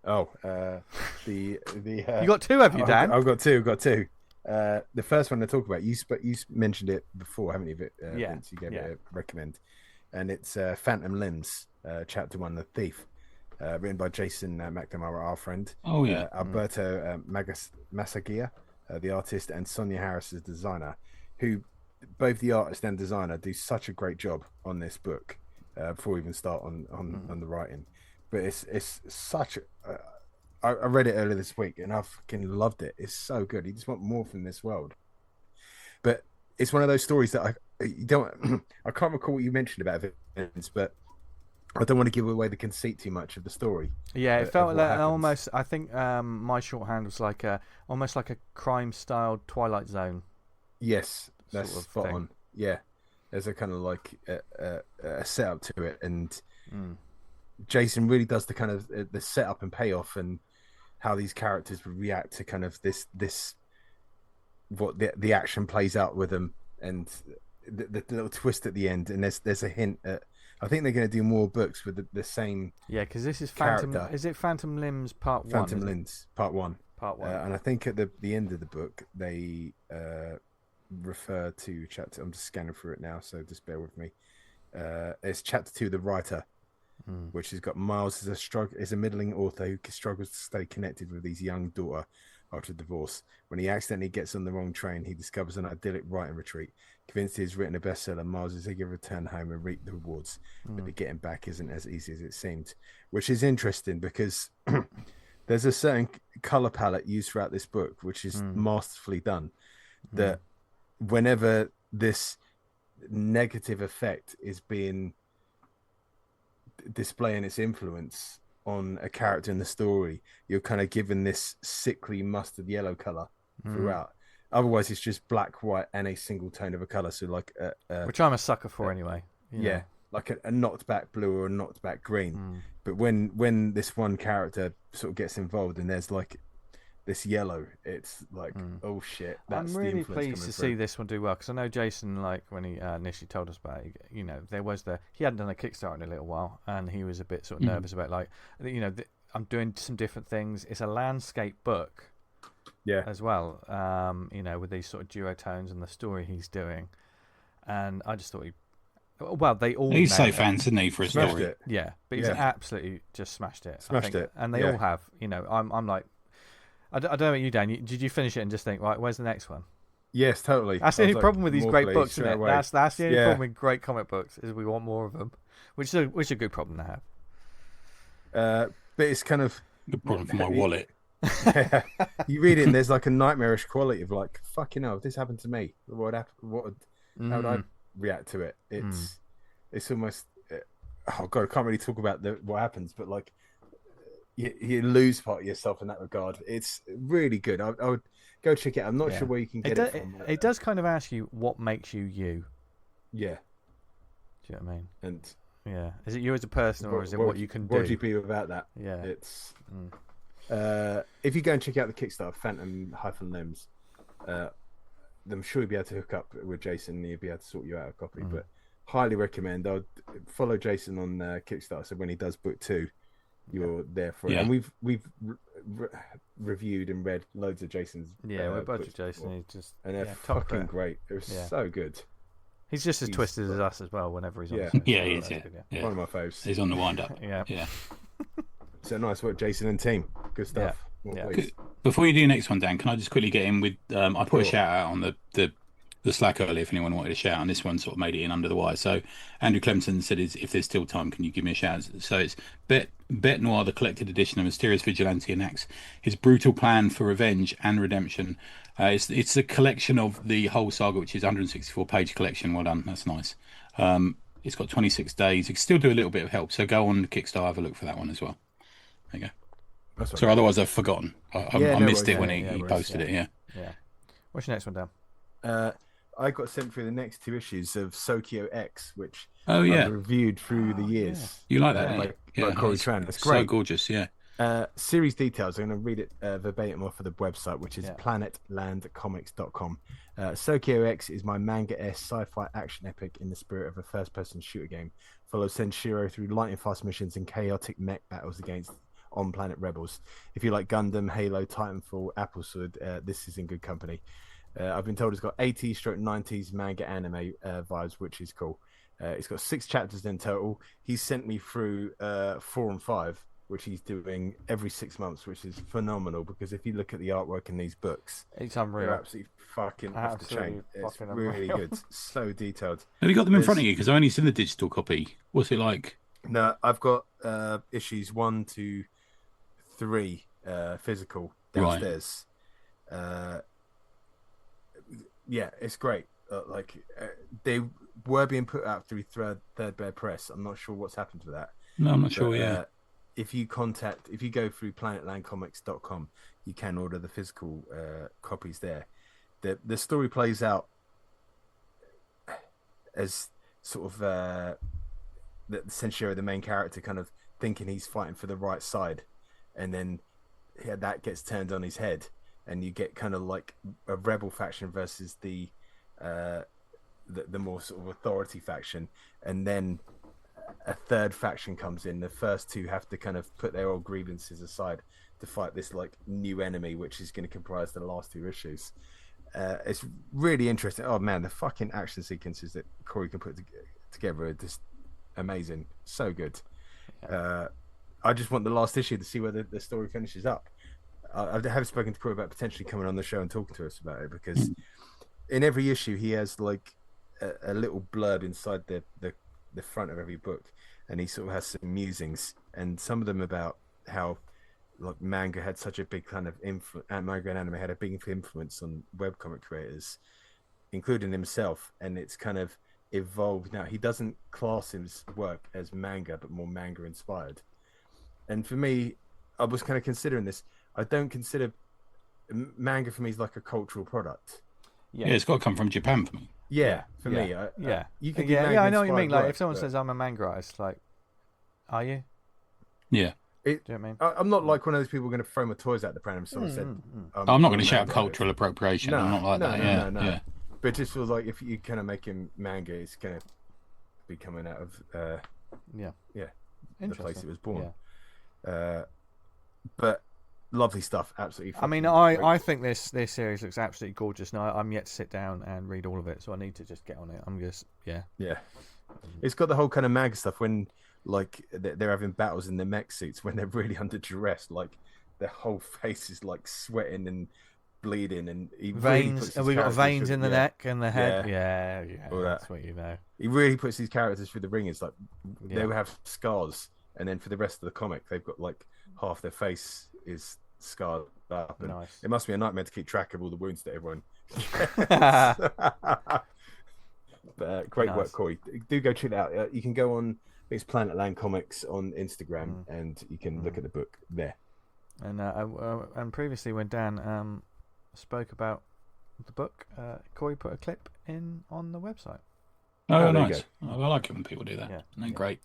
S2: Oh, the
S1: you got two, have you, Dan?
S2: I've got two. The first one to talk about, you mentioned it before, haven't you? Vince, you gave it a recommend, and it's Phantom Limbs, Chapter 1, The Thief, written by Jason McNamara, our friend.
S3: Oh yeah.
S2: Alberto Masagia, the artist, and Sonia Harris, the designer, who both the artist and designer do such a great job on this book. Before we even start on the writing, but it's such. I read it earlier this week and I fucking loved it. It's so good. You just want more from this world. But it's one of those stories that you don't. I can't recall what you mentioned about Vince, but I don't want to give away the conceit too much of the story.
S1: Yeah, it felt like almost. I think my shorthand was like almost like a crime-styled Twilight Zone.
S2: Yes, that's sort of spot on. Yeah. There's a kind of like a setup to it, and Jason really does the kind of the setup and payoff, and how these characters would react to kind of this what the action plays out with them, and the little twist at the end. And there's a hint at, I think they're going to do more books with the same. Yeah,
S1: because this is Phantom. Character. Is it Phantom Limbs Part 1?
S2: Phantom Limbs Part 1.
S1: Part 1.
S2: And I think at the end of the book they refer to chapter. I'm just scanning through it now, so just bear with me. It's chapter 2, The Writer, which has got Miles is a middling author who struggles to stay connected with his young daughter after divorce. When he accidentally gets on the wrong train, he discovers an idyllic writing retreat. Convinced he's written a bestseller, Miles is eager to return home and reap the rewards, but the getting back isn't as easy as it seemed, which is interesting because there's a certain color palette used throughout this book which is masterfully done, that whenever this negative effect is being displaying its influence on a character in the story, you're kind of given this sickly mustard yellow color throughout. Otherwise it's just black, white, and a single tone of a color. So like
S1: which I'm a sucker for anyway.
S2: Yeah, like a knocked back blue or a knocked back green. But when this one character sort of gets involved and there's like this yellow, it's like, oh shit. That's
S1: I'm really pleased to see this one do well, because I know Jason, like when he initially told us about it, you know, he hadn't done a Kickstarter in a little while, and he was a bit sort of nervous about, like, you know, I'm doing some different things. It's a landscape book, as well, you know, with these sort of duotones and the story he's doing, and I just thought Well, they all.
S3: He's so
S1: nailed it.
S3: fancy, isn't he, for a
S2: Smashed
S3: story?
S2: it.
S1: Yeah, but he's absolutely just smashed it.
S2: Smashed it.
S1: And they all have. You know, I'm like, I don't know about you, Dan. Did you finish it and just think, right, where's the next one?
S2: Yes, totally.
S1: That's the only problem with these great books, isn't it?
S2: Away.
S1: That's the only problem with great comic books is we want more of them, which is a good problem to have.
S2: But it's kind of
S3: Good problem for my wallet.
S2: You read it and there's like a nightmarish quality of like, fucking hell, if this happened to me, how would I react to it? It's almost, oh god, I can't really talk about what happens, but like you lose part of yourself in that regard. It's really good. I would go check it out. I'm not sure where you can get it from.
S1: It does kind of ask you what makes you you.
S2: Yeah.
S1: Do you know what I mean?
S2: And
S1: yeah, is it you as a person, or is it what you can do?
S2: What do you be without that?
S1: Yeah,
S2: it's. If you go and check out the Kickstarter, Phantom-Limbs, I'm sure you'll be able to hook up with Jason and he'll be able to sort you out a copy. But highly recommend. I'd follow Jason on Kickstarter, so when he does book 2, you're there for it. And we've reviewed and read loads of Jason's.
S1: Yeah, we're budget Jason. He's just
S2: they're fucking great. They're so good.
S1: He's just as twisted as us as well. Whenever he's on,
S3: he is. Yeah,
S2: one of my faves.
S3: He's on the wind up.
S1: yeah.
S2: So nice work, Jason and team. Good stuff.
S3: Before you do next one, Dan, can I just quickly get in with? I put a shout out on the Slack earlier if anyone wanted a shout, and this one sort of made it in under the wire. So Andrew Clemson said, if there's still time, can you give me a shout? So it's Bet Noir, the collected edition of Mysterious Vigilante enacts his brutal plan for revenge and redemption. It's a collection of the whole saga, which is 164-page collection. Well done, that's nice. It's got 26 days. You can still do a little bit of help, so go on Kickstarter, have a look for that one as well. There you go. So otherwise I've forgotten. I missed it when he posted it. Yeah.
S1: What's your next one, Dan?
S2: I got sent through the next 2 issues of Sokyo X, which
S3: I've
S2: reviewed through the years.
S3: You like that?
S2: By Cory Tran. It's great.
S3: So gorgeous, yeah.
S2: Series details. I'm going to read it verbatim off of the website, which is planetlandcomics.com. Sokyo X is my manga-esque sci-fi action epic in the spirit of a first-person shooter game. Follows Senshiro through lightning-fast missions and chaotic mech battles against on-planet rebels. If you like Gundam, Halo, Titanfall, Appleseed, this is in good company. I've been told it's got 80s/90s manga anime vibes, which is cool. It's got 6 chapters in total. He's sent me through 4 and 5, which he's doing every 6 months, which is phenomenal, because if you look at the artwork in these books,
S1: it's unreal.
S2: They're absolutely fucking off the chain. It's really good. So detailed.
S3: Have you got them in front of you? Because I only seen the digital copy. What's it like?
S2: No, I've got issues 1 to 3 physical downstairs. Right. Yeah, it's great. They were being put out through Third Bear Press. I'm not sure what's happened to that.
S3: No, I'm not sure. Yeah.
S2: If you go through planetlandcomics.com, you can order the physical copies there. The story plays out as sort of the Senshiro, the main character, kind of thinking he's fighting for the right side, and then that gets turned on his head, and you get kind of like a rebel faction versus the more sort of authority faction, and then a third faction comes in. The first 2 have to kind of put their old grievances aside to fight this like new enemy, which is going to comprise the last 2 issues. It's really interesting. Oh man, the fucking action sequences that Cory can put together are just amazing. So good. I just want the last issue to see whether the story finishes up. I have spoken to Cory about potentially coming on the show and talking to us about it, because in every issue he has like a little blurb inside the front of every book, and he sort of has some musings, and some of them about how like manga had such a big kind of manga and anime had a big influence on webcomic creators, including himself, and it's kind of evolved. Now he doesn't class his work as manga, but more manga inspired. And for me, I was kind of considering this. I don't consider manga for me is like a cultural product.
S3: Yeah, it's got to come from Japan for me.
S2: Yeah, for me. You can
S1: I know what you mean. Like, if someone
S2: but...
S1: says I'm a manga artist, like, are you?
S3: Yeah.
S1: Do you know what I mean?
S2: I'm not like one of those people going to throw my toys out the pram if someone said.
S3: I'm not going to shout cultural appropriation. I'm not like that.
S2: No. Yeah. But it just feels like if you kind of make him manga, it's going to be coming out of the place it was born. Yeah. But lovely stuff, absolutely.
S1: I mean, I think this series looks absolutely gorgeous. Now I'm yet to sit down and read all of it, so I need to just get on it. I'm just
S2: It's got the whole kind of mag stuff when like they're having battles in their mech suits when they're really under duress, like their whole face is like sweating and bleeding, and he
S1: veins.
S2: Really
S1: we got veins in the neck and the head.
S2: Yeah. All
S1: That's
S2: that.
S1: what you know.
S2: He really puts these characters through the ring. It's like they will have scars, and then for the rest of the comic, they've got like half their face is scarred up. And
S1: Nice.
S2: It must be a nightmare to keep track of all the wounds that everyone. But great work, Cory. Do go check it out. You can go on. It's Planet Land Comics on Instagram, and you can look at the book there.
S1: And previously, when Dan spoke about the book, Cory put a clip in on the website.
S3: Oh, nice. I like it when people do that. Yeah. Great.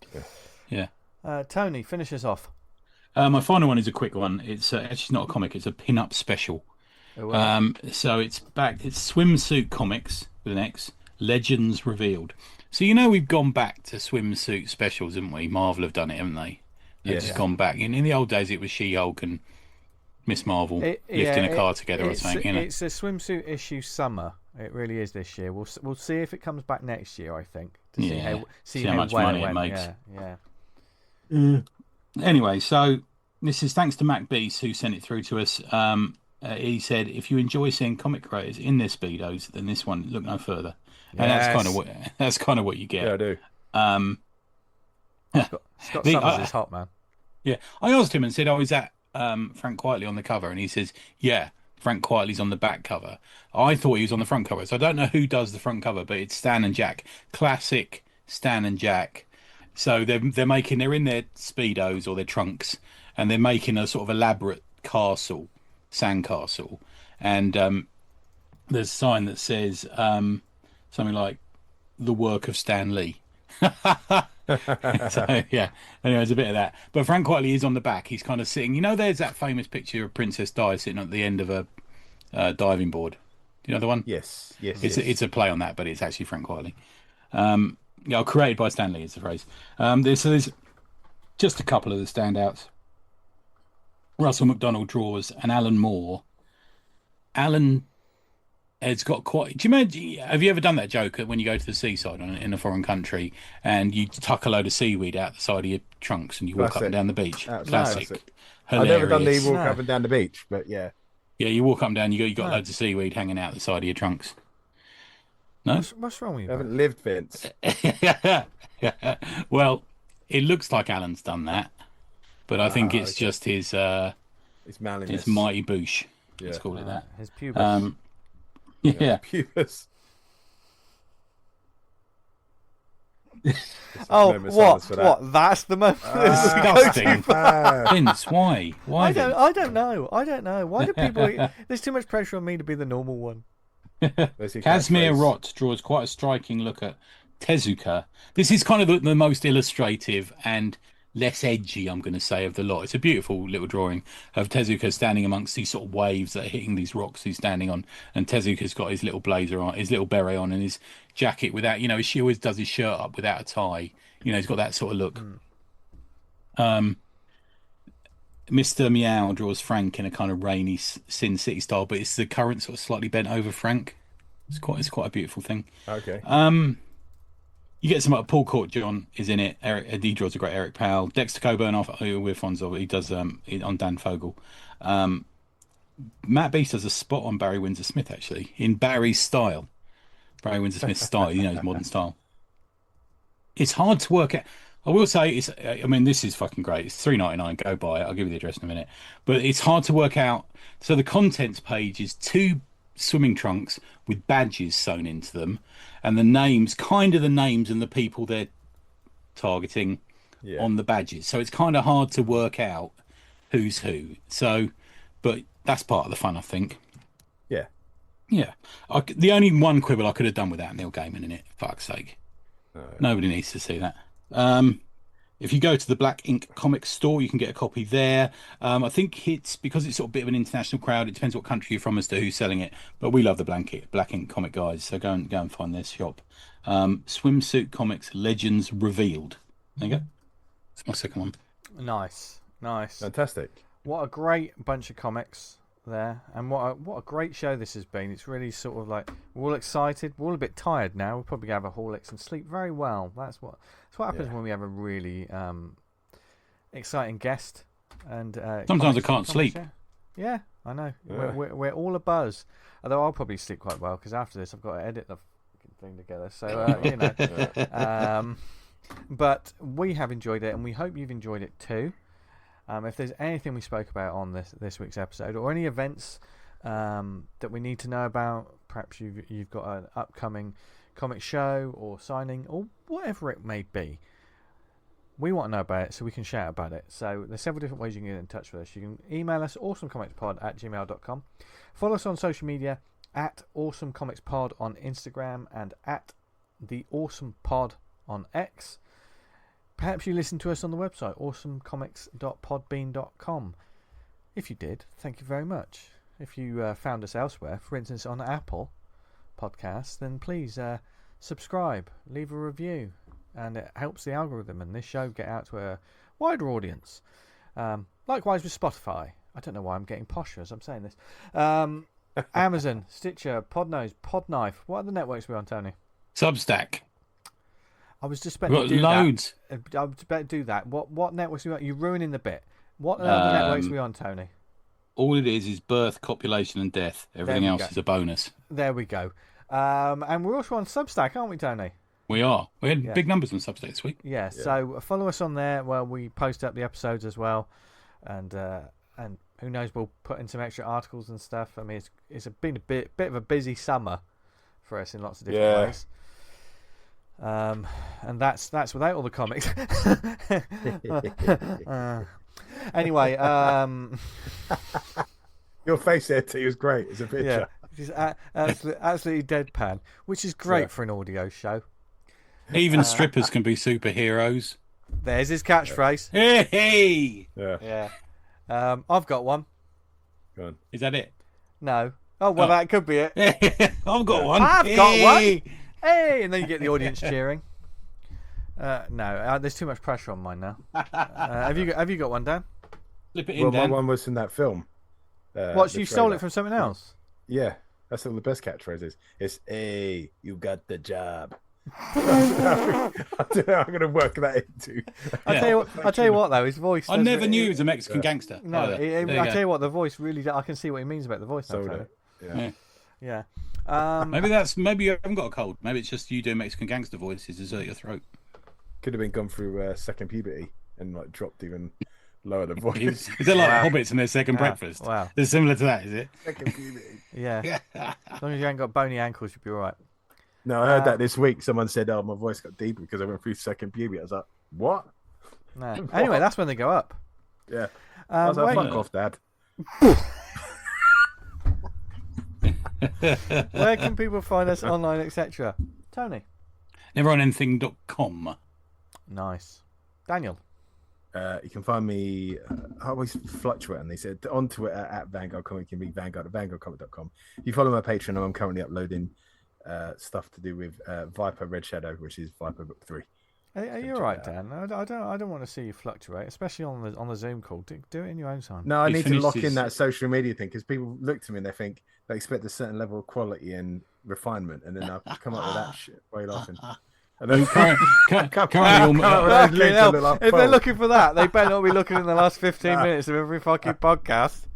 S3: Yeah.
S1: Tony, finish us off.
S3: My final one is a quick one. It's actually not a comic. It's a pin-up special.
S1: Oh, wow.
S3: So it's back. It's Swimsuit Comics with an X. Legends Revealed. So we've gone back to swimsuit specials, haven't we? Marvel have done it, haven't they? They've just gone back. In the old days, it was She-Hulk and Miss Marvel lifting a car together or something.
S1: It's a swimsuit issue summer. It really is this year. We'll see if it comes back next year. I think to see how
S3: much
S1: well
S3: money
S1: it
S3: makes.
S1: Yeah.
S3: Anyway, so this is thanks to Mac Beast who sent it through to us. He said, if you enjoy seeing comic creators in their speedos, then this one look no further. And that's kind of what you get.
S2: Yeah, I do.
S1: Scott Summers is hot, man.
S3: Yeah, I asked him and said, "Oh, is that Frank Quietly on the cover?" And he says, "Yeah, Frank Quietly's on the back cover." I thought he was on the front cover, so I don't know who does the front cover, but it's Stan and Jack, classic Stan and Jack. So they're in their speedos or their trunks, and they're making a sort of elaborate castle, sandcastle, and there's a sign that says something like "the work of Stan Lee." So yeah, anyway, there's a bit of that. But Frank Quietly is on the back. He's kind of sitting. There's that famous picture of Princess Di sitting at the end of a diving board. Do you know the one?
S2: Yes.
S3: It's a play on that, but it's actually Frank Quietly. Created by Stan Lee is the phrase. There's just a couple of the standouts. Russell McDonald draws and Alan Moore. Alan has got quite. Do you imagine? Have you ever done that joke when you go to the seaside in a foreign country and you tuck a load of seaweed out the side of your trunks and you walk up and down the beach? Classic.
S2: I've never done the walk up and down the beach, but yeah. Yeah,
S3: you walk up and down. You got loads of seaweed hanging out the side of your trunks. No,
S1: what's wrong with you?
S2: I haven't lived, Vince.
S3: Well, it looks like Alan's done that, but I think it's just his mighty boosh. Let's call it that.
S1: His pubis.
S2: Pubis.
S1: What? That's the moment.
S3: Disgusting. Vince, why?
S1: I don't know. Why do people? There's too much pressure on me to be the normal one.
S3: Casimir Rott draws quite a striking look at Tezuka. This is kind of the most illustrative and less edgy, I'm going to say, of the lot. It's a beautiful little drawing of Tezuka standing amongst these sort of waves that are hitting these rocks he's standing on, and Tezuka's got his little blazer on, his little beret on, and his jacket without, he always does his shirt up without a tie. He's got that sort of look. Mr. Meow draws Frank in a kind of rainy Sin City style, but it's the current sort of slightly bent over Frank. It's quite a beautiful thing.
S2: Okay.
S3: You get some Paul Court John is in it. He draws a great Eric Powell. Dexter Coburn, who we're fond of. He does on Dan Fogel. Matt Beast does a spot on Barry Windsor Smith actually in Barry's style. Barry Windsor Smith's style, his modern style. It's hard to work out. I will say this is fucking great. It's $3.99. Go buy it. I'll give you the address in a minute. But it's hard to work out. So the contents page is 2 swimming trunks with badges sewn into them, and the names and the people they're targeting on the badges. So it's kind of hard to work out who's who. So, but that's part of the fun, I think.
S2: Yeah.
S3: Yeah. The only one quibble I could have done without Neil Gaiman in it. Fuck's sake. Nobody needs to see that. If you go to the Black Ink Comics store, you can get a copy there. I think it's because it's sort of a bit of an international crowd. It depends what country you're from as to who's selling it. But we love the Black Ink Comic guys, so go and find their shop. Swimsuit Comics Legends Revealed. There you go. That's my second one.
S1: Nice.
S2: Fantastic.
S1: What a great bunch of comics. there. And what a great show this has been. It's really sort of like we're all excited. We're all a bit tired now. We'll probably have a Horlicks and sleep very well. That's what happens when we have a really exciting guest. And
S3: sometimes I can't sleep.
S1: Yeah, I know.
S2: Yeah.
S1: We're all a buzz. Although I'll probably sleep quite well because after this I've got to edit the thing together. So you know. But we have enjoyed it, and we hope you've enjoyed it too. If there's anything we spoke about on this week's episode, or any events that we need to know about, perhaps you've got an upcoming comic show or signing or whatever it may be, we want to know about it so we can shout about it. So there's several different ways you can get in touch with us. You can email us awesomecomicspod@gmail.com, follow us on social media @awesomecomicspod on Instagram and @theawesomepod on X. Perhaps you listen to us on the website awesomecomics.podbean.com. If you did, thank you very much. If you found us elsewhere, for instance on Apple Podcasts, then please subscribe, leave a review, and it helps the algorithm and this show get out to a wider audience. Likewise with Spotify. I don't know why I'm getting posher as I'm saying this. Amazon, Stitcher, Podnose, Podknife. What other networks are we on, Tony?
S3: Substack.
S1: I was just about to do
S3: loads.
S1: that. I was about to do that. What networks are we on? You're ruining the bit. What other networks are we on, Tony?
S3: All it is birth, copulation, and death. Everything else is a bonus.
S1: There we go. And we're also on Substack, aren't we, Tony?
S3: We are. We had big numbers on Substack this week.
S1: Yeah, so follow us on there where we post up the episodes as well. And who knows, we'll put in some extra articles and stuff. I mean, it's been a bit of a busy summer for us in lots of different ways. And that's without all the comics. Anyway,
S2: your face there too is great as a picture.
S1: Yeah, absolutely deadpan, which is great for an audio show.
S3: Even strippers can be superheroes.
S1: There's his catchphrase.
S3: Hey!
S1: Yeah. I've got one.
S2: Go on.
S3: Is that it?
S1: No. Oh well, that could be it.
S3: I've got one.
S1: I've got one. Hey, and then you get the audience cheering. No, there's too much pressure on mine now. Have you got one, Dan?
S3: Slip it in, Dan.
S2: My one was from that film.
S1: What? You stole it from something else?
S2: Yeah, that's one of the best catchphrases. It's "Hey, you got the job." I don't know. I'm going to work that into.
S1: I'll tell you what though, his voice.
S3: I never knew he was a Mexican gangster.
S1: No, I tell you what, the voice really. I can see what he means about the voice. Yeah.
S3: Maybe you haven't got a cold. Maybe it's just you doing Mexican gangster voices is at your throat.
S2: Could have been gone through second puberty and like dropped even lower the voice.
S3: Is it like hobbits and their second breakfast?
S1: Wow.
S3: It's similar to that, is it?
S2: Second puberty.
S1: Yeah. As long as you ain't got bony ankles, you'll be all right.
S2: No, I heard that this week. Someone said, "Oh, my voice got deeper because I went through second puberty." I was like, "What?"
S1: No. Anyway, that's when they go up.
S2: Yeah. I was like, "Fuck off, Dad."
S1: Where can people find us online, etc.? Tony.
S3: Neveronanything.com.
S1: Nice. Daniel.
S2: You can find me. I always fluctuate, and they said on Twitter at Vanguard Comic. You can be Vanguard at VanguardComic.com. If you follow my Patreon, I'm currently uploading stuff to do with Viper Red Shadow, which is Viper Book 3.
S1: Are you all right, Dan? I don't want to see you fluctuate, especially on the Zoom call. Do it in your own time.
S2: No, I need to lock in that social media thing because people look to me and they think they expect a certain level of quality and refinement, and then I come up with that shit. Why are you laughing? And then
S1: if they're looking for that, they better not be looking in the last 15 minutes of every fucking podcast.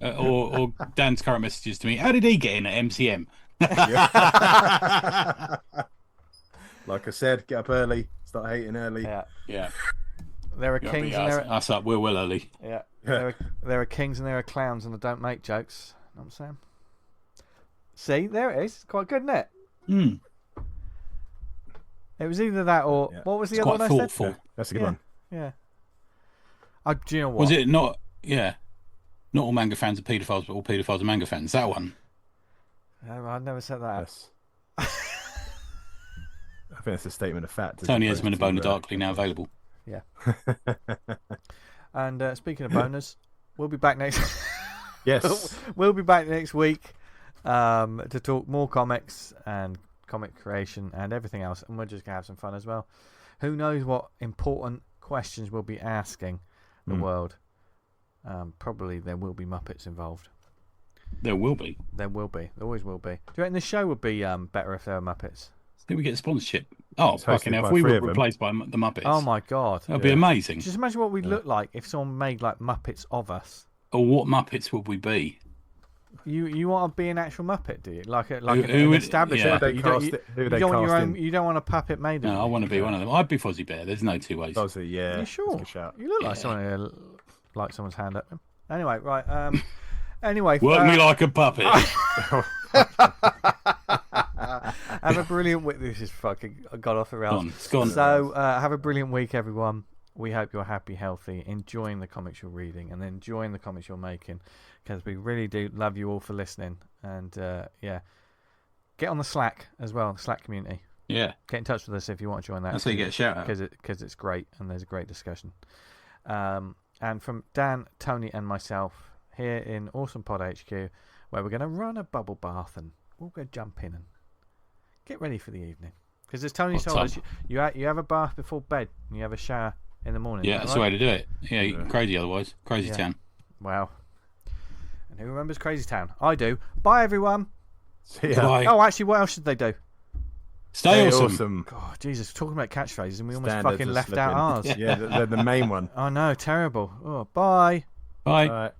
S3: Or Dan's current messages to me. How did he get in at MCM?
S2: Like I said, get up early, start hating early.
S3: Yeah.
S1: There are kings and there are...
S3: Us up, we're well early.
S1: Yeah. There are kings and there are clowns, and I don't make jokes. You know what I'm saying? See, there it is. It's quite good, isn't it? It was either that or what was the other one I said?
S3: Thoughtful.
S2: That's a good one.
S1: Yeah. Do you know what?
S3: Was it not? Yeah. Not all manga fans are paedophiles, but all paedophiles are manga fans. That one.
S1: I've never said that.
S2: Yes. I think that's a statement of fact.
S3: Tony Esmond and Boner Darkly now available.
S1: Yeah. And speaking of boners, we'll be back next.
S2: Yes.
S1: We'll be back next week to talk more comics and comic creation and everything else, and we're just gonna have some fun as well. Who knows what important questions we'll be asking the world? Probably there will be Muppets involved.
S3: There will be.
S1: There will be. There always will be. Do you reckon the show would be better if there were Muppets?
S3: Did we get sponsorship? Oh,
S2: It's
S3: fucking
S2: hosted
S3: hell.
S2: by
S3: If we
S2: three
S3: were
S2: of them.
S3: replaced by the Muppets.
S1: Oh my god.
S3: That'd be amazing.
S1: Just imagine what we'd look like if someone made like Muppets of us.
S3: Or what Muppets would we be?
S1: You want to be an actual Muppet, do you? Like an
S3: who would-
S1: established
S3: yeah.
S1: Muppet.
S2: Who they
S1: You don't want
S2: cast in?
S1: you don't want a puppet made of
S3: No,
S1: you.
S3: I want to be one of them. I'd be Fozzie Bear. There's no two ways.
S2: Obviously, yeah.
S1: You sure?
S2: That's a good shout.
S1: You look like someone who, like someone's hand up. Anyway, right. Anyway,
S3: Work me like a puppet.
S1: have a brilliant week. This is fucking got off the rails.
S3: It's gone.
S1: So have a brilliant week, everyone. We hope you're happy, healthy, enjoying the comics you're reading, and enjoying the comics you're making, because we really do love you all for listening. And yeah, get on the Slack as well, the Slack community.
S3: Yeah.
S1: Get in touch with us if you want to join that.
S3: That's how you get a shout out.
S1: Because it's great and there's a great discussion. And from Dan, Tony, and myself here in Awesome Pod HQ, where we're going to run a bubble bath and we'll go jump in and get ready for the evening. Because as Tony told us, you have a bath before bed and you have a shower in the morning.
S3: Yeah, that's the way to do it. Yeah, you're crazy otherwise. Crazy town.
S1: Wow. And who remembers Crazy Town? I do. Bye, everyone.
S2: See ya.
S3: Bye.
S1: Oh, actually, what else should they do?
S3: Stay awesome.
S1: God, Jesus, talking about catchphrases and we almost
S2: Standards
S1: fucking
S2: are
S1: left
S2: slipping.
S1: out ours.
S2: Yeah, they're the main one.
S1: Oh, no, terrible. Oh, bye.
S3: Bye.
S2: All right.